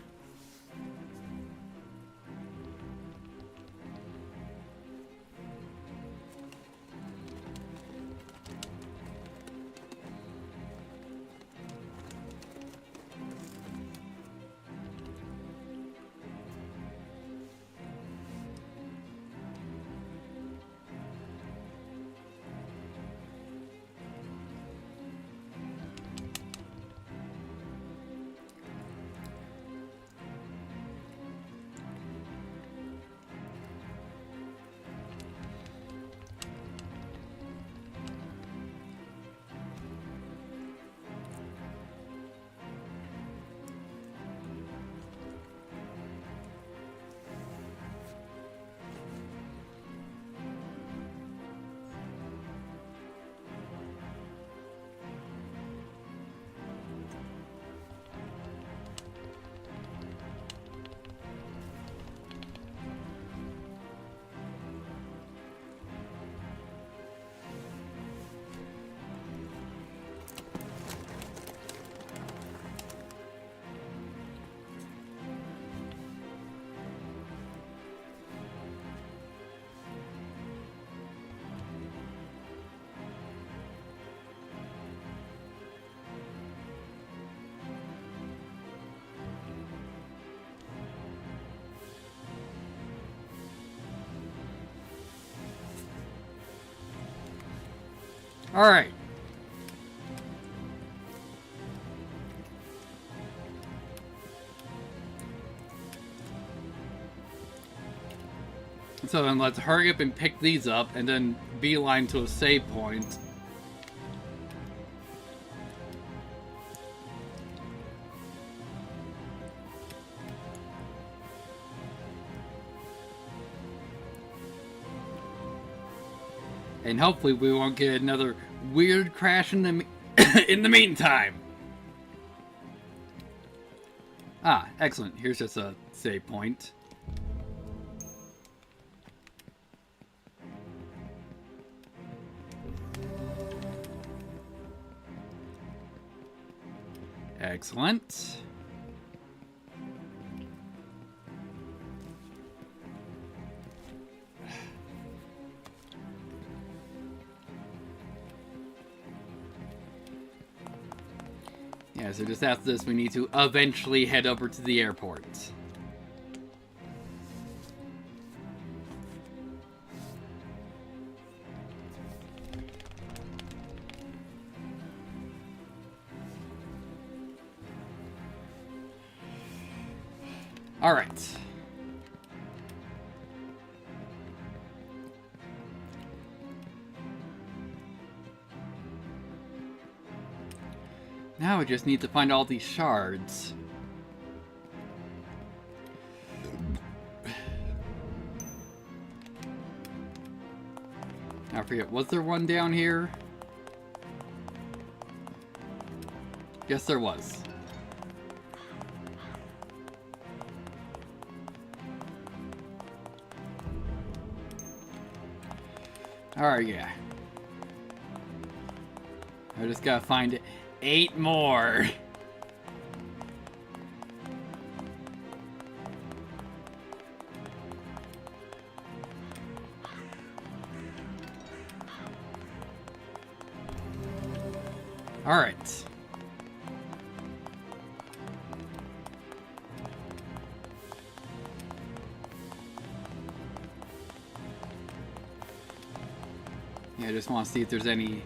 Alright. So then let's hurry up and pick these up and then beeline to a save point. And hopefully we won't get another weird crash in the in the meantime. Ah, excellent. Here's just a save point. Excellent. Yeah, so just after this, we need to eventually head over to the airport. All right. Now we just need to find all these shards. I forget, was there one down here? Yes, there was. Alright, yeah. I just gotta find 8 more. Alright. Yeah, I just want to see if there's any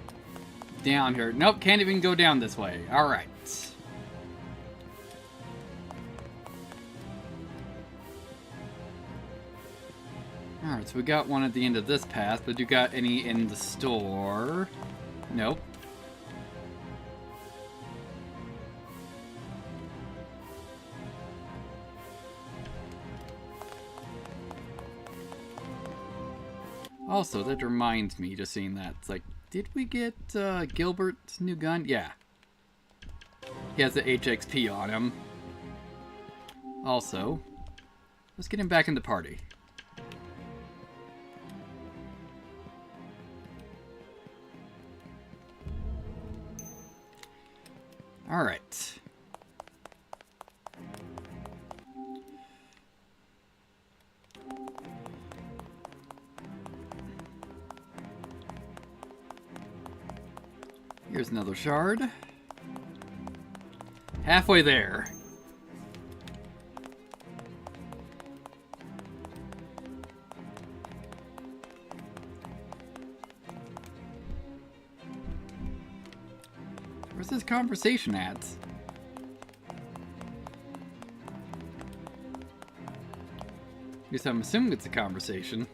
down here. Nope, can't even go down this way. Alright. Alright, so we got one at the end of this path, but you got any in the store? Nope. Also, that reminds me, just seeing that, it's like, did we get Gilbert's new gun? Yeah. He has the HXP on him. Also, let's get him back in the party. Alright. Here's another shard. Halfway there. Where's this conversation at? Guess I'm assuming it's a conversation.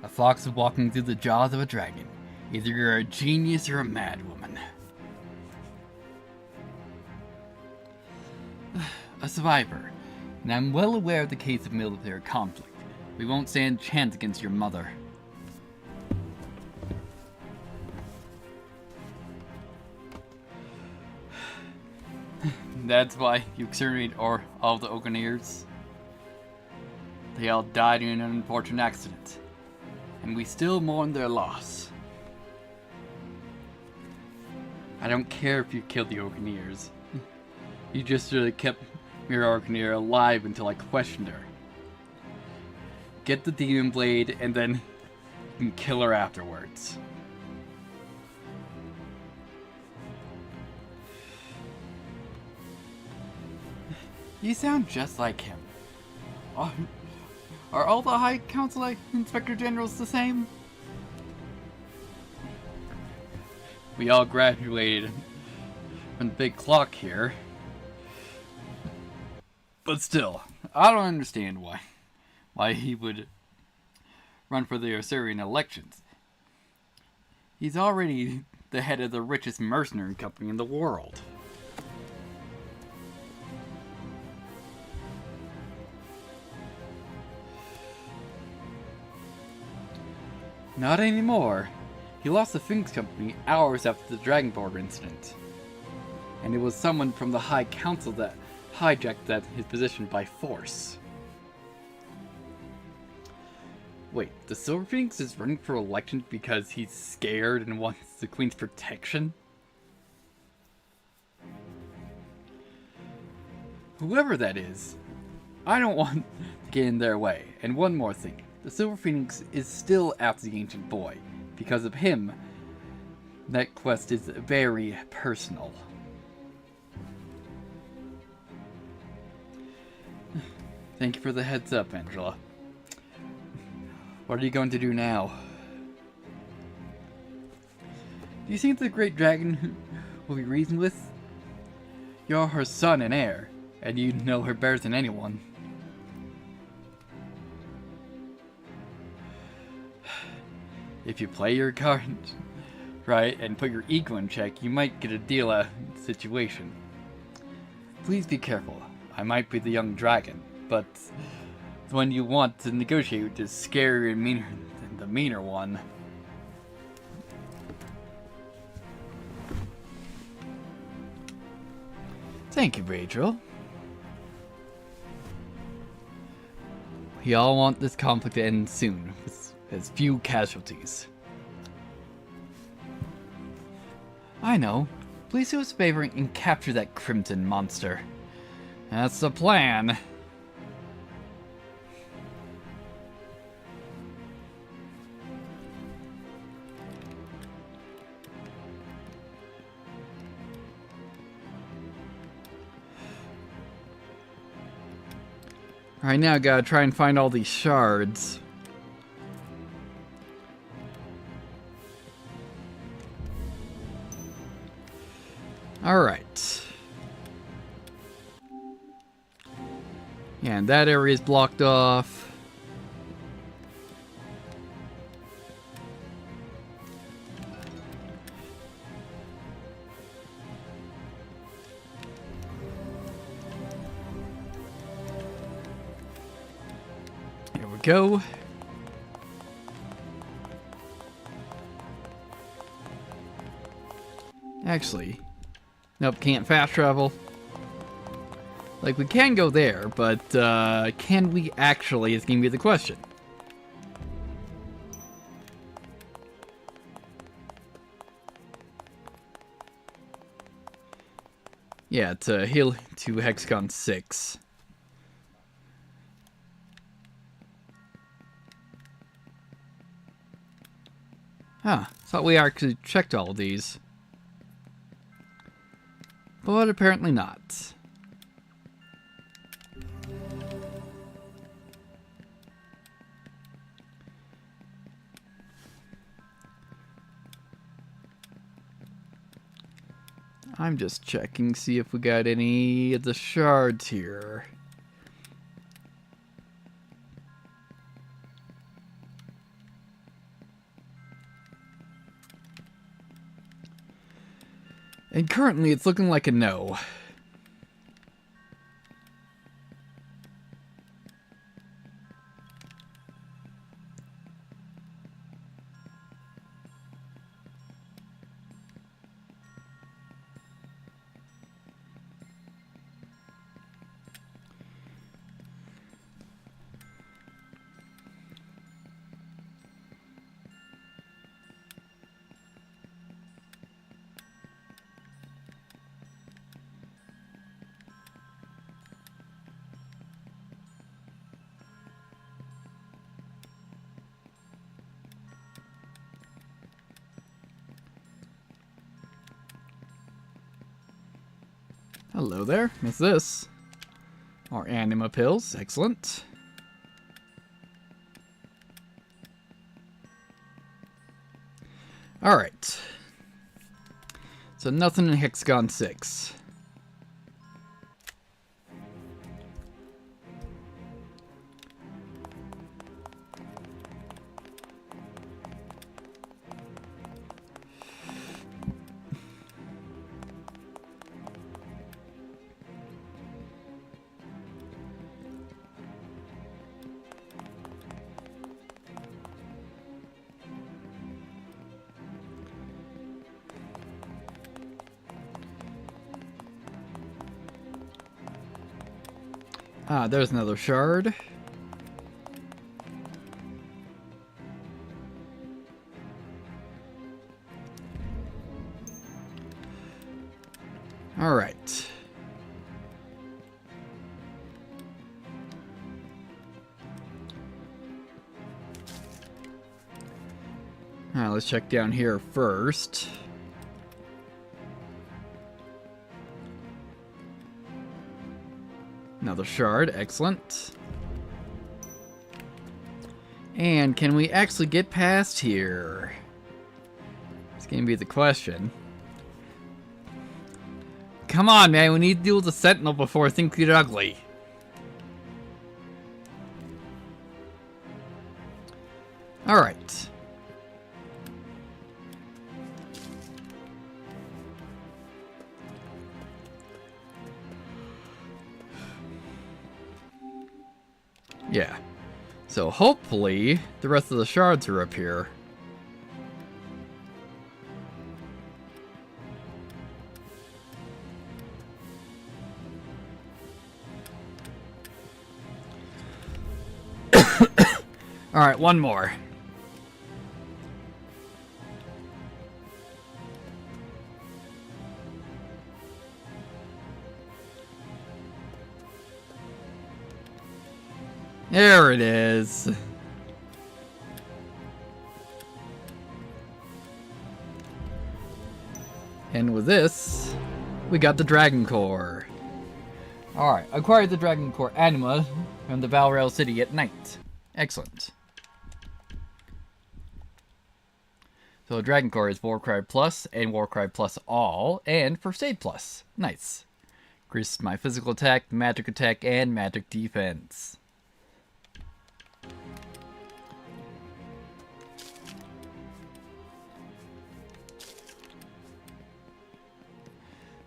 A fox is walking through the jaws of a dragon. Either you're a genius or a madwoman. A survivor, and I'm well aware of the case of military conflict. We won't stand a chance against your mother. That's why you exterminated all the Oganeers. They all died in an unfortunate accident, and we still mourn their loss. I don't care if you killed the Oganeers. You just should have kept Mira Oganeer alive until I questioned her. Get the demon blade, and then you can kill her afterwards. You sound just like him. Are all the High Council Inspector Generals the same? We all graduated from the big clock here. But still, I don't understand why he would run for the Osirian elections. He's already the head of the richest mercenary company in the world. Not anymore. He lost the Sphinx Company hours after the Dragonborn incident. And it was someone from the High Council that hijacked his position by force. Wait, the Silver Phoenix is running for election because he's scared and wants the Queen's protection? Whoever that is, I don't want to get in their way. And one more thing, the Silver Phoenix is still after the Ancient Boy. Because of him, that quest is very personal. Thank you for the heads up, Angela. What are you going to do now? Do you think the Great Dragon will be reasoned with? You're her son and heir, and you know her better than anyone. If you play your cards right and put your ego in check, you might get a deal out of the situation. Please be careful. I might be the young dragon, but the one you want to negotiate with is scarier and meaner than the meaner one. Thank you, Rachel. We all want this conflict to end soon, with as few casualties. I know. Please do us a favor and capture that crimson monster. That's the plan. Alright, now I gotta try and find all these shards. Alright. Yeah, and that area is blocked off. Here we go. Actually, Nope, can't fast travel. Like, we can go there, but can we actually is going to be the question. Yeah, to heal to hexagon 6. Huh, thought we actually checked all of these. But apparently not. I'm just checking, see if we got any of the shards here. And currently it's looking like a no. Hello there, what's this? More anima pills, excellent. Alright. So nothing in hexagon 6. Ah, there's another shard. All right. All right, let's check down here first. Another shard, excellent. And can we actually get past here? It's gonna be the question. Come on, man, we need to deal with the sentinel before things get ugly. Alright. Yeah. So hopefully the rest of the shards are up here. Alright, one more. There it is. And with this, we got the Dragon Core. Alright, acquired the Dragon Core anima from the Valrail City at night. Excellent. So Dragon Core is Warcry Plus and Warcry Plus All, and First Aid Plus. Nice. Increases my physical attack, magic attack, and magic defense.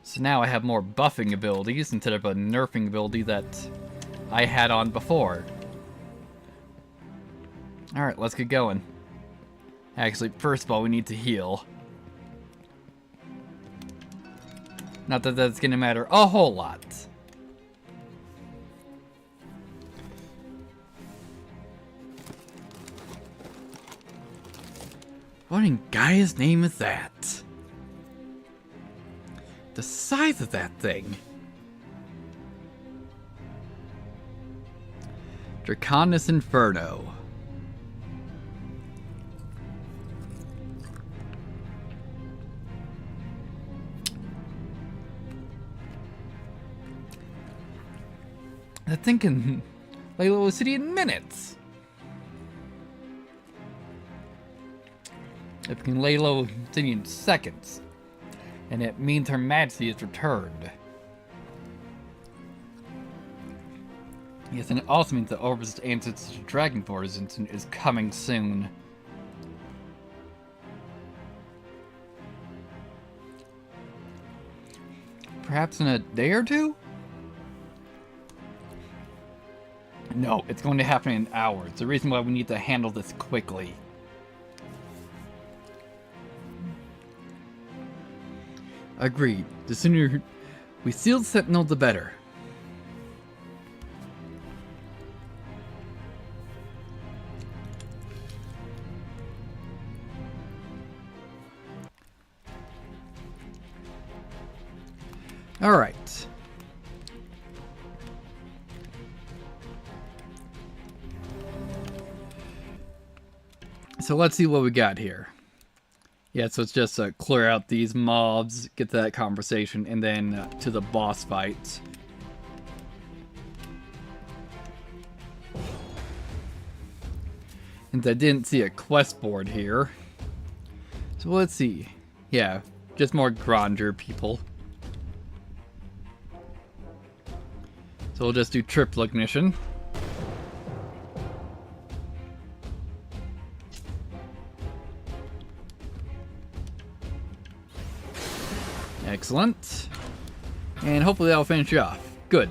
So now I have more buffing abilities instead of a nerfing ability that I had on before. Alright, let's get going. Actually, first of all, we need to heal. Not that that's gonna matter a whole lot. What in Gaia's name is that? The size of that thing. Draconis Inferno. That thing can lay low a city in minutes. It can lay low a city in seconds. And it means Her Majesty is returned. Yes, and it also means that Orbis' ancestor to Dragon Forge is coming soon. Perhaps in a day or two? No, it's going to happen in hours. The reason why we need to handle this quickly. Agreed. The sooner we seal the Sentinel, the better. All right. So let's see what we got here. Yeah, so it's just clear out these mobs, get to that conversation, and then to the boss fight. And I didn't see a quest board here. So let's see. Yeah, just more Grandeur people. So we'll just do triple ignition. Excellent. And hopefully that'll finish you off. Good.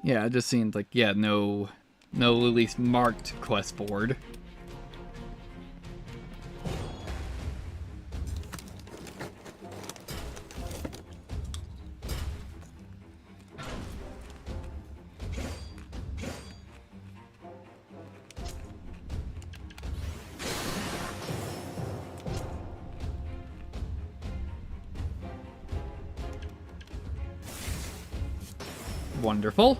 Yeah, it just seems like, yeah, no at least marked quest board. Wonderful.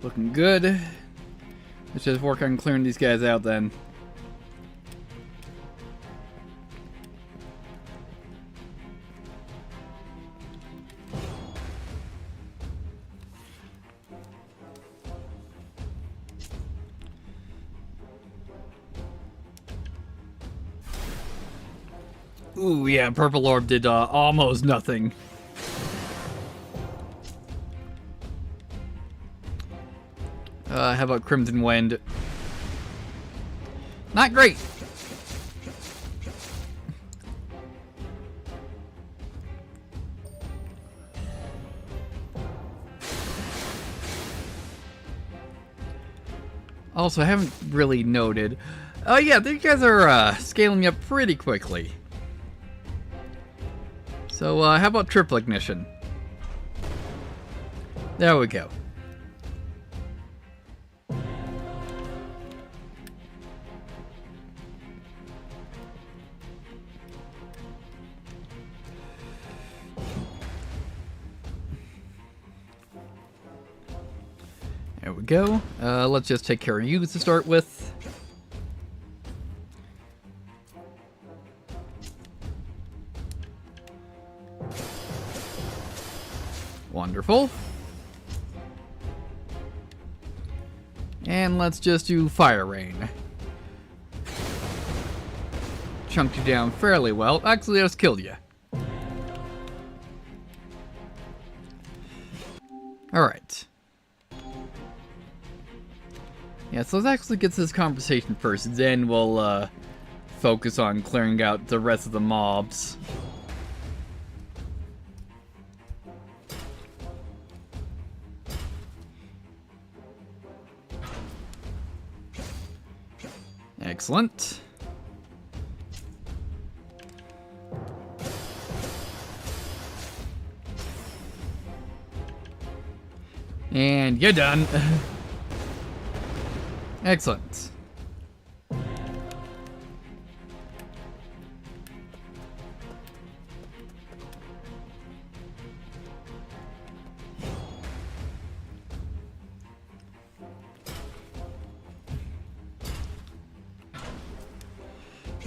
Looking good. Let's just work on clearing these guys out then. Ooh, yeah, Purple Orb did almost nothing. How about Crimson Wind? Not great. Also, I haven't really noted. Oh yeah, these guys are scaling up pretty quickly. So, how about triple ignition? There we go. There we go. Let's just take care of you to start with. Wonderful. And let's just do Fire Rain. Chunked you down fairly well. Actually, I just killed you. Alright. Yeah, so let's actually get to this conversation first, then we'll focus on clearing out the rest of the mobs. Excellent. And you're done. Excellent.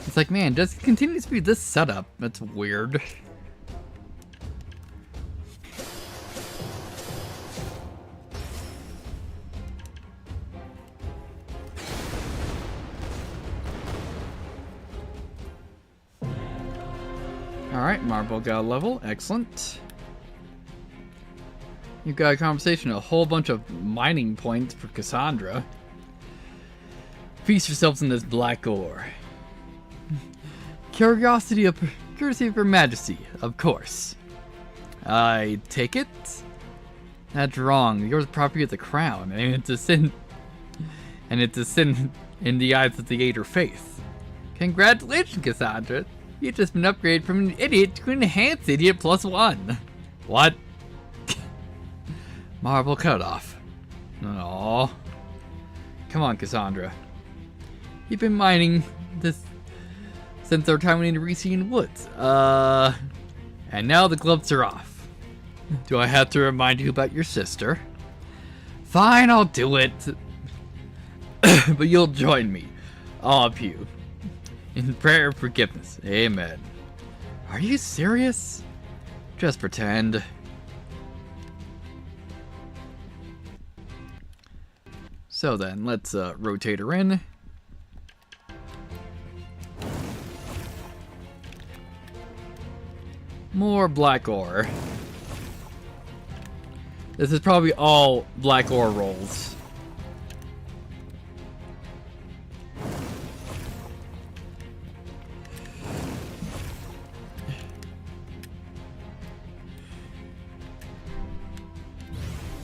It's like, man, does it continue to be this setup? That's weird. Alright, Marble got a level. Excellent. You got a conversation, a whole bunch of mining points for Cassandra. Feast yourselves in this black ore. Courtesy of Her Majesty, of course. I take it? That's wrong. Yours is property of the crown, and it's a sin. And it's a sin in the eyes of the Alder faith. Congratulations, Cassandra. You've just been upgraded from an idiot to an enhanced idiot +1. What? Marble cutoff. Aww. Come on, Cassandra. You've been mining this since our time in the Resean Woods. And now the gloves are off. Do I have to remind you about your sister? Fine, I'll do it. But you'll join me, all of you, in prayer of forgiveness. Amen. Are you serious? Just pretend. So then, let's rotate her in. More black ore. This is probably all black ore rolls.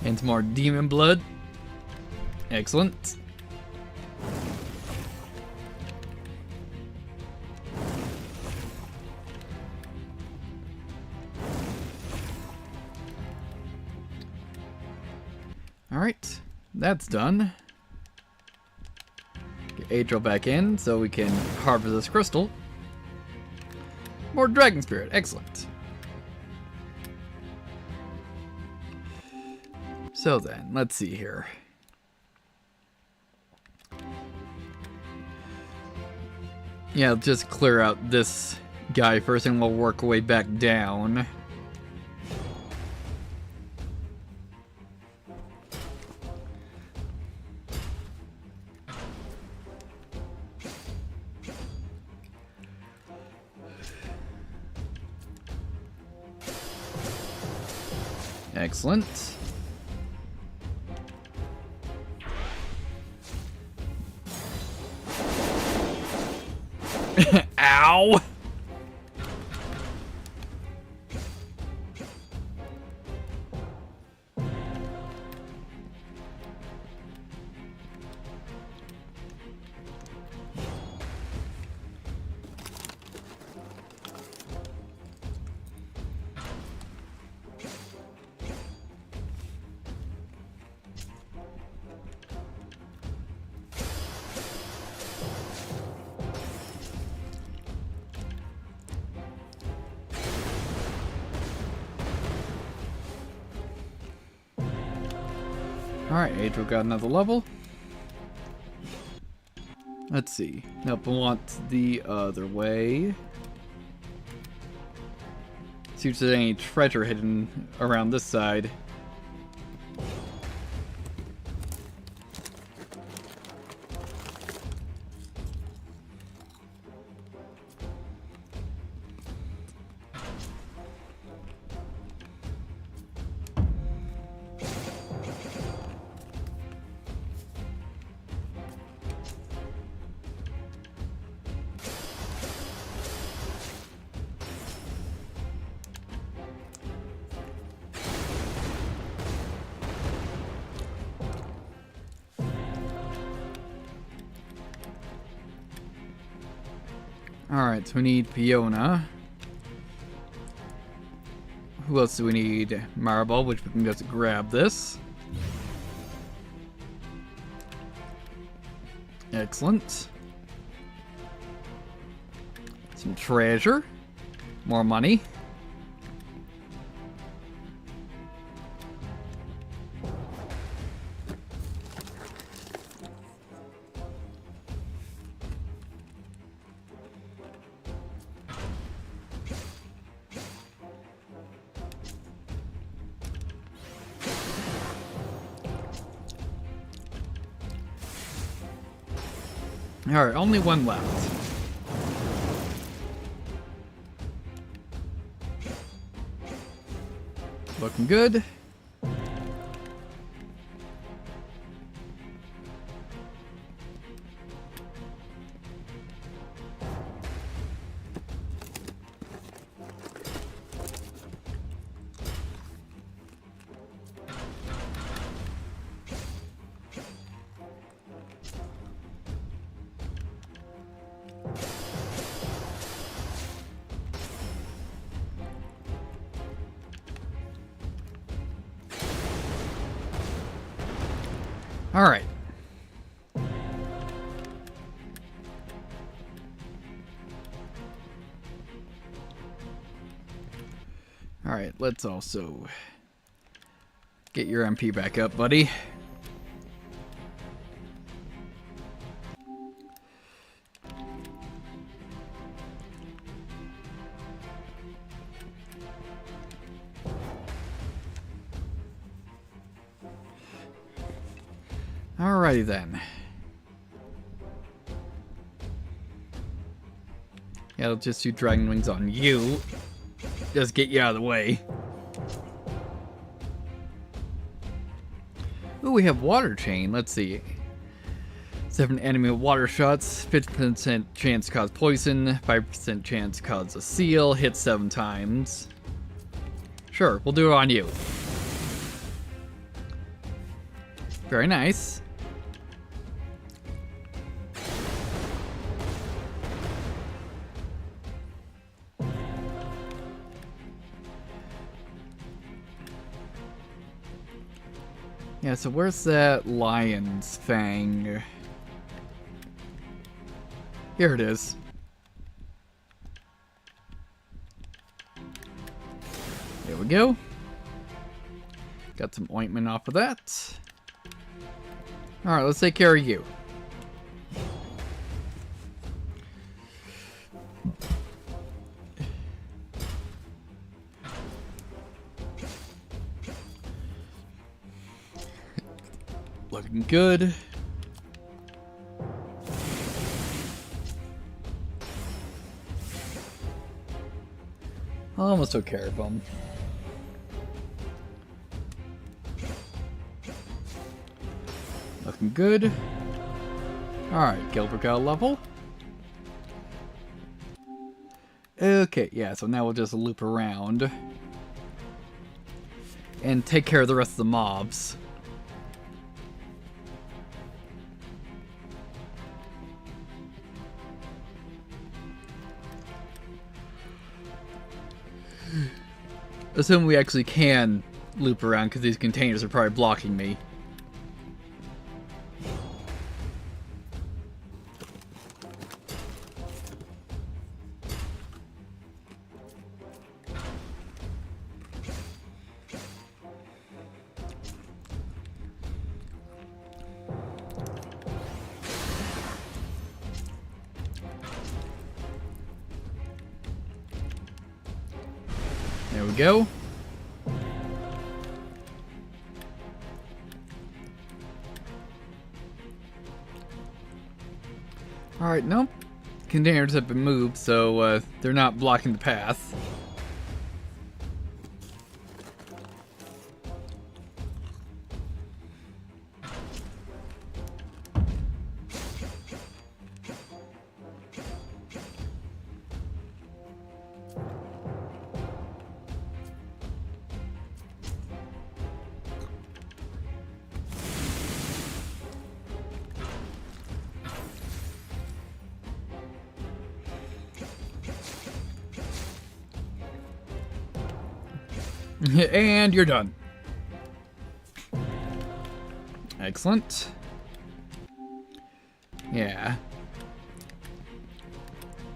And some more demon blood. Excellent. Alright, that's done. Get Adriel back in so we can harvest this crystal. More dragon spirit, excellent. So then, let's see here. Yeah, let's just clear out this guy first and we'll work our way back down. Excellent. Ow! Alright, Adriel got another level. Let's see. Nope, I want the other way. See if there's any treasure hidden around this side. Alright, so we need Fiona. Who else do we need? Marble, which we can just grab this. Excellent. Some treasure. More money. Alright, only one left. Looking good. Alright. Alright, let's also get your MP back up, buddy. Alrighty then. Yeah, I'll just do dragon wings on you. Just get you out of the way. Ooh, we have water chain. Let's see. 7 enemy water shots, 50% chance to cause poison, 5% chance to cause a seal, hit 7 times. Sure, we'll do it on you. Very nice. Yeah, so where's that lion's fang? Here it is. There we go. Got some ointment off of that. Alright, let's take care of you. Looking good. Almost took care of him. Looking good. Alright, Gilbert got a level. Okay, yeah, so now we'll just loop around and take care of the rest of the mobs. Assume we actually can loop around because these containers are probably blocking me. There we go. Alright, nope. Containers have been moved, so they're not blocking the path. And you're done. Excellent. Yeah.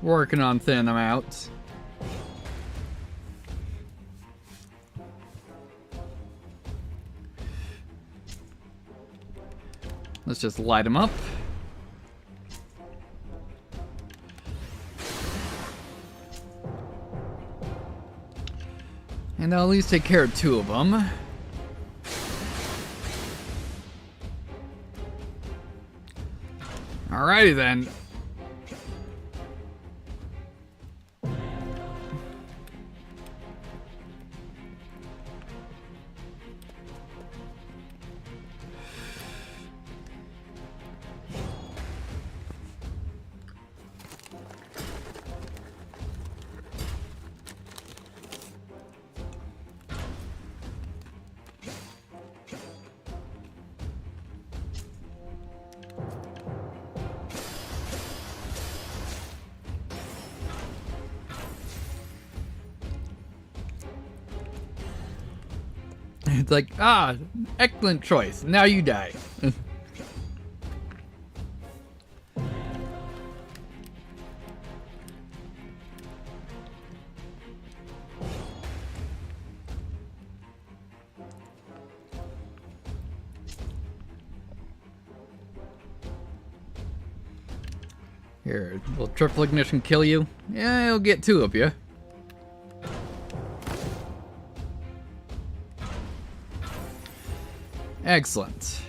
Working on thinning them out. Let's just light them up. And I'll at least take care of 2 of them. Alrighty then. It's like, excellent choice. Now you die. Here, will triple ignition kill you? Yeah, it'll get 2 of you. Excellent.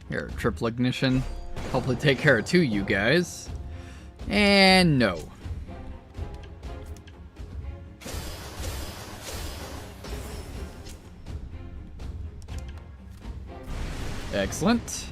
Here, triple ignition. Hopefully take care of 2 you guys. And no. Excellent.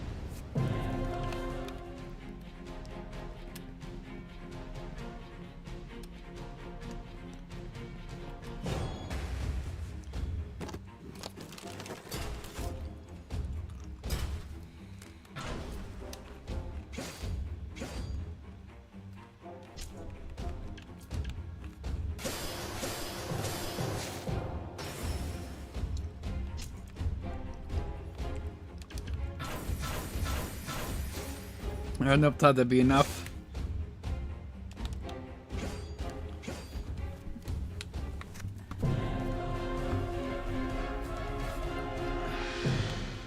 I don't know if that'd be enough.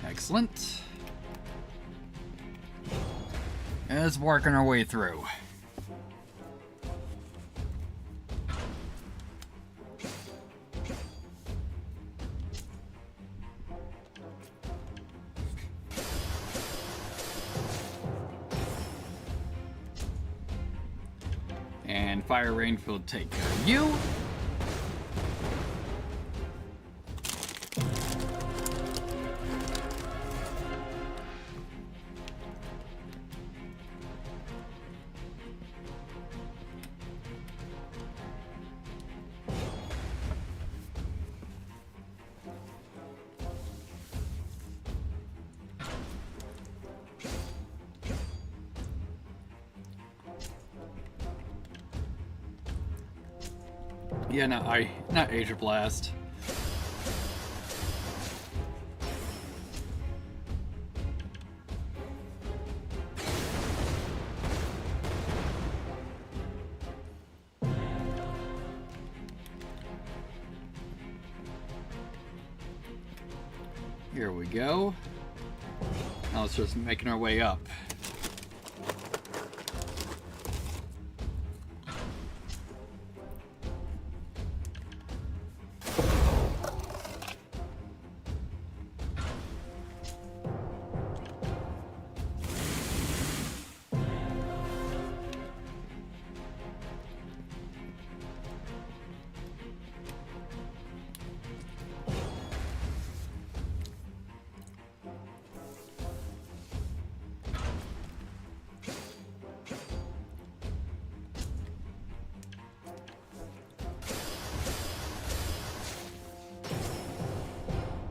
Excellent. As working our way through. And fire range will take care of you. Yeah, not Asia Blast. Here we go. Now it's just making our way up.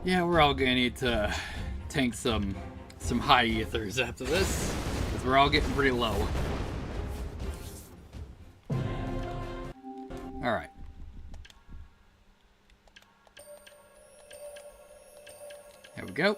Yeah, we're all gonna need to tank some high ethers after this, because we're all getting pretty low. Alright. There we go.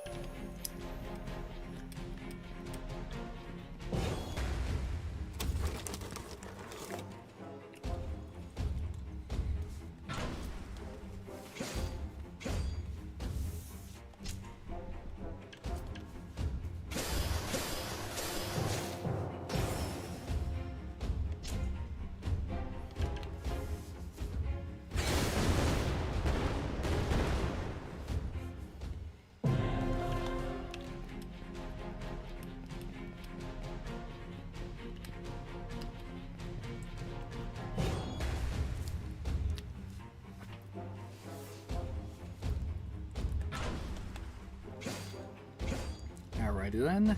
Alrighty then.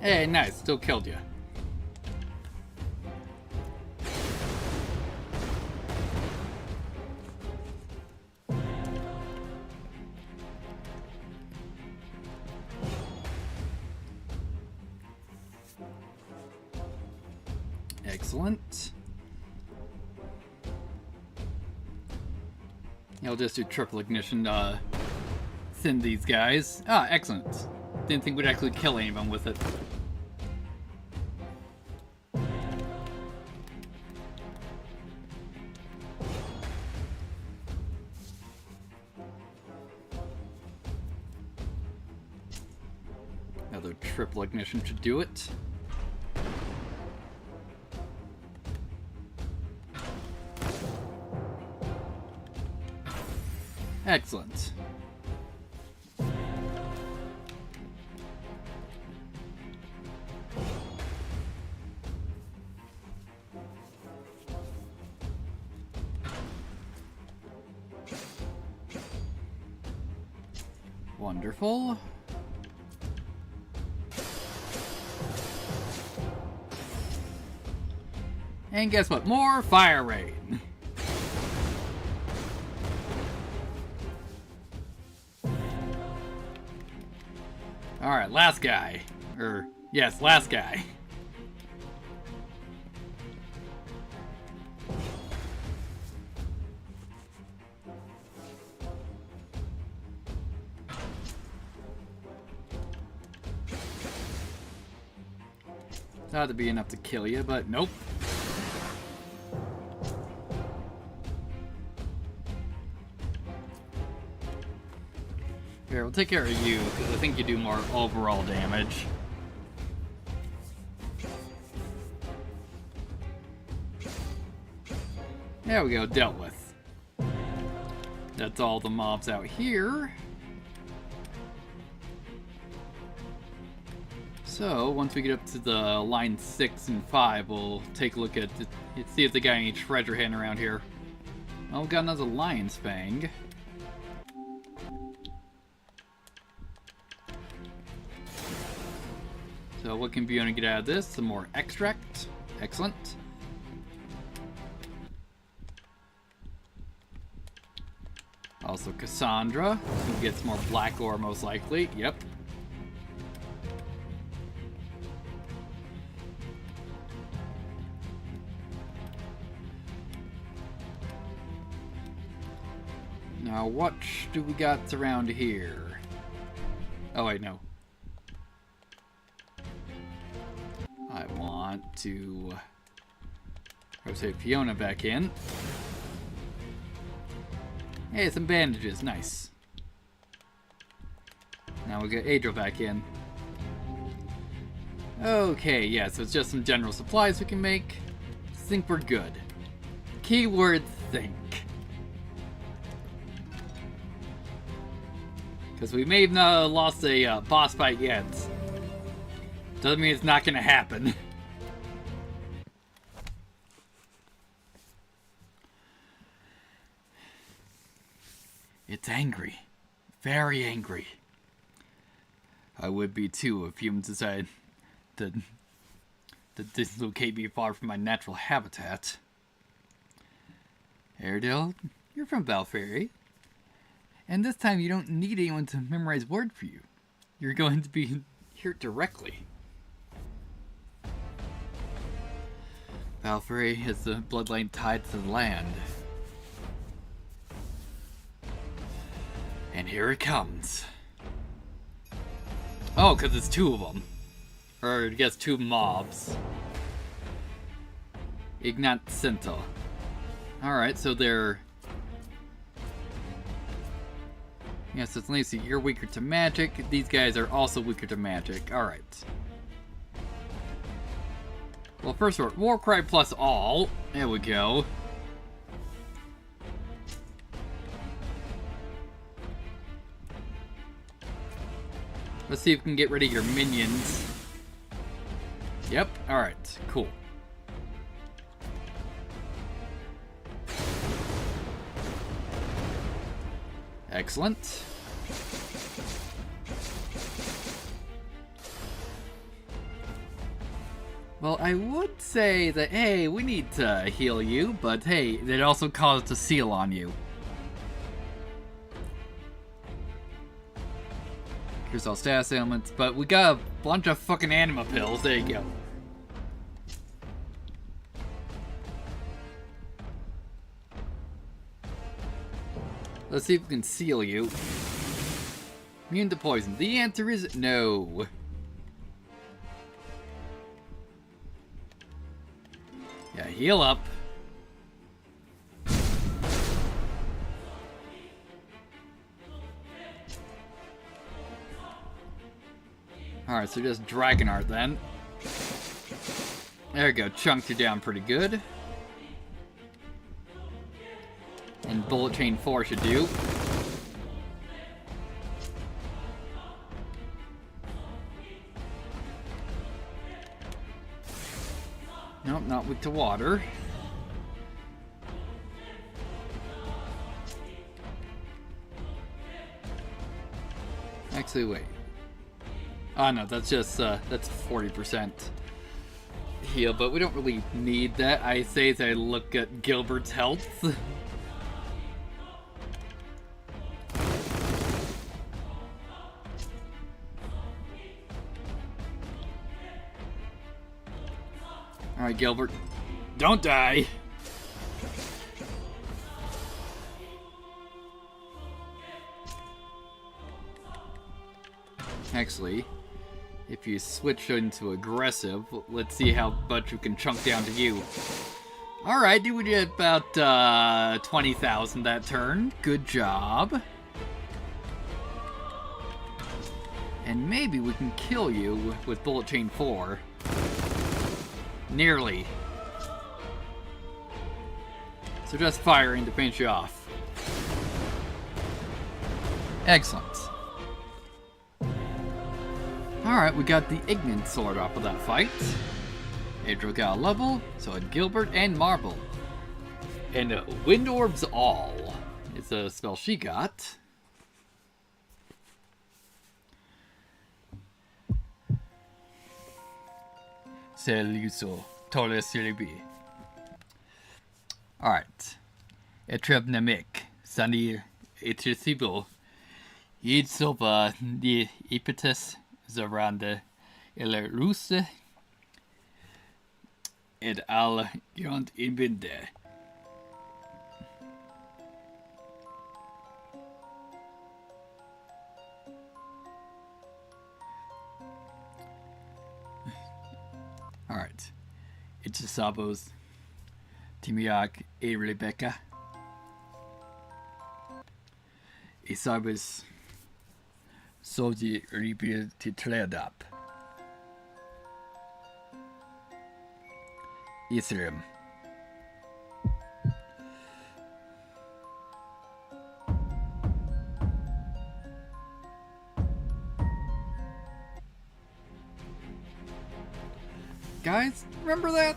Hey, nice. Still killed you. Excellent. I'll just do triple ignition to send these guys. Ah, excellent. Didn't think we'd actually kill anyone with it. Another triple ignition should do it. Excellent. Wonderful. And guess what? More fire rain. Alright, last guy. Yes, last guy. Thought it'd be enough to kill you, but nope. Here, we'll take care of you, because I think you do more overall damage. There we go, dealt with. That's all the mobs out here. So, once we get up to the line 6 and 5, we'll take a look at see if they got any treasure hidden around here. Oh, we got another lion's fang. So what can Fiona get out of this? Some more extract. Excellent. Also Cassandra, who gets more black ore most likely. Yep. Now what do we got around here? Oh wait, no. I want to rotate Fiona back in. Hey, some bandages, nice. Now we get Adriel back in. Okay, yeah, so it's just some general supplies we can make. Think we're good. Keyword think. Because we may have not lost a boss fight yet. Doesn't mean it's not gonna happen. It's angry. Very angry. I would be too if humans decided to dislocate me far from my natural habitat. Airedale, you're from Balfairy. And this time you don't need anyone to memorize word for you. You're going to be here directly. Balfairy has the bloodline tied to the land. And here it comes. Oh, because it's two of them. Or I guess two mobs. Ignat Cento. Alright, so they're... Yes, it's Lacey, you're weaker to magic. These guys are also weaker to magic. Alright. Well, first of all, Warcry plus all. There we go. Let's see if we can get rid of your minions. Yep, alright, cool. Excellent. Well, I would say that, hey, we need to heal you, but hey, it also caused a seal on you. Here's all status ailments, but we got a bunch of fucking anima pills. There you go. Let's see if we can seal you. Immune to poison. The answer is no. Yeah, heal up. Alright, so just Dragon Art then. There we go, chunked you down pretty good. And Bullet Chain 4 should do. Nope, not weak to water. Actually, wait. Oh no, that's just, that's 40% heal, but we don't really need that. I say as I look at Gilbert's health. Alright, Gilbert. Don't die! Actually, if you switch into aggressive, let's see how much we can chunk down to you. Alright, we did about 20,000 that turn. Good job. And maybe we can kill you with Bullet Chain 4. Nearly. So just firing to finish you off. Excellent. Alright, we got the Ignan sword off of that fight. Adriel got a level, so had Gilbert and Marble. And Wind Orbs All is a spell she got. Seluso Tole Silibi. Alright. Etrebnamik. Sani Etrisibo. Yid Soba the Epitus Zaranda Eleruse. Ed al Yont Inbinde. Alright. Ichisabos, Timiak, A Rebecca. Isabis, Soji Ribir Titledap. Ethereum. Guys, remember that?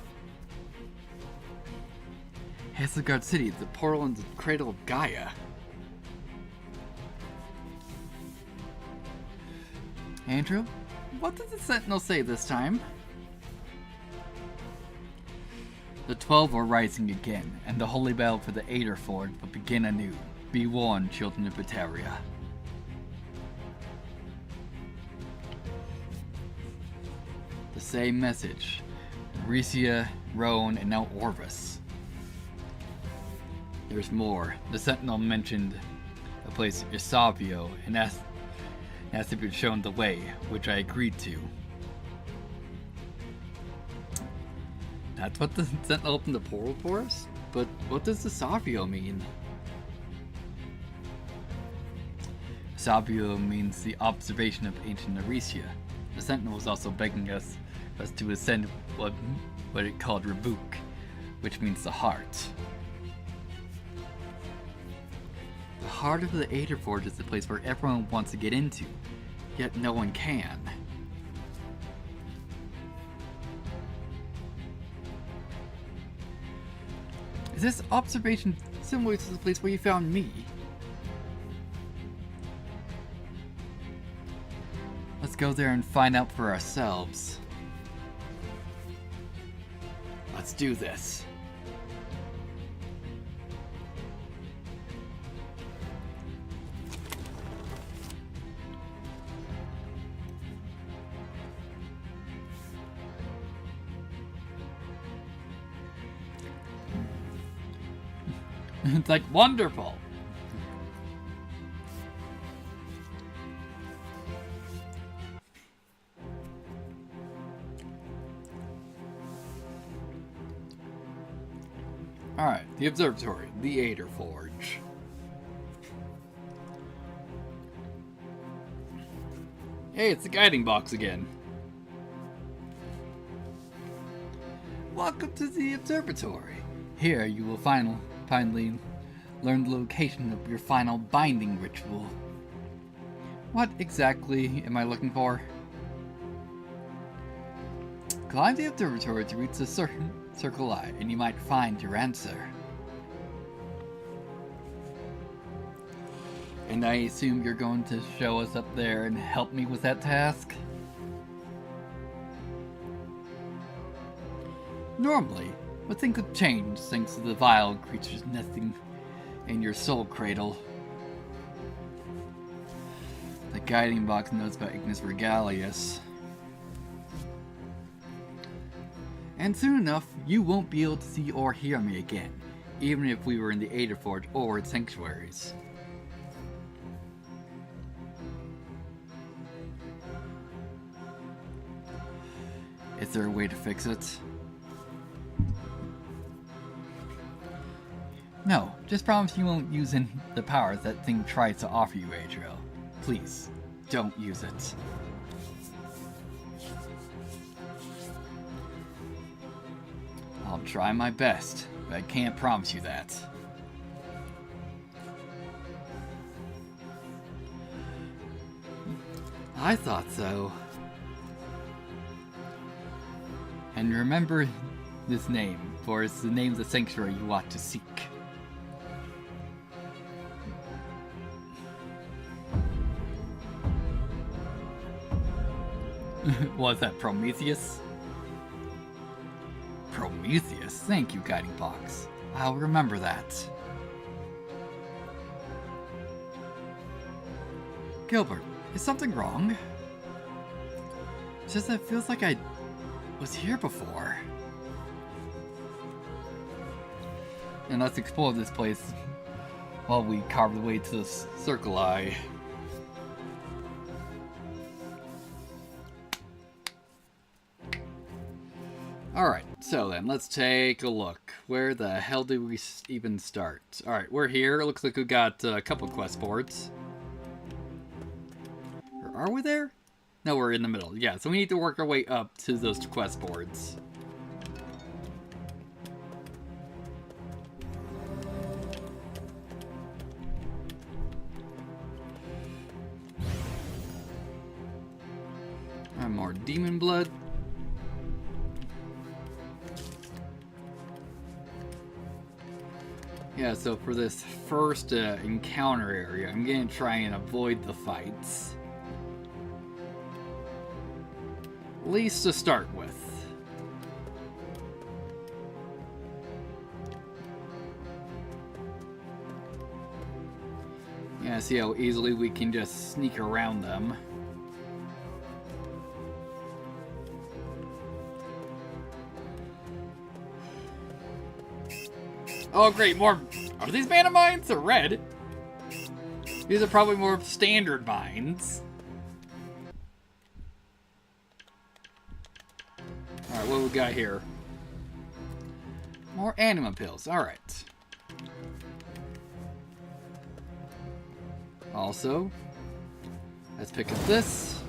Hasselgard City, the portal and the cradle of Gaia. Andrew, what did the Sentinel say this time? The 12 are rising again, and the holy battle for the Alder Forge will begin anew. Be warned, children of Bataria. The same message. Risia, Roan, and now Orvis. There's more. The Sentinel mentioned a place, Isavio, and asked to be shown the way, which I agreed to. That's what the Sentinel opened the portal for us? But what does the Savio mean? Savio means the observation of ancient Aricia. The Sentinel was also begging us to ascend what it called Rebuk, which means the heart. The heart of the Alder Forge is the place where everyone wants to get into, yet no one can. Is this observation similar to the place where you found me? Let's go there and find out for ourselves. Let's do this. It's like wonderful. Alright, the observatory, the Alder Forge. Hey, it's the guiding box again. Welcome to the observatory. Here you will finally learn the location of your final binding ritual. What exactly am I looking for? Climb the observatory to reach the circle eye, and you might find your answer. And I assume you're going to show us up there and help me with that task? Normally, but things have changed thanks to the vile creatures nesting in your soul cradle. The guiding box knows about Ignis Regalius. And soon enough, you won't be able to see or hear me again, even if we were in the Alder Forge or its sanctuaries. Is there a way to fix it? No, just promise you won't use the powers that thing tries to offer you, Adriel. Please, don't use it. I'll try my best, but I can't promise you that. I thought so. And remember this name, for it's the name of the sanctuary you ought to seek. Was that Prometheus? Prometheus? Thank you, Guiding Box. I'll remember that. Gilbert, is something wrong? It's just that it feels like I was here before. And let's explore this place while we carve the way to the circle eye. Alright, so then, let's take a look. Where the hell do we even start? Alright, we're here. Looks like we got a couple quest boards. Or are we there? No, we're in the middle. Yeah, so we need to work our way up to those quest boards. More demon blood. Yeah, so for this first encounter area, I'm going to try and avoid the fights. At least to start with. Yeah, see how easily we can just sneak around them. Oh great, more... Are these mana mines? They're red. These are probably more standard mines. Alright, what we got here? More anima pills, alright. Also, let's pick up this.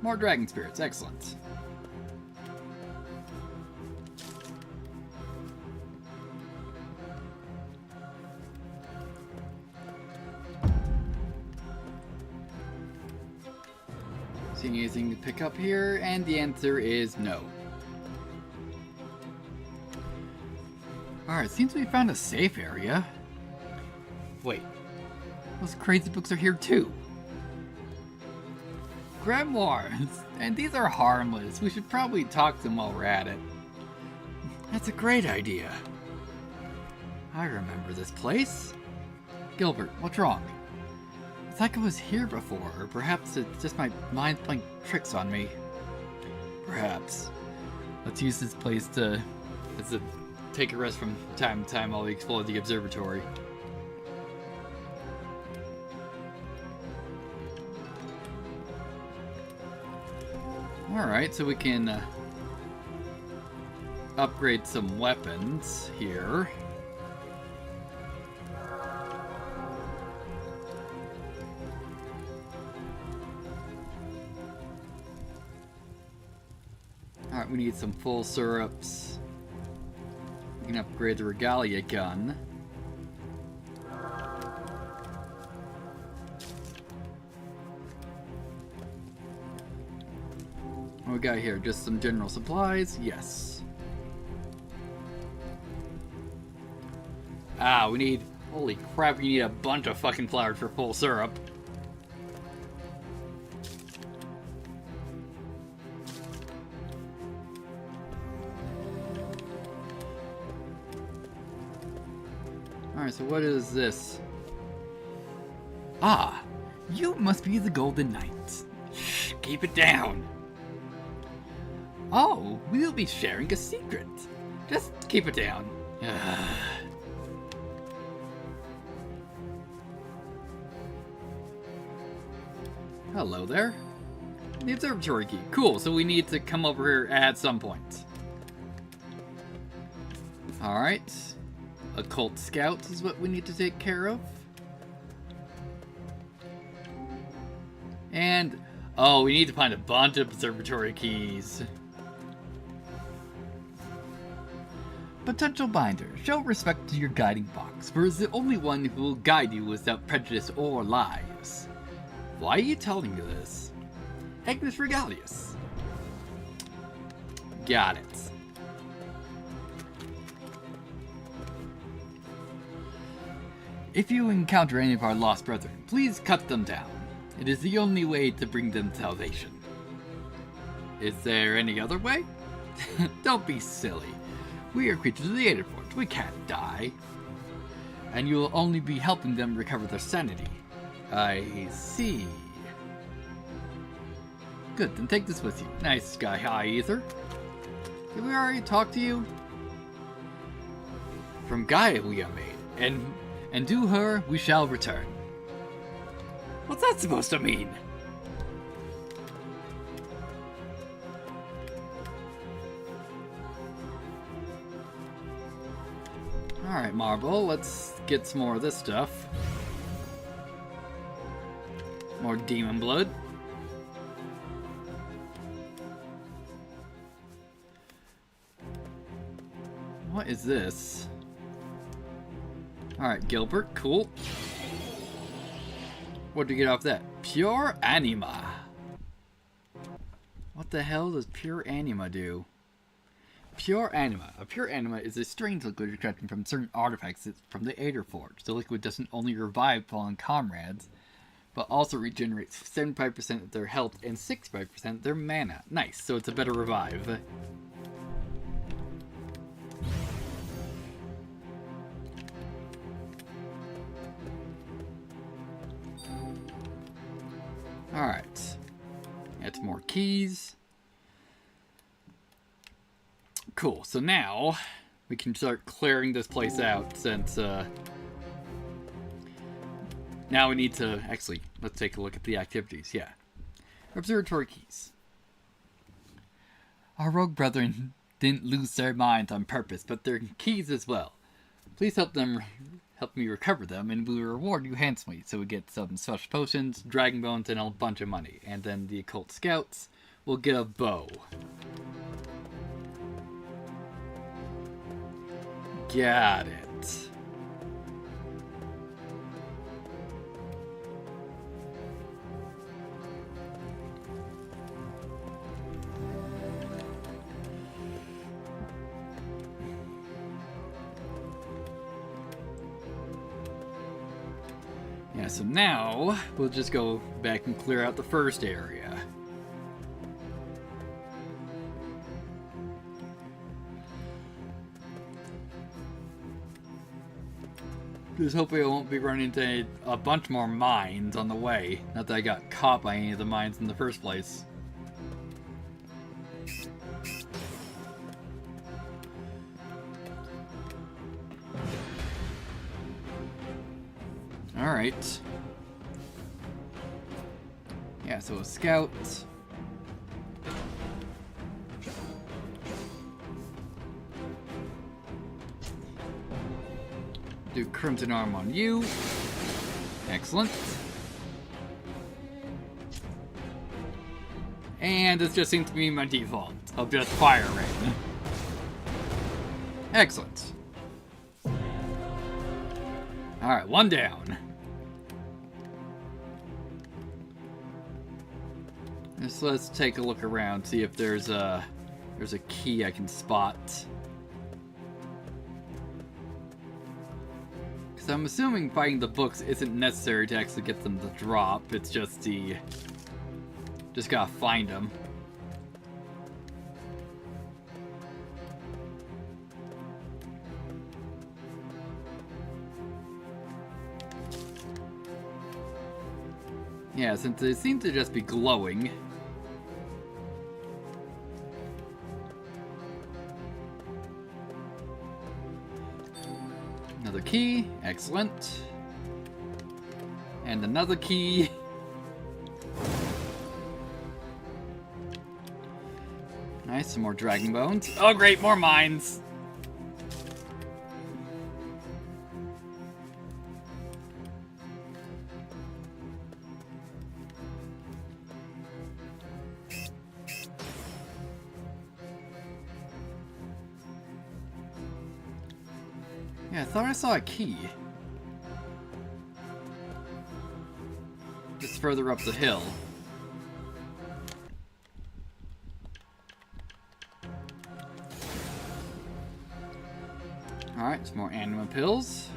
More dragon spirits, excellent. Seeing anything to pick up here, and the answer is no. Alright, seems we found a safe area. Wait, those crazy books are here too. Grimoires, and these are harmless. We should probably talk to them while we're at it. That's a great idea. I remember this place. Gilbert, what's wrong? It's like I was here before, or perhaps it's just my mind playing tricks on me. Perhaps. Let's use this place to take a rest from time to time while we explore the observatory. Alright, so we can upgrade some weapons here. Alright, we need some full syrups. We can upgrade the Regalia gun. What we got here? Just some general supplies? Yes. Ah, we need... Holy crap, you need a bunch of fucking flowers for full syrup. Alright, so what is this? Ah, you must be the Golden Knight. Shh, keep it down. Oh, we'll be sharing a secret. Just keep it down. Hello there. The observatory key. Cool, so we need to come over here at some point. Alright. Occult Scout is what we need to take care of. And, oh, we need to find a bunch of observatory keys. Potential Binder, show respect to your guiding box, for it's the only one who will guide you without prejudice or lies. Why are you telling me this? Agnes Regalius. Got it. If you encounter any of our lost brethren, please cut them down. It is the only way to bring them salvation. Is there any other way? Don't be silly. We are creatures of the Alder Forge. We can't die. And you will only be helping them recover their sanity. I see. Good, then take this with you. Nice guy, High Ether. Did we already talk to you? From Gaia we are made, and to her we shall return. What's that supposed to mean? Alright, Marble, let's get some more of this stuff. More demon blood. What is this? Alright, Gilbert, cool. What'd you get off that? Pure Anima. What the hell does Pure Anima do? Pure Anima. A Pure Anima is a strange liquid extracted from certain artifacts from the Alder Forge. The liquid doesn't only revive fallen comrades, but also regenerates 75% of their health and 65% of their mana. Nice, so it's a better revive. Alright. That's more keys. Cool, so now we can start clearing this place out since, now we need to, actually, let's take a look at the activities, yeah. Observatory keys. Our rogue brethren didn't lose their minds on purpose, but their keys as well. Please help me recover them, and we will reward you handsomely. So we get some special potions, dragon bones, and a bunch of money. And then the occult scouts will get a bow. Got it. Yeah, so now we'll just go back and clear out the first area. Just hopefully I won't be running into a bunch more mines on the way. Not that I got caught by any of the mines in the first place. Alright. Yeah, so a scout. Do Crimson Arm on you. Excellent. And this just seems to be my default of just fire rain. Excellent. Alright, one down. So let's take a look around, see if there's a key I can spot. Because I'm assuming finding the books isn't necessary to actually get them to drop. It's just just gotta find them. Yeah, since they seem to just be glowing. Another key, excellent. And another key. Nice, some more dragon bones. Oh great, more mines! Yeah, I thought I saw a key. Just further up the hill. Alright, some more anima pills.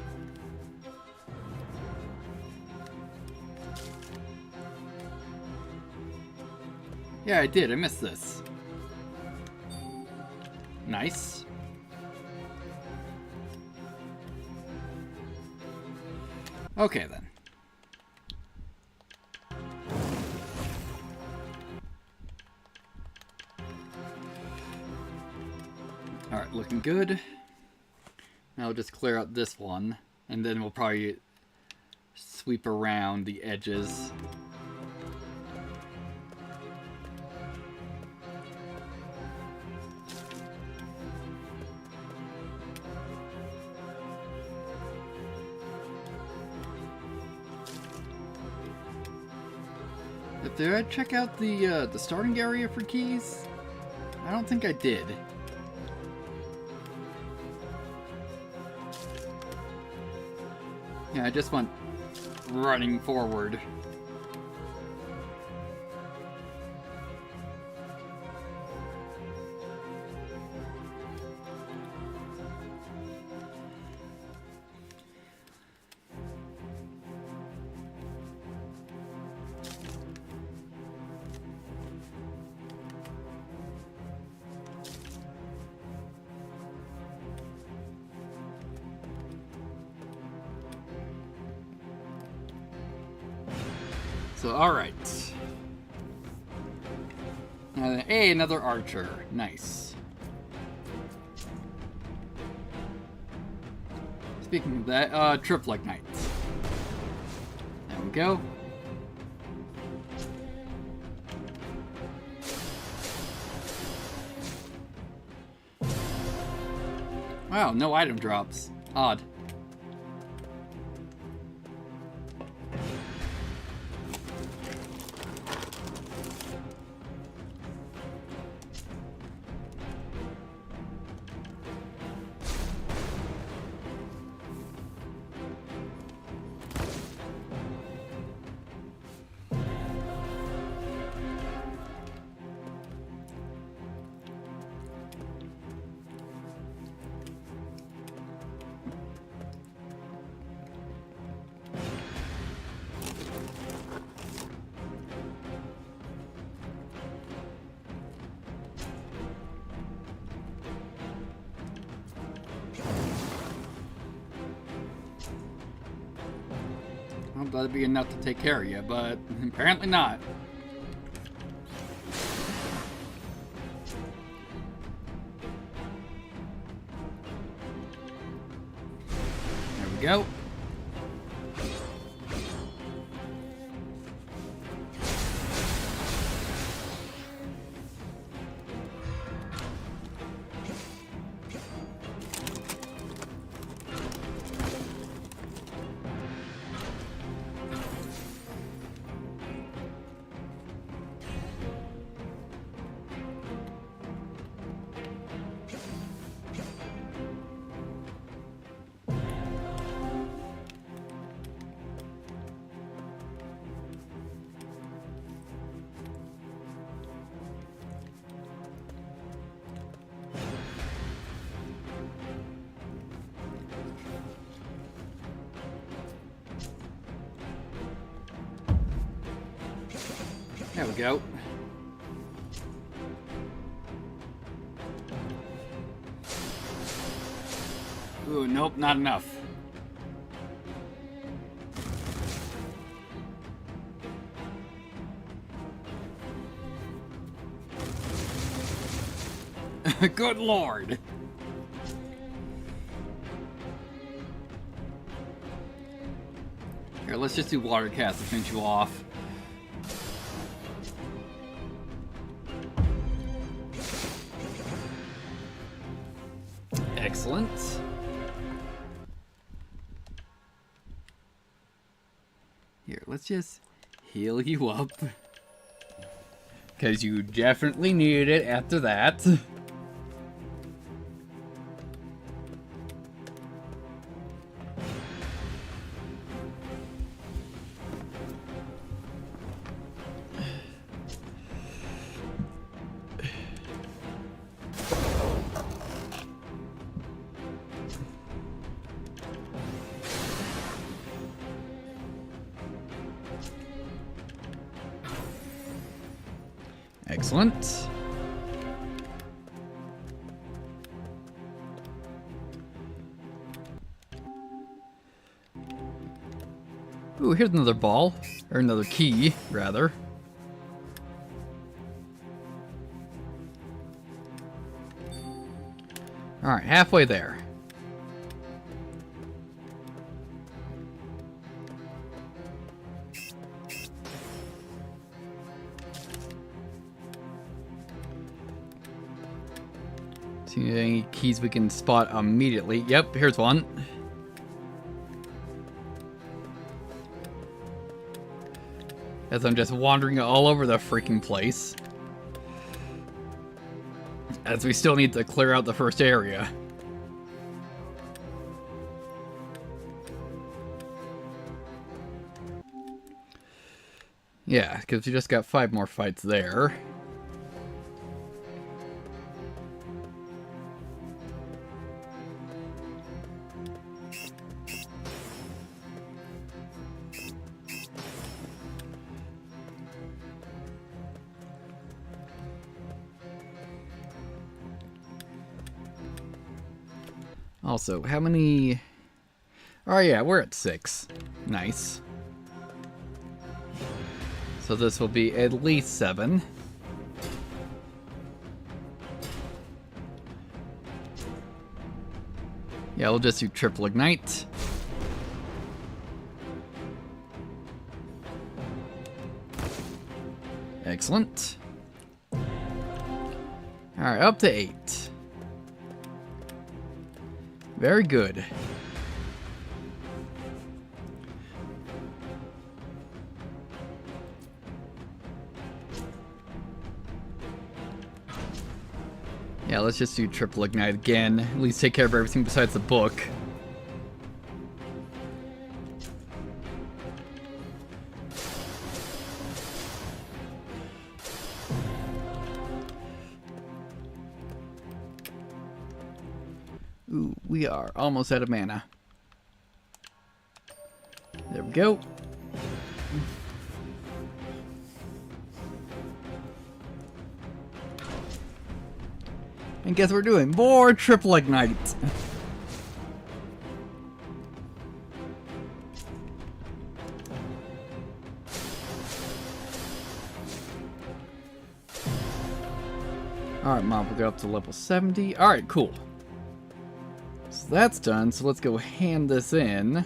Yeah, I did. I missed this. Nice. Okay, then. Alright, looking good. Now we'll just clear out this one, and then we'll probably sweep around the edges. Did I check out the starting area for keys? I don't think I did. Yeah, I just went running forward. So, alright. Hey, another archer. Nice. Speaking of that, triplet knights. There we go. Wow, no item drops. Odd. Well, that'd be enough to take care of you, but apparently not. There we go. There we go. Ooh, nope, not enough. Good lord. Here, let's just do water cast to finish you off. Excellent. Here, let's just heal you up. Because you definitely need it after that. Excellent. Ooh, here's another ball. Or another key, rather. Alright, halfway there. See any keys we can spot immediately. Yep, here's one. As I'm just wandering all over the freaking place. As we still need to clear out the first area. Yeah, because we just got 5 more fights there. Also, how many... Oh yeah, we're at 6. Nice. So this will be at least 7. Yeah, we'll just do triple ignite. Excellent. Alright, up to 8. Very good. Yeah, let's just do triple ignite again. At least take care of everything besides the book. Ooh, we are almost out of mana. There we go. And guess what we're doing? More triple ignite. Alright, Mom, we'll go up to level 70. Alright, cool. So that's done, so let's go hand this in.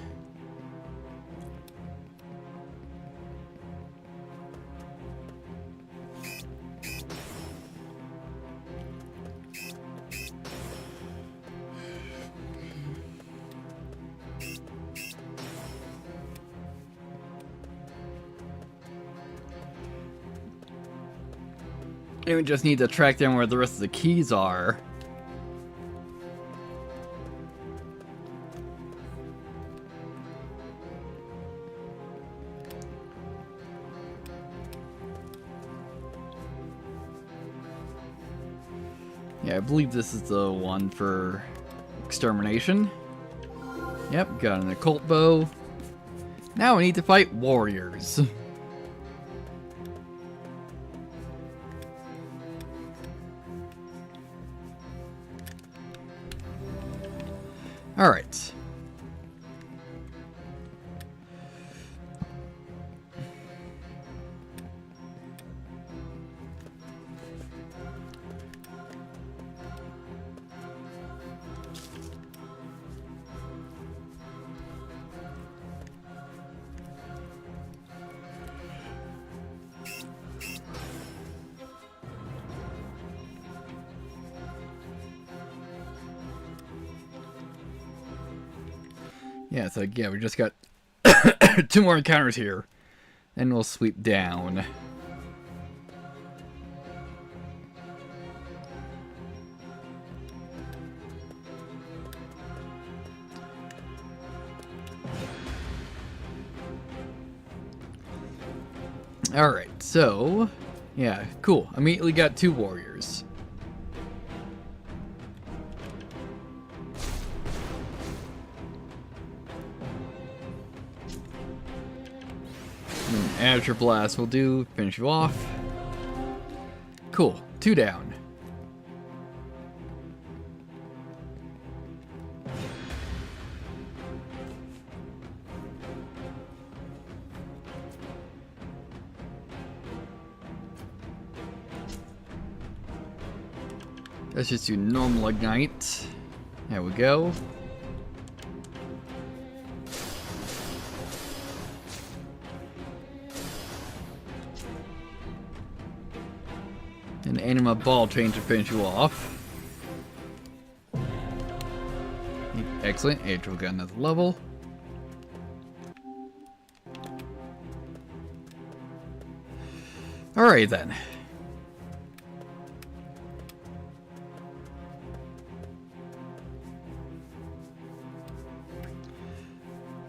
And we just need to track down where the rest of the keys are. Yeah, I believe this is the one for extermination. Yep, got an occult bow. Now we need to fight warriors. Alright. Yeah, so yeah, we just got 2 more encounters here. And we'll sweep down. Alright, so yeah, cool. Immediately got 2 warriors. Azure Blast will do, finish you off. Cool, 2 down. Let's just do normal ignite. There we go. An anima ball chain to finish you off. Excellent. Angel got another level. Alright then.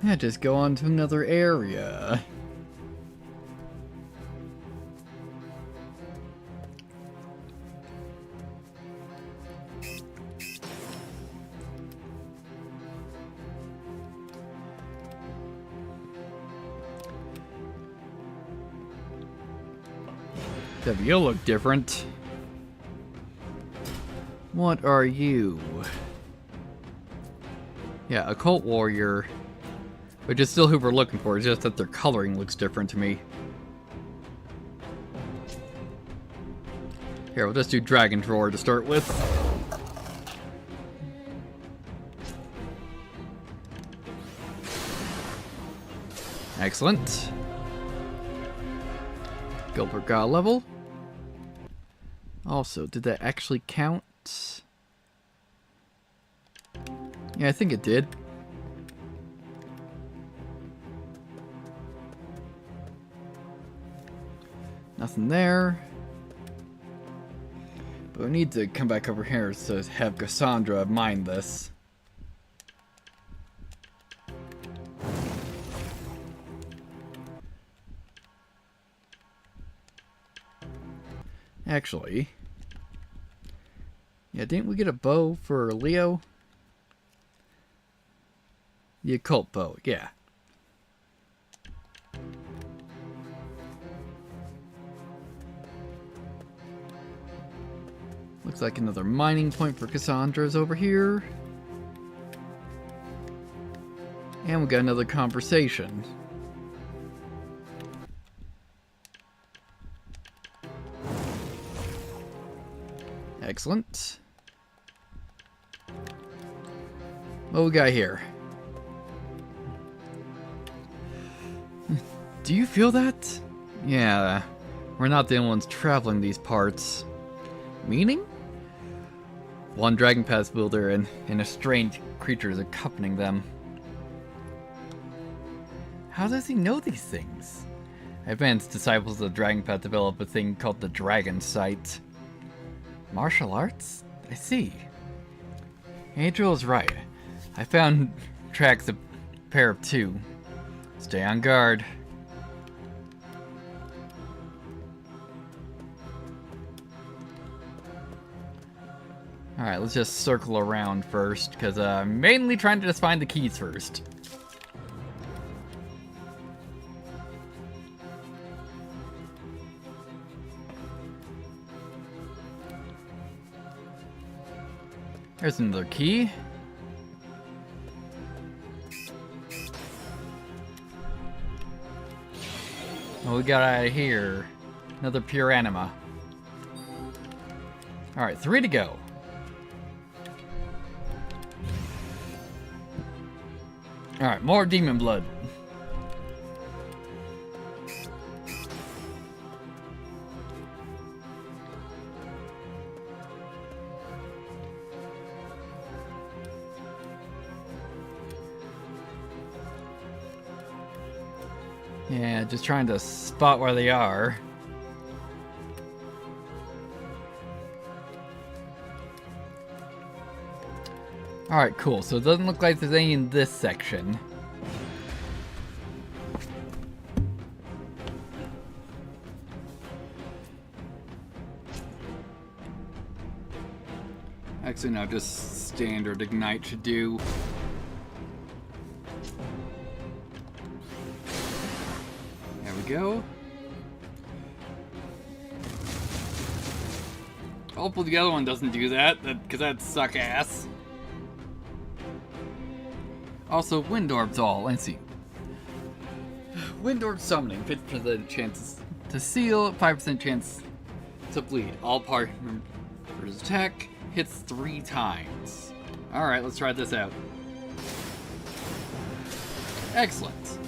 Yeah, just go on to another area. You look different. What are you? Yeah, occult warrior. Which is still who we're looking for, it's just that their coloring looks different to me. Here, we'll just do dragon drawer to start with. Excellent. Gilbert got a level. Also, did that actually count? Yeah, I think it did. Nothing there. But we need to come back over here to have Cassandra mine this. Actually, yeah, didn't we get a bow for Leo? The occult bow, yeah. Looks like another mining point for Cassandra's over here. And we got another conversation. Excellent. What we got here? Do you feel that? Yeah, we're not the only ones traveling these parts. Meaning? One Dragon Pass builder and a strange creature is accompanying them. How does he know these things? Advanced disciples of the Dragon Path develop a thing called the Dragon Sight. Martial arts? I see. Angel is right. I found tracks a pair of two. Stay on guard. Alright, let's just circle around first, because I'm mainly trying to just find the keys first. There's another key. What we got out of here? Another pure anima. Alright, 3 to go. Alright, more demon blood. Yeah, just trying to spot where they are. Alright, cool. So it doesn't look like there's any in this section. Actually, no, just standard ignite should do. There we go. Hopefully the other one doesn't do that, because that'd suck ass. Also, Wind Orb's all. Let's see. Wind Orb summoning, 50% chances to seal, 5% chance to bleed. All partners attack hits 3 times. Alright, let's try this out. Excellent.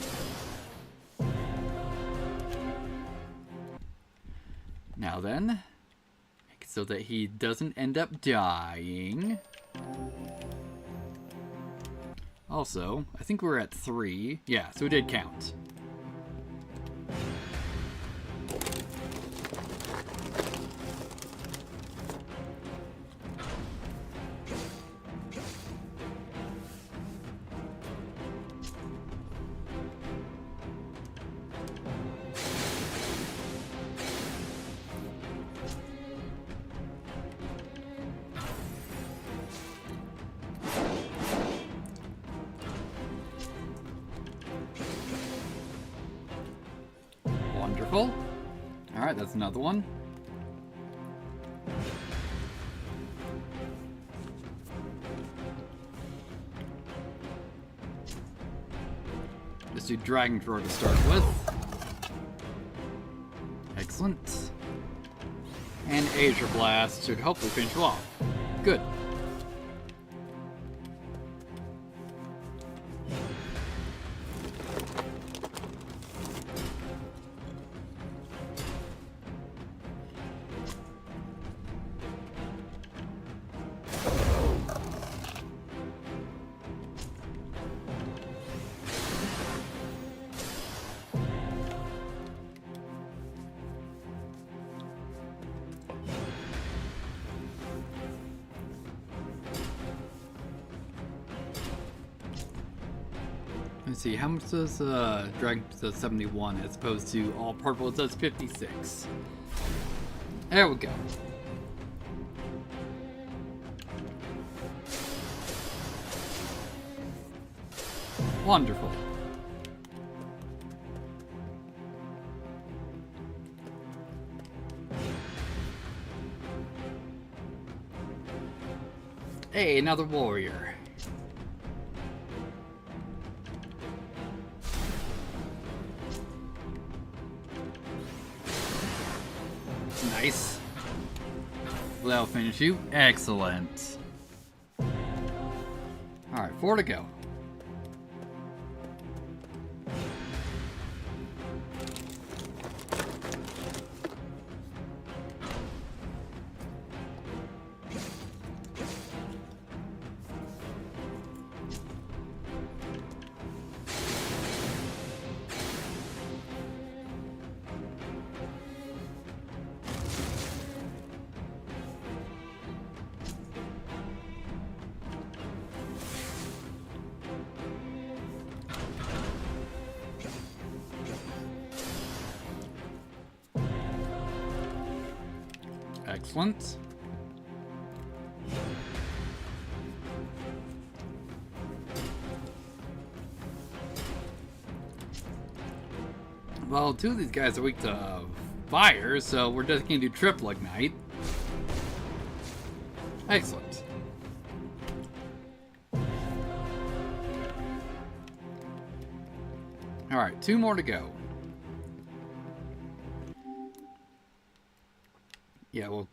Now then, make it so that he doesn't end up dying. Also, I think we're at 3. Yeah, so it did count. Wonderful. Alright, that's another one. Let's do Dragon Throw to start with. Excellent. And Asia Blast should hopefully finish you off. Good. Let's see, how much does Dragon says 71 as opposed to all purple? It says 56. There we go. Wonderful. Hey, another warrior. Nice. Well, that'll finish you. Excellent. Alright, 4 to go. Excellent. Well, 2 of these guys are weak to fire, so we're just gonna do triple ignite. Excellent. Alright, 2 more to go. Yeah, we'll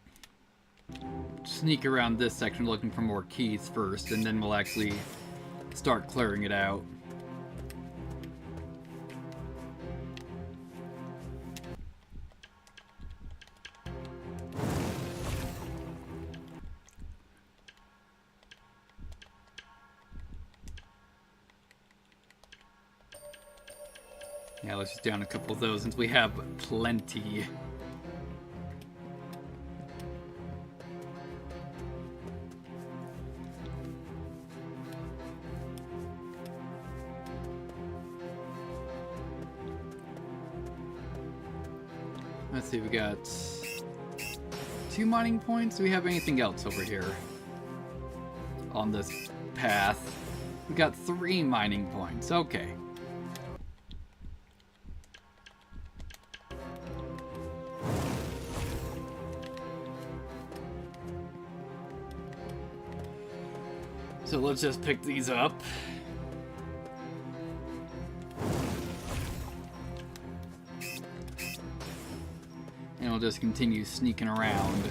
sneak around this section looking for more keys first, and then we'll actually start clearing it out. Yeah, let's just down a couple of those since we have plenty. Let's see, we got 2 mining points. Do we have anything else over here on this path? We got 3 mining points. Okay. So let's just pick these up. And we'll just continue sneaking around.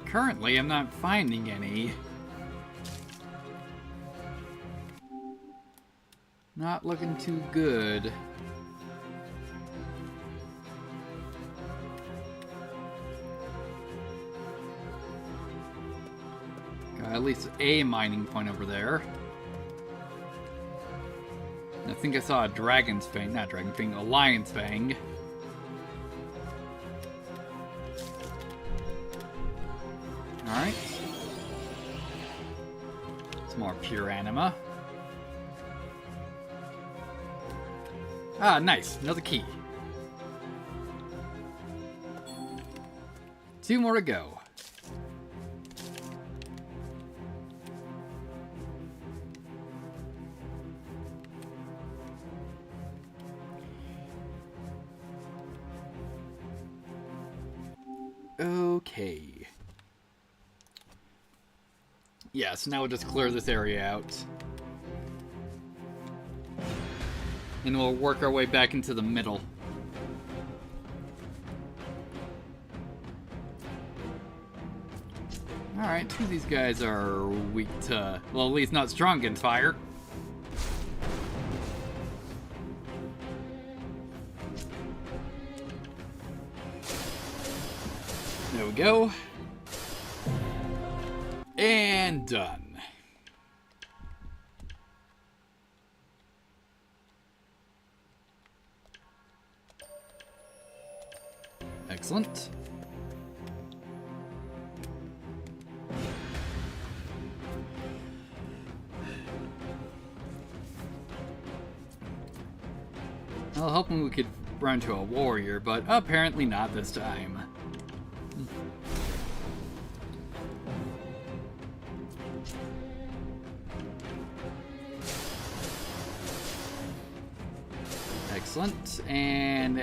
Currently, I'm not finding any. Not looking too good. Got at least a mining point over there. I think I saw a dragon's fang, not dragon fang, a lion's fang. Alright. Some more pure anima. Ah, nice. Another key. 2 more to go. Okay. Yeah, so now we'll just clear this area out. And we'll work our way back into the middle. Alright, two of these guys are weak to... well, at least not strong against fire. There we go. And done. Excellent. I was hoping we could run to a warrior, but apparently not this time. Excellent, and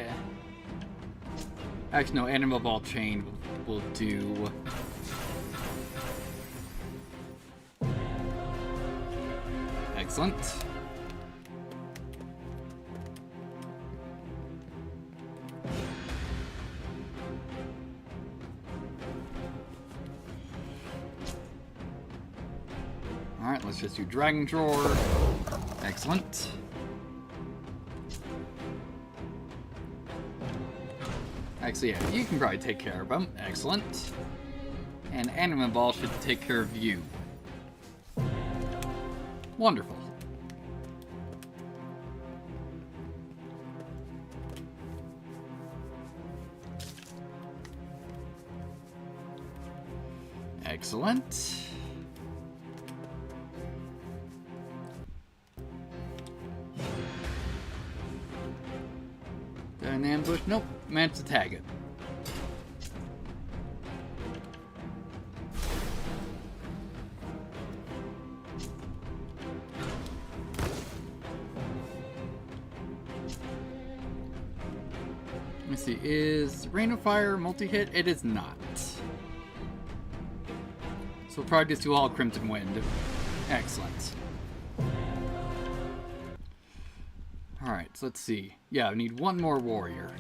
actually no, animal ball chain will do. Excellent. Alright, let's just do Dragon Drawer. Excellent. Actually, yeah, you can probably take care of them. Excellent. And Anima Ball should take care of you. Wonderful. Excellent. An ambush? Nope. Managed to tag it. Let me see. Is Rain of Fire multi-hit? It is not. So we'll probably just do all Crimson Wind. Excellent. Alright, so let's see. Yeah, I need one more warrior.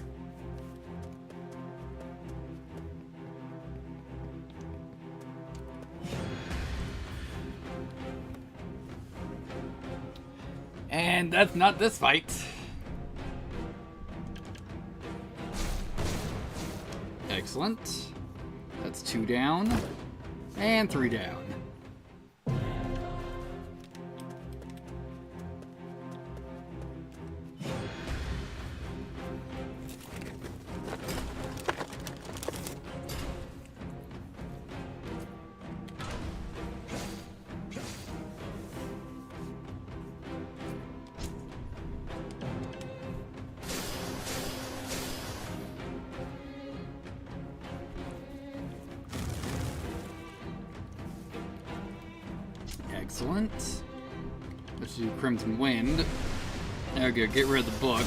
And that's not this fight. Excellent. That's 2 down. And 3 down. Excellent. Let's do Crimson Wind. There we go, get rid of the book.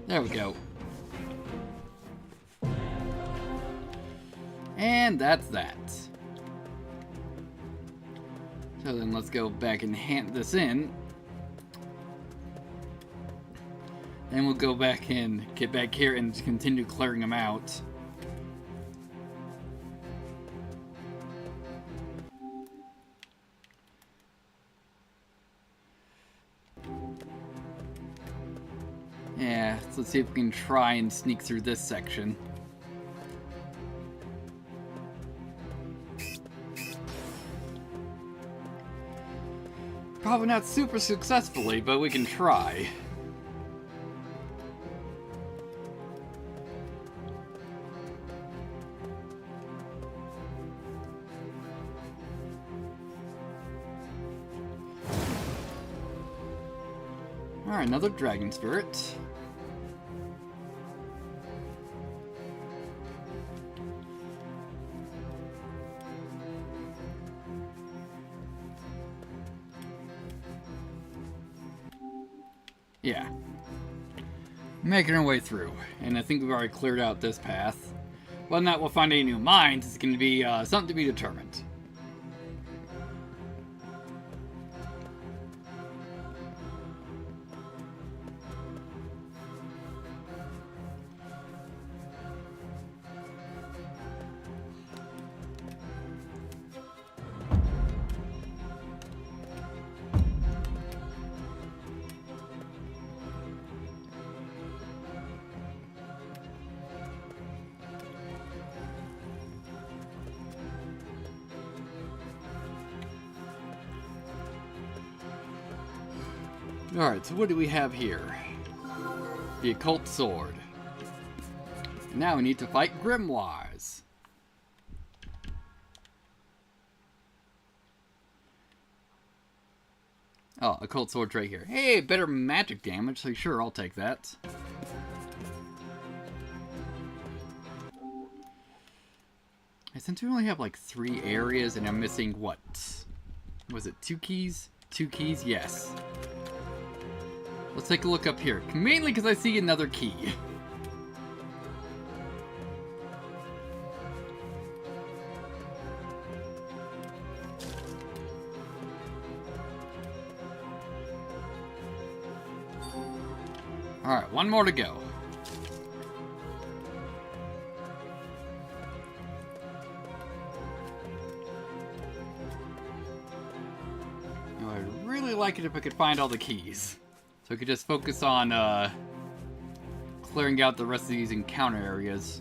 There we go. And that's that. So then let's go back and hand this in. Then we'll go back and get back here and continue clearing them out. Yeah, so let's see if we can try and sneak through this section. Probably not super successfully, but we can try. Alright, another Dragon Spirit. Yeah. Making our way through, and I think we've already cleared out this path. Whether or not we'll find any new mines is going to be something to be determined. Alright, so what do we have here? The Occult Sword. Now we need to fight Grimoires. Oh, Occult Sword's right here. Hey, better magic damage, so sure, I'll take that. Since we only have like 3 areas and I'm missing what? Was it 2 keys? 2 keys? Yes. Let's take a look up here. Mainly because I see another key. Alright, one more to go. I'd really like it if I could find all the keys. So we could just focus on clearing out the rest of these encounter areas.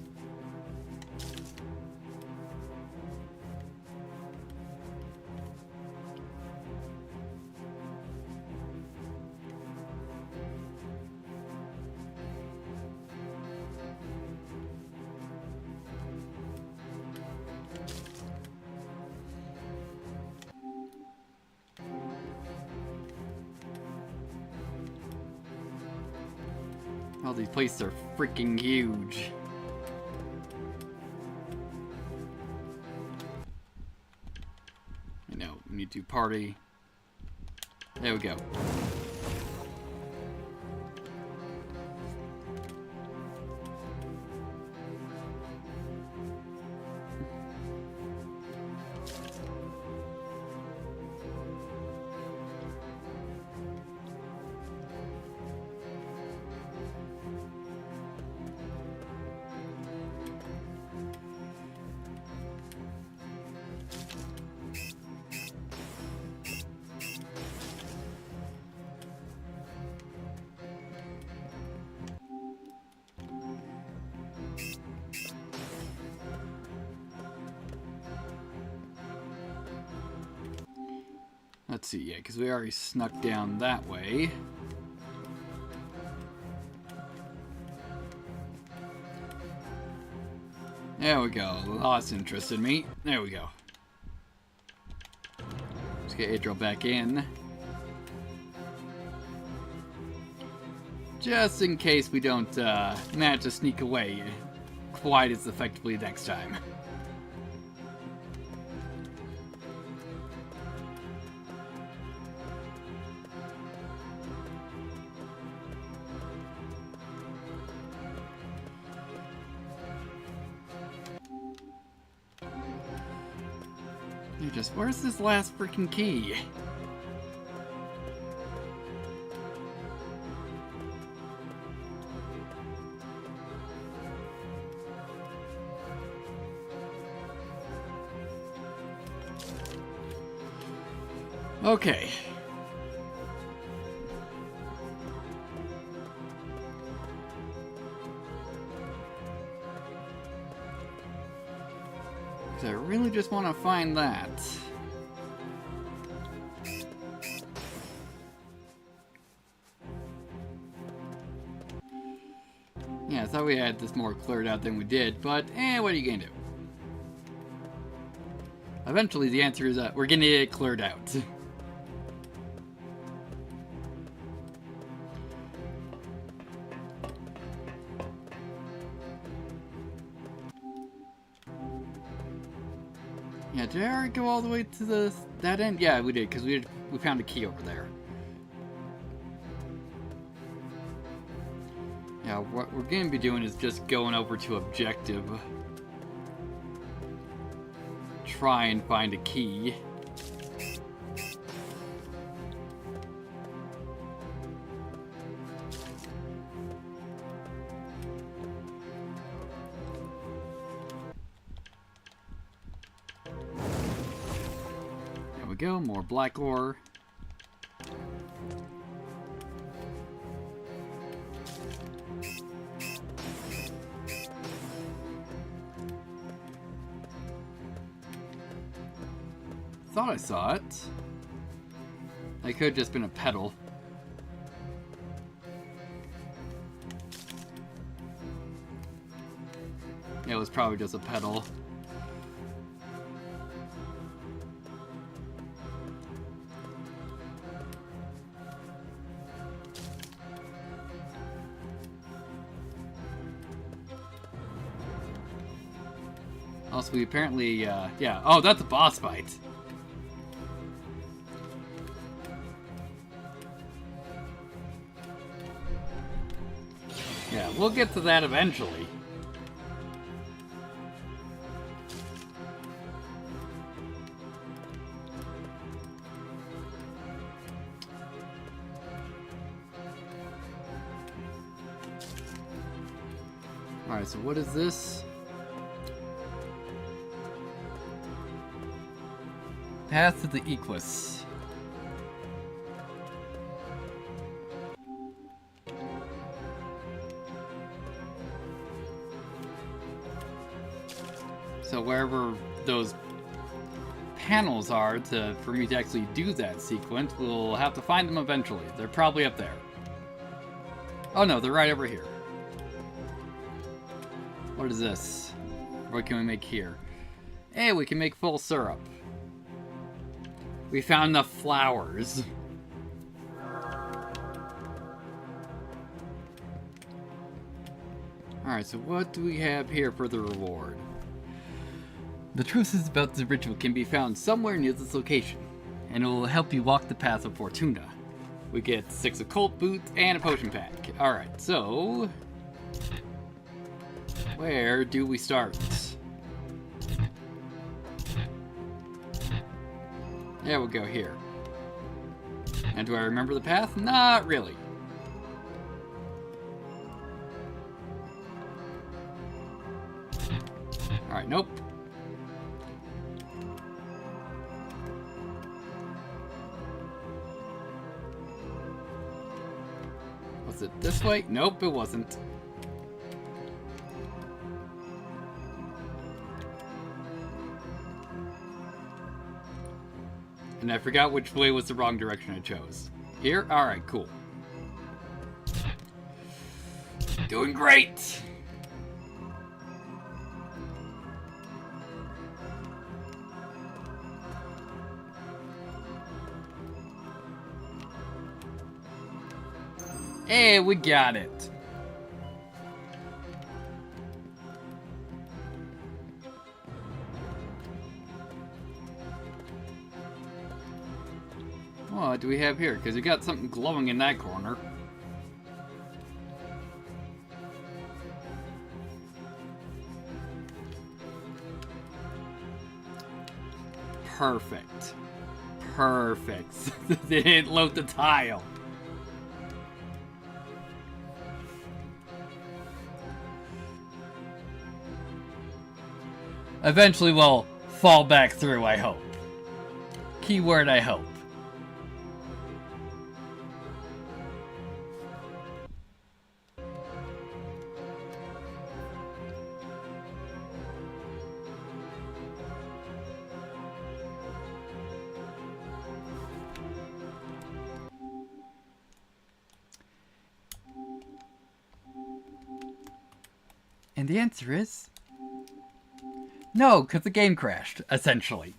All these places are freaking huge. I know, we need to party. There we go. Let's see, yeah, because we already snuck down that way. There we go. Lost interest in me. There we go. Let's get Adriel back in. Just in case we don't manage to sneak away quite as effectively next time. Where's this last freaking key? Okay. I really just want to find that. Yeah, I thought we had this more cleared out than we did, but what are you gonna do? Eventually the answer is we're gonna get it cleared out. Yeah, did I already go all the way to that end? Yeah, we did, because we found a key over there. Yeah, what we're going to be doing is just going over to objective. Try and find a key. There we go, more black ore. Thought I saw it. It could have just been a pedal. It was probably just a pedal. Also, we apparently, yeah. Oh, that's a boss fight. Yeah, we'll get to that eventually. Alright, so what is this? Path to the Equus. So wherever those panels are for me to actually do that sequence, we'll have to find them eventually. They're probably up there. Oh no, they're right over here. What is this? What can we make here? Hey, we can make full syrup. We found enough flowers. Alright, so what do we have here for the reward? The truth about the ritual can be found somewhere near this location, and it will help you walk the path of Fortuna. We get 6 occult boots and a potion pack. Alright, so where do we start? Yeah, we'll go here. And do I remember the path? Not really. Alright, nope. Was it this way? Nope, it wasn't. And I forgot which way was the wrong direction I chose. Here? Alright, cool. Doing great! Hey, we got it. What do we have here? Because we got something glowing in that corner. Perfect. Perfect. They didn't load the tile. Eventually we'll fall back through, I hope. Keyword, I hope. And the answer is no, because the game crashed, essentially.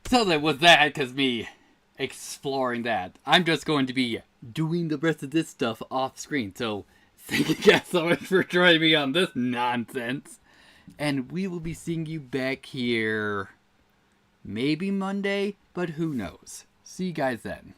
So that with that, because me exploring that, I'm just going to be doing the rest of this stuff off screen. So thank you guys so much for joining me on this nonsense. And we will be seeing you back here maybe Monday, but who knows. See you guys then.